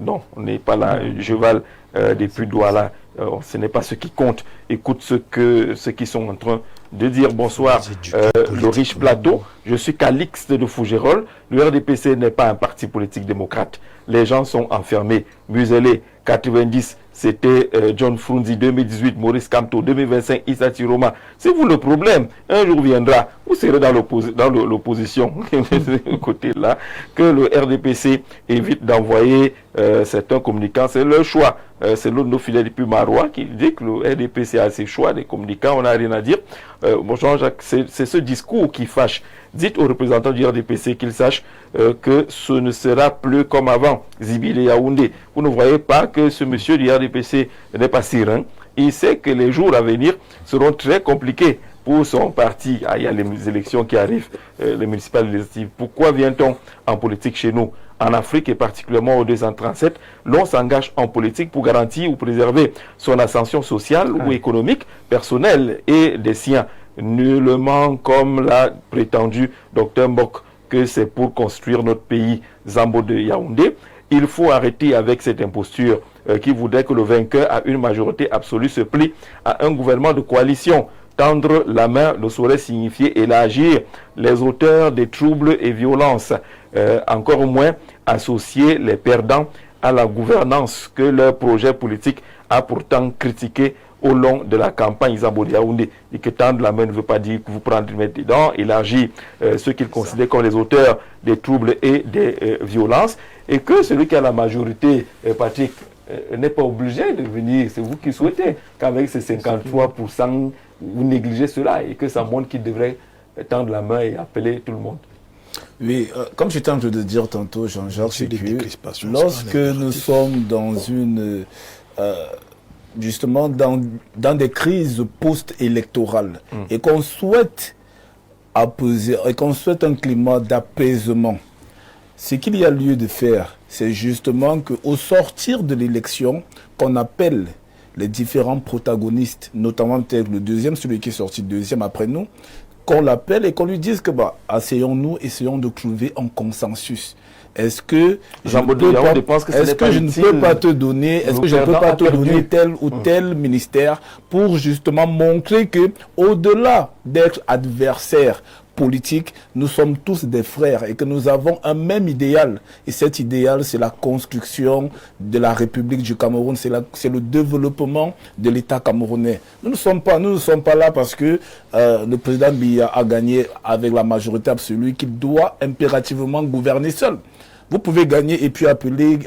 non, on n'est pas là, Cheval depuis Douala, ce n'est pas ce qui compte. Écoute ce qu'ils sont en train de dire. Bonsoir, le riche plateau. Je suis Calixte de Fougerolles. Le RDPC n'est pas un parti politique démocrate. Les gens sont enfermés, muselés. 90, c'était John Frunzi, 2018, Maurice Kamto, 2025, Issa Tiroma. C'est vous le problème. Un jour viendra, vous serez dans l'opposition, côté-là, que le RDPC évite d'envoyer certains communicants. C'est leur choix. C'est l'un de nos fidèles depuis Marois qui dit que le RDPC a ses choix, des communicants, on n'a rien à dire. Bon, Jean-Jacques, c'est ce discours qui fâche. Dites aux représentants du RDPC qu'ils sachent que ce ne sera plus comme avant. Zibil et Yaoundé. Vous ne voyez pas que ce monsieur du RDPC n'est pas serein. Il sait que les jours à venir seront très compliqués pour son parti. Ah, il y a les élections qui arrivent, les municipales législatives. Pourquoi vient-on en politique chez nous? En Afrique et particulièrement au 237, l'on s'engage en politique pour garantir ou préserver son ascension sociale ou économique, personnelle et des siens. Nullement comme l'a prétendu Dr Mbok que c'est pour construire notre pays, Zambo de Yaoundé. Il faut arrêter avec cette imposture qui voudrait que le vainqueur à une majorité absolue se plie à un gouvernement de coalition. Tendre la main ne saurait signifier élargir les auteurs des troubles et violences, encore moins associer les perdants à la gouvernance que leur projet politique a pourtant critiqué au long de la campagne Zambo de Yaoundé. Et que tendre la main ne veut pas dire que vous prendre mettre dedans, élargir ceux qu'ils considèrent comme les auteurs des troubles et des violences, et que celui qui a la majorité, Patrick, n'est pas obligé de venir. C'est vous qui souhaitez qu'avec ces 53%, vous négligez cela et que ça montre qu'il devrait tendre la main et appeler tout le monde. Oui, comme j'étais en train de dire tantôt, Jean-Jacques, c'est que lorsque nous sommes dans une... justement dans des crises post-électorales et qu'on souhaite apaiser, et qu'on souhaite un climat d'apaisement, ce qu'il y a lieu de faire, c'est justement qu'au sortir de l'élection, qu'on appelle les différents protagonistes, notamment peut-être le deuxième, celui qui est sorti deuxième après nous, qu'on l'appelle et qu'on lui dise que asseyons-nous, essayons de trouver un consensus. Est-ce que je ne peux pas te donner, est-ce que je ne peux pas te donner tel ou tel ministère pour justement montrer que au-delà d'être adversaires politiques, nous sommes tous des frères et que nous avons un même idéal. Et cet idéal, c'est la construction de la République du Cameroun, c'est le développement de l'État camerounais. Nous ne sommes pas là parce que le président Biya a gagné avec la majorité absolue qu'il doit impérativement gouverner seul. Vous pouvez gagner et puis appeler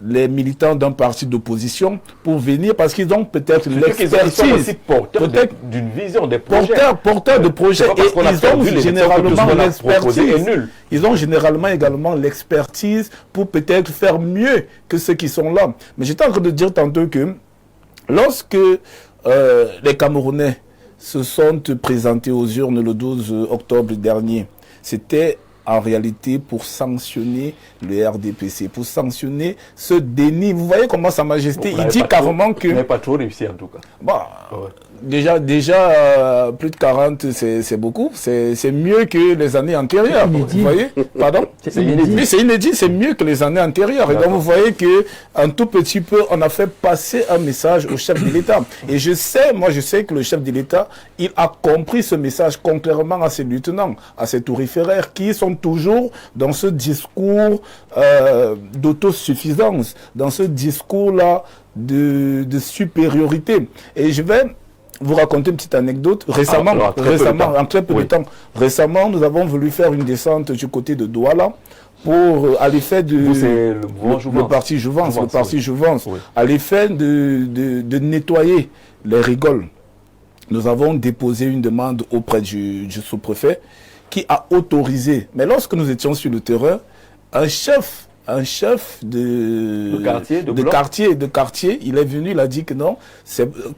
les militants d'un parti d'opposition pour venir parce qu'ils ont peut-être l'expertise. Peut-être d'une vision des projets. Porteurs de projets. Et ils ont généralement l'expertise. Ils ont généralement également l'expertise pour peut-être faire mieux que ceux qui sont là. Mais j'étais en train de dire tantôt que lorsque les Camerounais se sont présentés aux urnes le 12 octobre dernier, c'était en réalité pour sanctionner le RDPC, pour sanctionner ce déni. Vous voyez comment Sa Majesté, il dit carrément que... Vous n'avez pas trop réussi en tout cas. Bah, déjà plus de 40, c'est beaucoup. C'est mieux que les années antérieures. Vous voyez? Pardon? C'est inédit. Oui, c'est inédit, c'est mieux que les années antérieures. Et donc vous voyez qu'un tout petit peu, on a fait passer un message au chef de l'État. Et je sais que le chef de l'État, il a compris ce message, contrairement à ses lieutenants, à ses touriféraires, qui sont toujours dans ce discours d'autosuffisance, dans ce discours-là de supériorité. Et je vais vous raconter une petite anecdote. Récemment, en très peu de temps, récemment, nous avons voulu faire une descente du côté de Douala pour à l'effet de le parti Jouvence, à l'effet de nettoyer les rigoles. Nous avons déposé une demande auprès du sous-préfet qui a autorisé. Mais lorsque nous étions sur le terrain, un chef de quartier, il est venu, il a dit que non,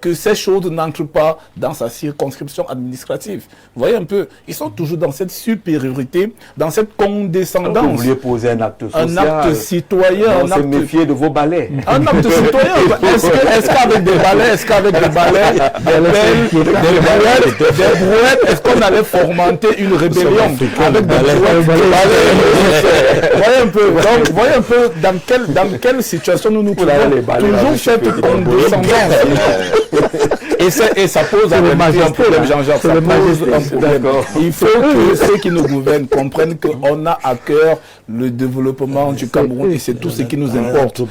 que ces choses n'entrent pas dans sa circonscription administrative. Vous voyez un peu, ils sont toujours dans cette supériorité, dans cette condescendance. Vous vouliez poser un acte social. Un acte citoyen. On s'est méfié de vos balais. Un acte citoyen. Est-ce qu'avec des balais, des pelles, des brouettes, est-ce qu'on allait fomenter une rébellion avec des balais? Voyez un peu. Donc, voyez un peu dans quelle situation nous trouvons. Toujours cette condescendance. Et ça pose un problème, Jean-Jacques. Ça pose un problème. Il faut que ceux qui nous gouvernent comprennent qu'on a à cœur le développement du Cameroun et c'est tout ce qui nous importe.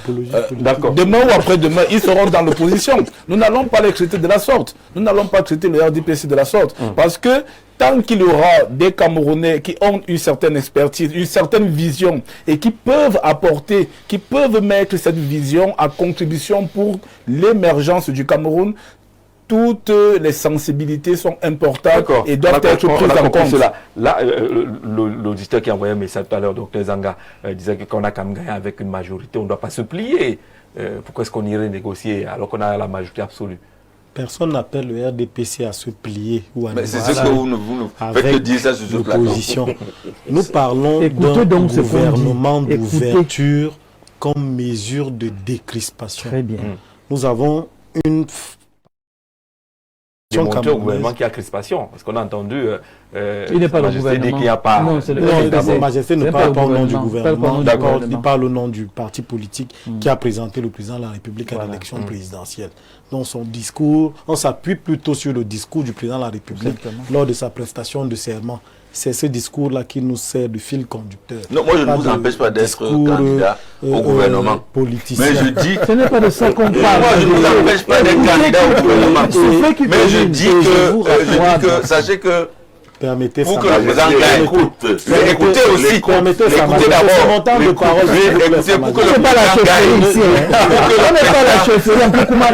Demain ou après-demain, ils seront dans l'opposition. Nous n'allons pas les traiter de la sorte. Nous n'allons pas traiter le RDPC de la sorte. Parce que tant qu'il y aura des Camerounais qui ont une certaine expertise, une certaine vision et qui peuvent apporter, qui peuvent mettre cette vision à contribution pour l'émergence du Cameroun, toutes les sensibilités sont importantes et doivent être prises en compte. Là, l'auditeur qui a envoyé un message tout à l'heure, Dr Zanga, disait qu'on a quand même gagné avec une majorité, on ne doit pas se plier. Pourquoi est-ce qu'on irait négocier alors qu'on a la majorité absolue? Personne n'appelle le RDPC à se plier ou à c'est ce que vous faites dire ça sur l'opposition. Nous parlons d'un gouvernement d'ouverture comme mesure de décrispation. Très bien. Nous avons une démontrer au gouvernement qu'il y a crispation. Parce qu'on a entendu il n'est pas le gouvernement. Qu'il n'y a pas... Non, c'est Sa Majesté ne parle pas au nom du gouvernement. D'accord, il parle au nom du parti politique qui a présenté le président de la République à l'élection présidentielle. Dans son discours, on s'appuie plutôt sur le discours du président de la République lors de sa prestation de serment. C'est ce discours-là qui nous sert de fil conducteur. Non, moi je ne vous empêche pas d'être candidat au gouvernement. Politicien. Mais je dis... Ce n'est pas de ça qu'on parle. Moi je ne vous empêche pas d'être candidat au gouvernement. Mais je dis que... Sachez que... Permettez pour que le président gagne, écoutez aussi. Écoutez d'abord. Écoutez pour que le président gagne. On n'est pas la chefferie.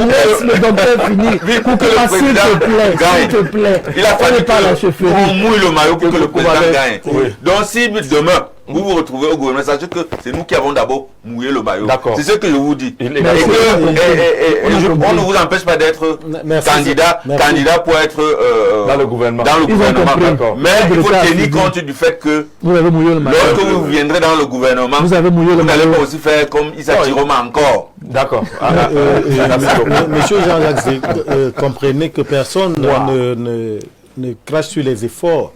Laisse le docteur finir. Pour que le président gagne. Il a fallu qu'on mouille le maillot pour que le président gagne. Donc si demain, vous vous retrouvez au gouvernement, sachez que c'est nous qui avons d'abord mouillé le maillot. C'est ce que je vous dis. On ne vous empêche pas d'être candidat pour être dans le gouvernement. Mais il faut tenir compte du fait que lorsque vous viendrez dans le gouvernement, vous n'allez pas aussi faire comme Issa Chiroma encore. D'accord. Monsieur Jean-Jacques, comprenez que personne ne crache sur les efforts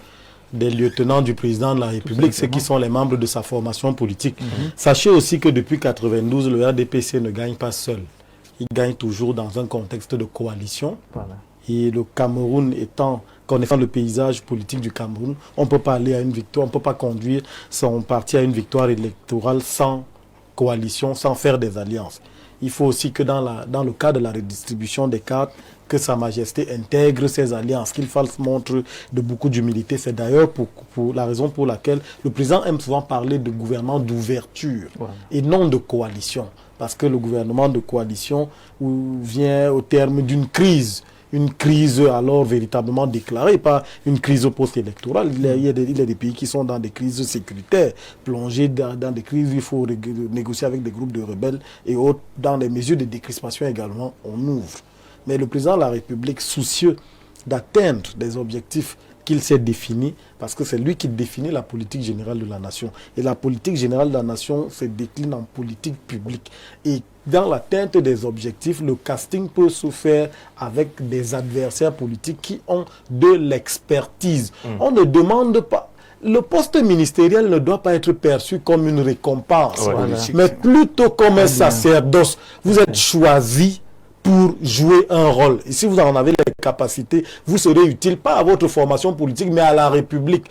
des lieutenants du président de la République, ceux qui sont les membres de sa formation politique. Sachez aussi que depuis 1992, le RDPC ne gagne pas seul. Il gagne toujours dans un contexte de coalition. Et le Cameroun connaissant le paysage politique du Cameroun, on ne peut pas aller à une victoire, on ne peut pas conduire son parti à une victoire électorale sans coalition, sans faire des alliances. il faut aussi que dans le cadre de la redistribution des cartes, que Sa Majesté intègre ses alliances, qu'il fasse montre de beaucoup d'humilité. C'est d'ailleurs pour la raison pour laquelle le président aime souvent parler de gouvernement d'ouverture et non de coalition. Parce que le gouvernement de coalition vient au terme d'une crise. Une crise alors véritablement déclarée, pas une crise post-électorale. Il y a des pays qui sont dans des crises sécuritaires, plongés dans des crises où il faut négocier avec des groupes de rebelles et autres, dans des mesures de décrispation également, on ouvre. Mais le président de la République, soucieux d'atteindre des objectifs qu'il s'est définis, parce que c'est lui qui définit la politique générale de la nation. Et la politique générale de la nation se décline en politique publique. Et dans l'atteinte des objectifs, le casting peut se faire avec des adversaires politiques qui ont de l'expertise. On ne demande pas... Le poste ministériel ne doit pas être perçu comme une récompense, mais plutôt comme un sacerdoce. Vous êtes choisi pour jouer un rôle. Et si vous en avez les capacités, vous serez utile, pas à votre formation politique, mais à la République.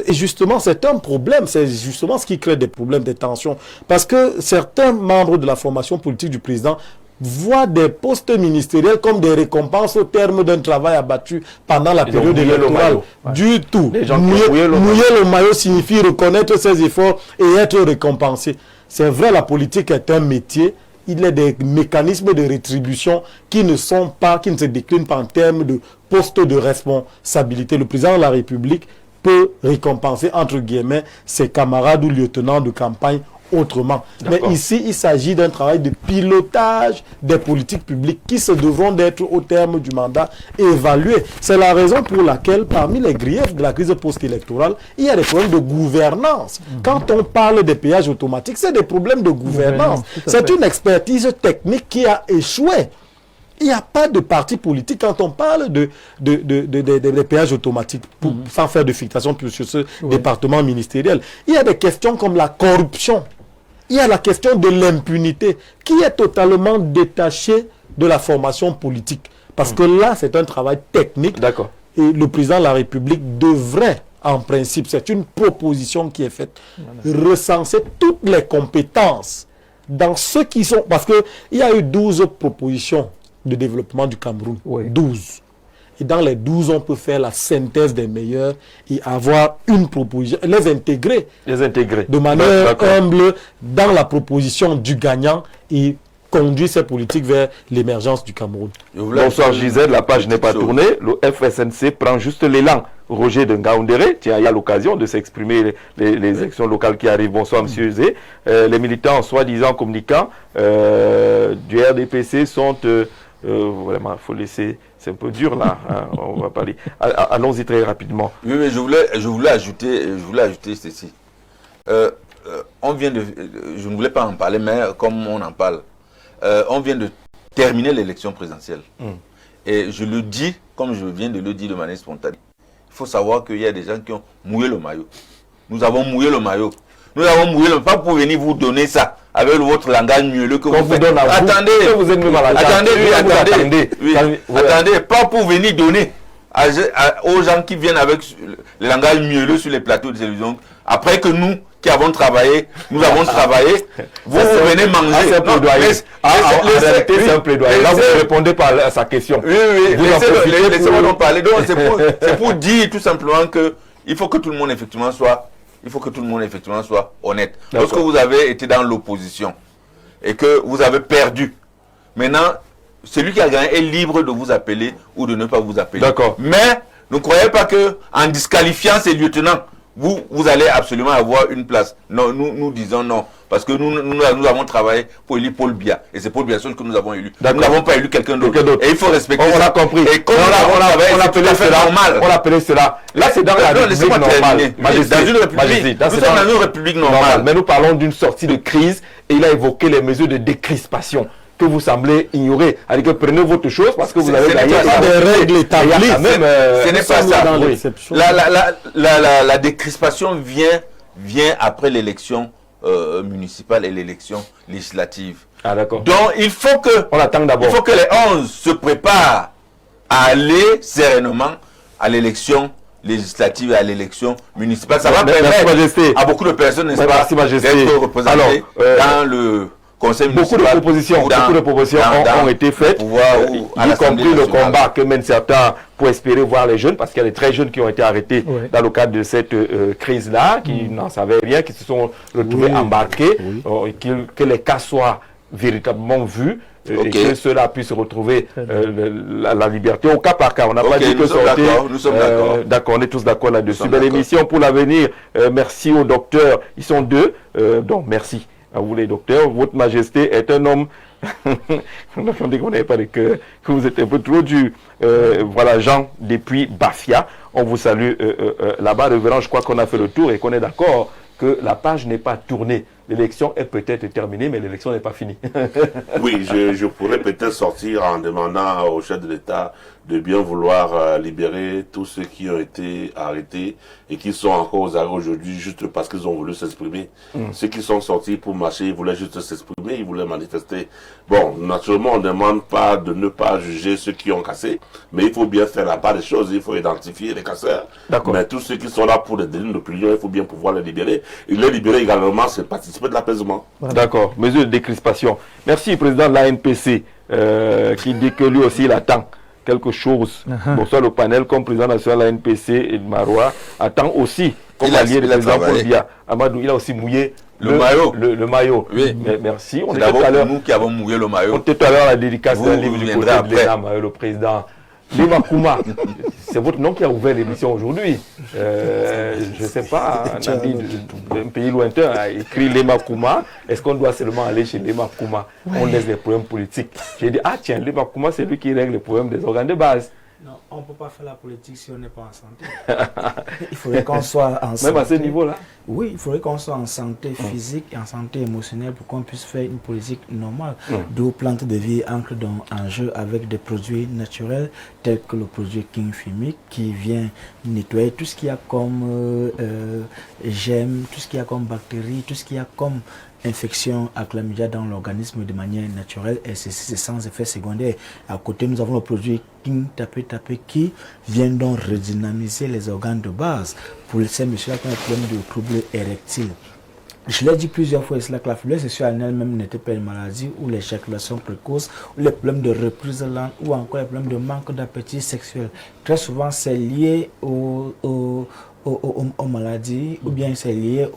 Et justement, c'est un problème, c'est justement ce qui crée des problèmes, des tensions. Parce que certains membres de la formation politique du président voient des postes ministériels comme des récompenses au terme d'un travail abattu pendant la période électorale. Du tout. Mouiller le maillot signifie reconnaître ses efforts et être récompensé. C'est vrai, la politique est un métier. Il y a des mécanismes de rétribution qui ne se déclinent pas en termes de poste de responsabilité. Le président de la République peut récompenser, entre guillemets, ses camarades ou lieutenants de campagne autrement. Mais ici, il s'agit d'un travail de pilotage des politiques publiques qui se devront d'être au terme du mandat évaluées. C'est la raison pour laquelle, parmi les griefs de la crise post-électorale, il y a des problèmes de gouvernance. Quand on parle des péages automatiques, c'est des problèmes de gouvernance. C'est une expertise technique qui a échoué. Il n'y a pas de parti politique quand on parle des péages automatiques, sans faire de fixation sur ce département ministériel. Il y a des questions comme la corruption. Il y a la question de l'impunité qui est totalement détachée de la formation politique. Parce que là, c'est un travail technique. D'accord. Et le président de la République devrait, en principe, c'est une proposition qui est faite, recenser toutes les compétences dans ceux qui sont... Parce qu'il y a eu 12 propositions de développement du Cameroun. 12. Et dans les 12, on peut faire la synthèse des meilleurs et avoir une proposition, les intégrer de manière humble dans la proposition du gagnant et conduire ces politiques vers l'émergence du Cameroun. Bonsoir Gisèle, la page n'est pas tournée. Le FSNC prend juste l'élan. Roger de Ngaoundéré, il y a l'occasion de s'exprimer les élections locales qui arrivent. Bonsoir Monsieur Zé. Les militants, soi-disant communicants du RDPC sont... vraiment, il faut laisser, c'est un peu dur là, hein, on va parler. Allons-y très rapidement. Oui, mais je voulais ajouter ceci. On vient de, je ne voulais pas en parler, mais comme on en parle, on vient de terminer l'élection présidentielle. Et je le dis, comme je viens de le dire de manière spontanée. Il faut savoir qu'il y a des gens qui ont mouillé le maillot. Nous avons mouillé le maillot. Nous avons mouillé le maillot, pas pour venir vous donner ça. Avec votre langage mielleux que vous faites. Attendez, vous êtes même à la attendez, pas pour venir donner aux gens qui viennent avec le langage mielleux sur les plateaux de télévision. Après que nous, qui avons travaillé, nous avons travaillé, vous venez manger. C'est un plaidoyer. En réalité, c'est un plaidoyer. Là, vous ne répondez pas à sa question. Oui, laissez-moi en parler. Donc, c'est pour dire tout simplement que il faut que tout le monde effectivement soit... Il faut que tout le monde effectivement soit honnête. Lorsque vous avez été dans l'opposition et que vous avez perdu, maintenant, celui qui a gagné est libre de vous appeler ou de ne pas vous appeler. D'accord. Mais ne croyez pas que en disqualifiant ces lieutenants, vous allez absolument avoir une place. Non, nous disons non. Parce que nous avons travaillé pour élire Paul Biya. Et c'est Paul Biya seul que nous avons élu. Nous n'avons pas élu quelqu'un d'autre. Et il faut respecter ça. On a compris. Et comme on appelait cela normal. On appelait cela. Là, c'est dans la République normale. Dans une République. Nous sommes dans une République normale. Mais nous parlons d'une sortie de crise. Et il a évoqué les mesures de décrispation que vous semblez ignorer. Alors que prenez votre chose parce que vous avez gagné. Des règles établies. Ce n'est pas ça. La décrispation vient après l'élection municipale et l'élection législative. Ah, d'accord. Donc, il faut que les 11 se préparent à aller sereinement à l'élection législative et à l'élection municipale. Ça va permettre à beaucoup de personnes, n'est-ce pas, d'être représentées conseil beaucoup de municipal. propositions, ont été faites, y compris le combat que mènent certains pour espérer voir les jeunes, parce qu'il y a des très jeunes qui ont été arrêtés dans le cadre de cette crise-là, qui n'en savaient rien, qui se sont retrouvés embarqués, que les cas soient véritablement vus. Et que cela puisse retrouver la liberté au cas par cas. On n'a pas dit que nous sommes d'accord. D'accord, on est tous d'accord là-dessus. Belle émission pour l'avenir. Merci aux docteurs. Ils sont deux. Donc, merci à vous les docteurs. Votre Majesté est un homme. On dit qu'on n'avait pas de cœur, que vous êtes un peu trop dur. Voilà, Jean, depuis Bafia. On vous salue là-bas. Révérend, je crois qu'on a fait le tour et qu'on est d'accord que la page n'est pas tournée. L'élection est peut-être terminée, mais l'élection n'est pas finie. Oui, je pourrais peut-être sortir en demandant au chef de l'État de bien vouloir libérer tous ceux qui ont été arrêtés et qui sont encore aux arrêts aujourd'hui juste parce qu'ils ont voulu s'exprimer. Ceux qui sont sortis pour marcher, ils voulaient juste s'exprimer, ils voulaient manifester. Bon, naturellement, on ne demande pas de ne pas juger ceux qui ont cassé, mais il faut bien faire la part des choses, il faut identifier les casseurs. Mais tous ceux qui sont là pour des délits d'opinion, il faut bien pouvoir les libérer. Et les libérer également, c'est participer de l'apaisement. D'accord, mesure de décrispation. Merci, président de l'ANPC, qui dit que lui aussi il attend quelque chose. Bonsoir le panel, comme président national de l'ANPC et de Marois, attend aussi, comme allié du président Paul Biya. Amadou, il a aussi mouillé le maillot. Oui. Mais merci. C'est d'abord nous qui avons mouillé le maillot. On était tout à l'heure à la dédicace d'un livre du côté de l'ENAM, le président. Lema Kouma, c'est votre nom qui a ouvert l'émission aujourd'hui. Je ne sais pas, un pays lointain a écrit Lema Kouma. Est-ce qu'on doit seulement aller chez Lema Kouma? On laisse les problèmes politiques. J'ai dit, ah tiens, Lema Kouma, c'est lui qui règle les problèmes des organes de base. Non, on ne peut pas faire la politique si on n'est pas en santé. Il faudrait qu'on soit en santé. Même à ce niveau-là? Oui, il faudrait qu'on soit en santé physique et en santé émotionnelle pour qu'on puisse faire une politique normale. D'où Plante de Vie entre en jeu avec des produits naturels tels que le produit King Fimic qui vient nettoyer tout ce qu'il y a comme germes, tout ce qu'il y a comme bactéries, tout ce qu'il y a comme infection à chlamydia dans l'organisme de manière naturelle et c'est sans effet secondaire. À côté, nous avons le produit King Tapé Tapé qui vient donc redynamiser les organes de base pour ces messieurs-là qui ont un problème de troubles érectiles. Je l'ai dit plusieurs fois, c'est là que la faiblesse sexuelle en elle-même n'était pas une maladie, ou l'éjaculation précoce, ou les problèmes de reprise lente, ou encore les problèmes de manque d'appétit sexuel. Très souvent, c'est lié aux maladies, ou bien c'est lié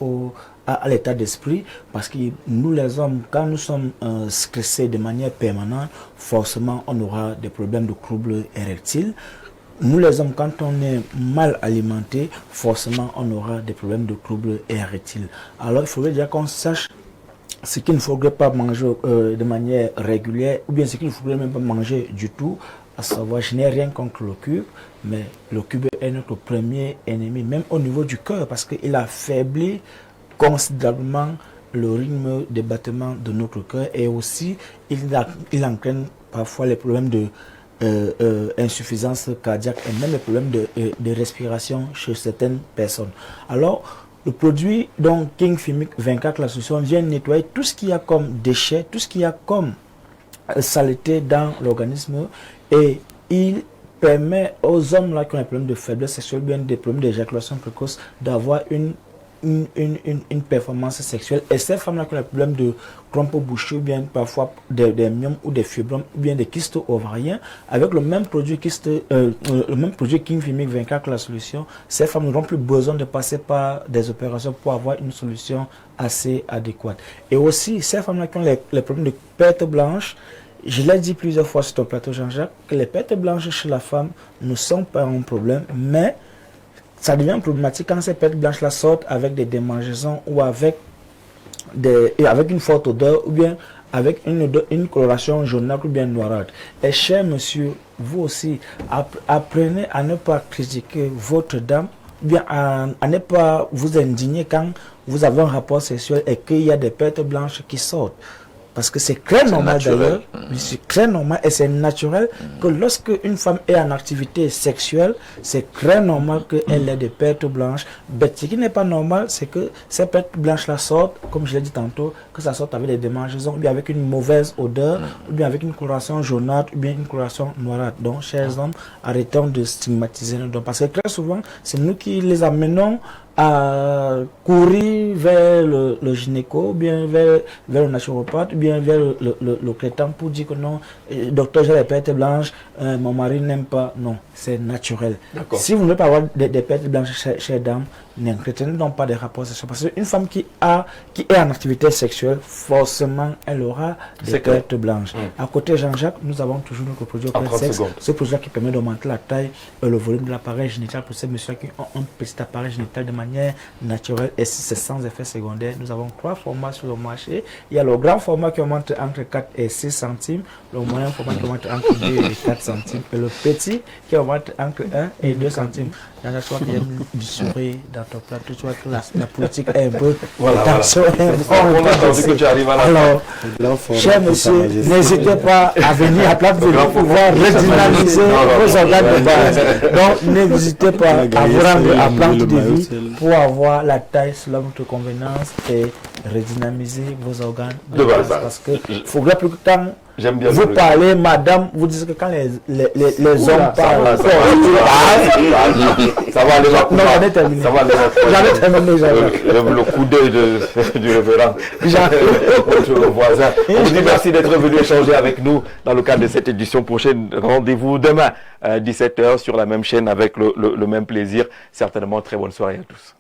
à l'état d'esprit, parce que nous les hommes, quand nous sommes stressés de manière permanente, forcément on aura des problèmes de troubles érectiles. Nous les hommes, quand on est mal alimenté, forcément on aura des problèmes de troubles érectiles. Alors il faudrait déjà qu'on sache ce qu'il ne faudrait pas manger de manière régulière, ou bien ce qu'il ne faudrait même pas manger du tout, à savoir, je n'ai rien contre le cube, mais le cube est notre premier ennemi, même au niveau du cœur, parce qu'il affaiblit considérablement le rythme des battements de notre cœur et aussi il entraîne parfois les problèmes de insuffisance cardiaque et même les problèmes de respiration chez certaines personnes. Alors, le produit donc King Fimic 24, la solution vient nettoyer tout ce qu'il y a comme déchets, tout ce qu'il y a comme saleté dans l'organisme et il permet aux hommes là qui ont des problèmes de faiblesse sexuelle, bien des problèmes d'éjaculation précoce, d'avoir une performance sexuelle. Et ces femmes-là qui ont des problèmes de trompe bouchée, ou bien parfois des myomes ou des fibromes, ou bien des kystes ovariens, avec le même produit King Fimic 24, la solution, ces femmes n'auront plus besoin de passer par des opérations pour avoir une solution assez adéquate. Et aussi, ces femmes-là qui ont les problèmes de perte blanche, je l'ai dit plusieurs fois sur ton plateau, Jean-Jacques, que les pertes blanches chez la femme ne sont pas un problème, mais ça devient problématique quand ces pertes blanches-là sortent avec des démangeaisons ou avec une forte odeur ou bien avec une coloration jaunâtre ou bien noirâtre. Et cher monsieur, vous aussi, apprenez à ne pas critiquer votre dame, ou bien à ne pas vous indigner quand vous avez un rapport sexuel et qu'il y a des pertes blanches qui sortent. Parce que c'est très normal d'ailleurs, c'est très normal et c'est naturel que lorsque une femme est en activité sexuelle, c'est très normal qu'elle ait des pertes blanches. Mais ce qui n'est pas normal, c'est que ces pertes blanches-là sortent, comme je l'ai dit tantôt, que ça sorte avec des démangeaisons, ou bien avec une mauvaise odeur, ou bien avec une coloration jaunâtre, ou bien une coloration noirâtre. Donc, chers hommes, arrêtons de stigmatiser nos dons. Parce que très souvent, c'est nous qui les amenons à courir vers le gynéco, bien vers le naturopathe, bien vers le crétin pour dire que non, docteur, j'ai les pertes blanches, mon mari n'aime pas. Non, c'est naturel. Si vous ne voulez pas avoir des pertes blanches chez dame, n'entretenez donc pas des rapports sexuels. Parce qu'une femme qui est en activité sexuelle, forcément, elle aura des pertes blanches. À côté Jean-Jacques, nous avons toujours notre produit au sexe. Ce produit qui permet d'augmenter la taille et le volume de l'appareil génital pour ces messieurs qui ont un petit appareil génital de manière naturelle et si c'est sans effet secondaire. Nous avons 3 formats sur le marché. Il y a le grand format qui augmente entre 4 et 6 centimes, le moyen format qui augmente entre 2 et 4 centimes et le petit qui augmente entre 1 et 2 centimes. Dans la soirée, il y a du sourire dans ton plateau, tu vois que la politique est un peu... Voilà. Alors, chers messieurs, n'hésitez pas à venir à Plate de pour pouvoir redynamiser vos organes de base. Donc, n'hésitez pas à vous rendre à Plante de Vie pour avoir la taille selon votre convenance et redynamiser vos organes de base. Parce que il faudra plus que tant vous parlez, madame, vous dites que quand les hommes parlent, ça va aller. Non, j'en ai terminé. J'en ai terminé. Le coup d'œil du révérend, votre voisin. On vous dit merci d'être venu échanger avec nous dans le cadre de cette édition prochaine. Rendez-vous demain à 17h sur la même chaîne avec le même plaisir. Certainement, très bonne soirée à tous.